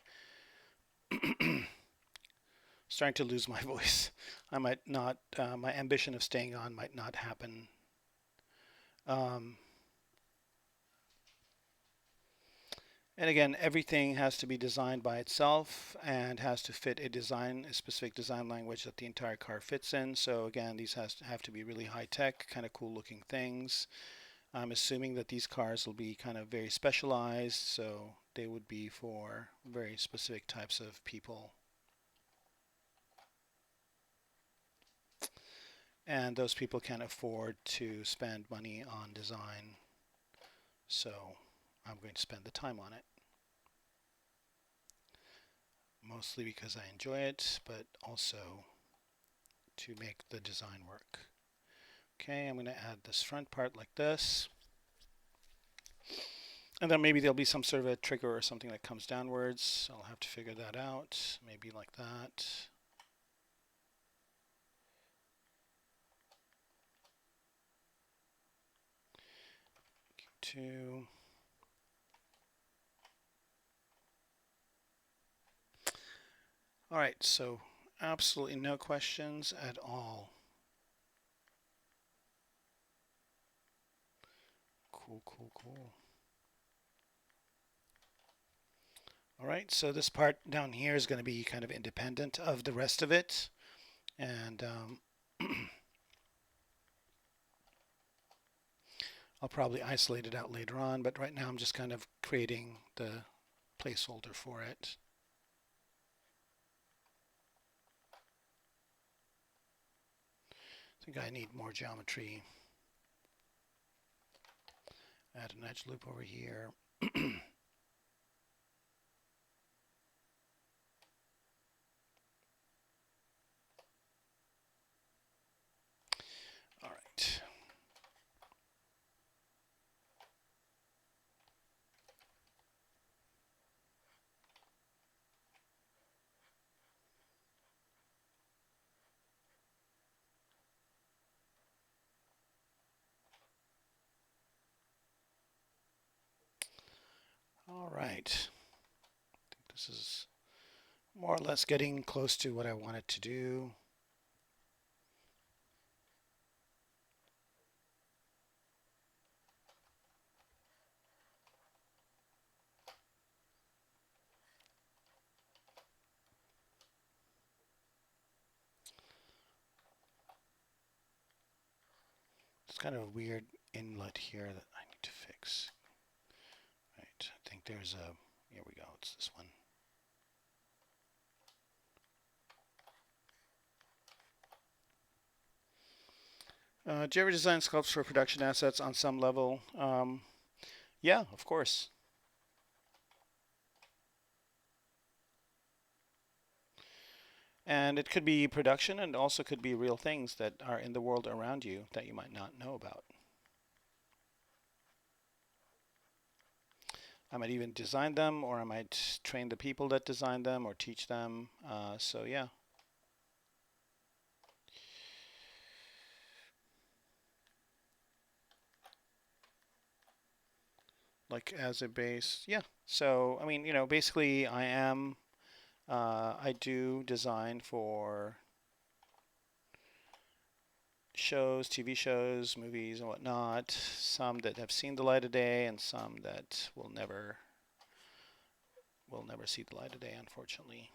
starting to lose my voice. I might not, my ambition of staying on might not happen. And again, everything has to be designed by itself and has to fit a specific design language that the entire car fits in. So again, these have to be really high tech, kind of cool looking things. I'm assuming that these cars will be kind of very specialized, so they would be for very specific types of people. And those people can afford to spend money on design, so I'm going to spend the time on it. Mostly because I enjoy it, but also to make the design work. Okay, I'm going to add this front part like this. And then maybe there'll be some sort of a trigger or something that comes downwards. I'll have to figure that out. Maybe like that. Q2. All right, so absolutely no questions at all. Cool, cool, cool. All right, so this part down here is going to be kind of independent of the rest of it. And I'll probably isolate it out later on, but right now I'm just kind of creating the placeholder for it. I think I need more geometry. Add an edge loop over here. All right. All right. I think this is more or less getting close to what I wanted to do. It's kind of a weird inlet here that I need to fix. Right, I think there's a, here we go, it's this one. Do you ever design sculpts for production assets on some level? Yeah, of course. And it could be production and also could be real things that are in the world around you that you might not know about. I might even design them, or I might train the people that design them or teach them. So yeah. Like as a base, yeah. So I mean, basically I do design for shows, TV shows, movies, and whatnot. Some that have seen the light of day, and some that will never see the light of day, unfortunately.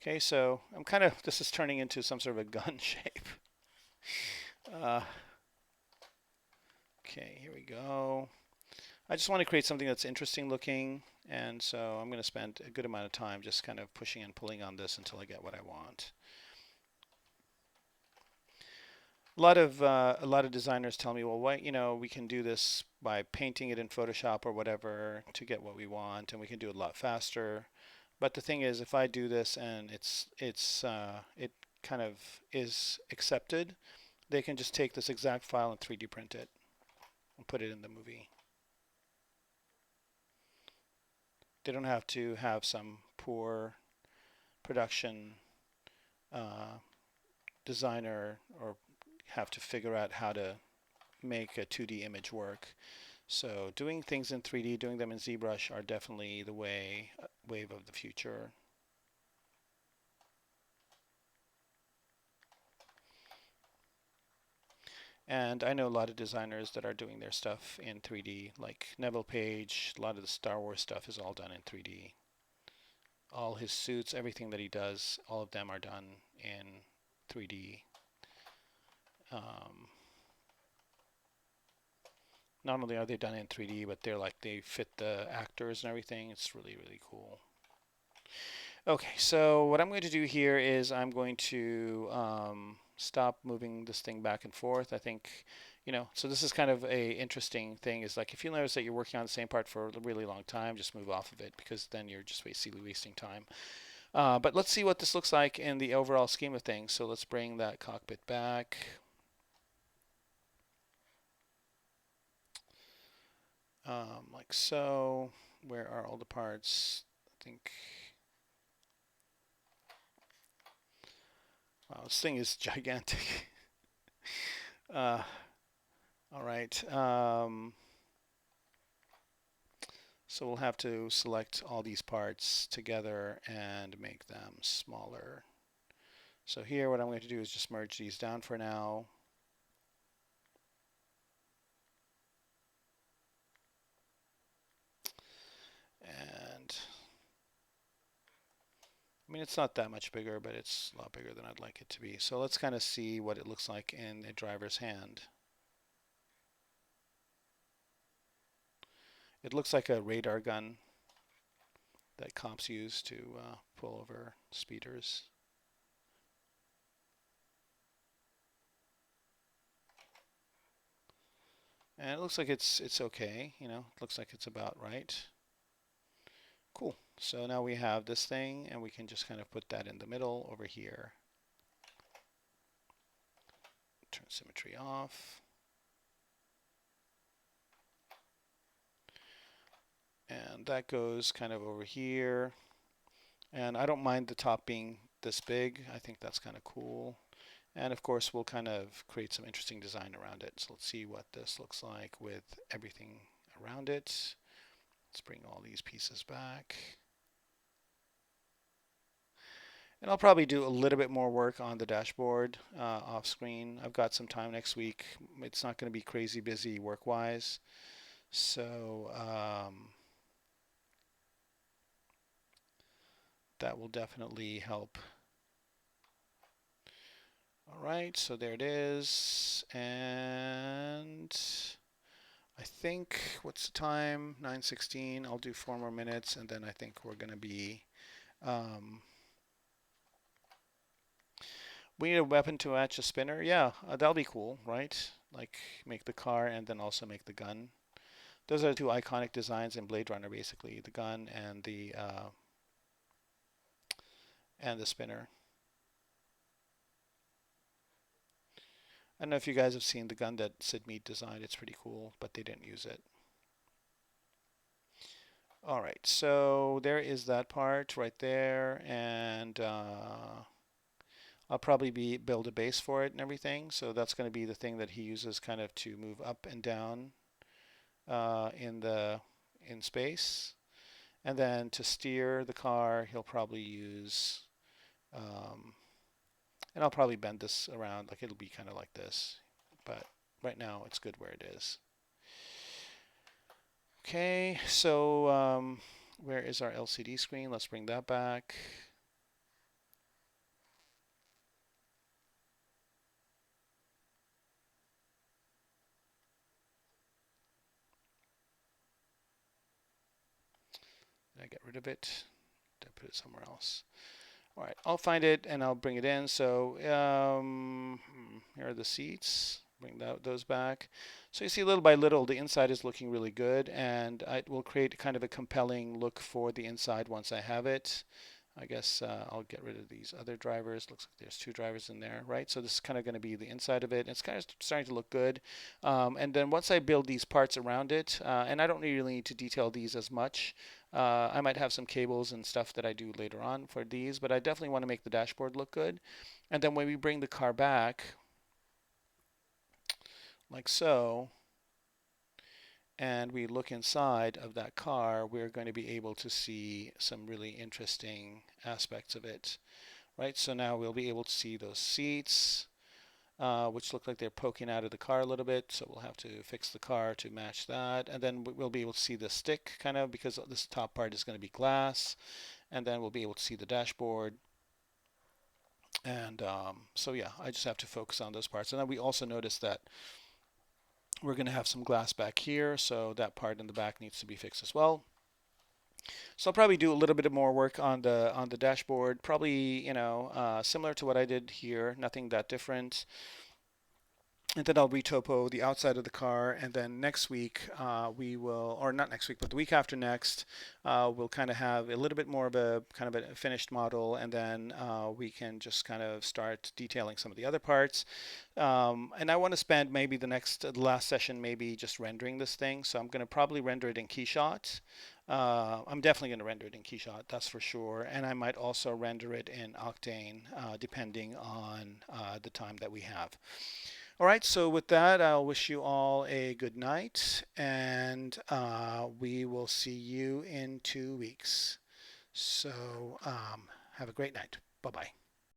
Okay, so this is turning into some sort of a gun shape. Okay, here we go. I just want to create something that's interesting looking, and so I'm going to spend a good amount of time just kind of pushing and pulling on this until I get what I want. A lot of designers tell me, well, why, we can do this by painting it in Photoshop or whatever to get what we want, and we can do it a lot faster. But the thing is, if I do this and it kind of is accepted, they can just take this exact file and 3D print it and put it in the movie. They don't have to have some poor production designer or have to figure out how to make a 2D image work. So doing things in 3D, doing them in ZBrush are definitely the wave of the future. And I know a lot of designers that are doing their stuff in 3D, like Neville Page. A lot of the Star Wars stuff is all done in 3D. All his suits, everything that he does, all of them are done in 3D. Not only are they done in 3D, but they fit the actors and everything. It's really, really cool. Okay, so what I'm going to do here is I'm going to stop moving this thing back and forth. I think, so this is kind of a interesting thing is like if you notice that you're working on the same part for a really long time, just move off of it because then you're just basically wasting time. But let's see what this looks like in the overall scheme of things. So let's bring that cockpit back. Like so. Where are all the parts? I think. Wow, this thing is gigantic. All right. So we'll have to select all these parts together and make them smaller. So here what I'm going to do is just merge these down for now. And I mean, it's not that much bigger, but it's a lot bigger than I'd like it to be. So let's kind of see what it looks like in a driver's hand. It looks like a radar gun that cops use to pull over speeders. And it looks like it's okay, you know, it looks like it's about right. Cool. So now we have this thing, and we can just kind of put that in the middle over here. Turn symmetry off. And that goes kind of over here. And I don't mind the top being this big. I think that's kind of cool. And of course, we'll kind of create some interesting design around it. So let's see what this looks like with everything around it. Let's bring all these pieces back. And I'll probably do a little bit more work on the dashboard off screen. I've got some time next week. It's not going to be crazy busy work-wise. So that will definitely help. All right, so there it is. And I think, what's the time? 9:16. I'll do 4 more minutes, and then I think we're going to be... we need a weapon to match a spinner. Yeah, that'll be cool, right? Like, make the car and then also make the gun. Those are the two iconic designs in Blade Runner, basically. The gun and the spinner. I don't know if you guys have seen the gun that Sid Mead designed. It's pretty cool, but they didn't use it. All right, so there is that part right there, and I'll probably build a base for it and everything. So that's going to be the thing that he uses kind of to move up and down in space. And then to steer the car, he'll probably use, and I'll probably bend this around, like it'll be kind of like this. But right now it's good where it is. Okay, so where is our LCD screen? Let's bring that back. Did I get rid of it? Did I put it somewhere else? All right, I'll find it and I'll bring it in. So here are the seats. Bring those back. So you see, little by little, the inside is looking really good, and it will create kind of a compelling look for the inside once I have it. I guess I'll get rid of these other drivers. Looks like there's 2 drivers in there, right? So this is kind of going to be the inside of it. It's kind of starting to look good. And then once I build these parts around it, and I don't really need to detail these as much. I might have some cables and stuff that I do later on for these, but I definitely want to make the dashboard look good. And then when we bring the car back, like so, and we look inside of that car, we're going to be able to see some really interesting aspects of it, right? So now we'll be able to see those seats, which look like they're poking out of the car a little bit. So we'll have to fix the car to match that. And then we'll be able to see the stick kind of, because this top part is going to be glass. And then we'll be able to see the dashboard. And so yeah, I just have to focus on those parts. And then we also notice that we're going to have some glass back here, so that part in the back needs to be fixed as well. So I'll probably do a little bit more work on the dashboard, probably, you know, similar to what I did here, nothing that different. And then I'll retopo the outside of the car, and then next week we will, or not next week, but the week after next, we'll kind of have a little bit more of a kind of a finished model, and then we can just kind of start detailing some of the other parts. And I want to spend maybe the last session maybe just rendering this thing, so I'm going to probably render it in Keyshot. I'm definitely going to render it in Keyshot, that's for sure, and I might also render it in Octane, depending on the time that we have. All right, so with that, I'll wish you all a good night, and we will see you in 2 weeks. So have a great night. Bye-bye.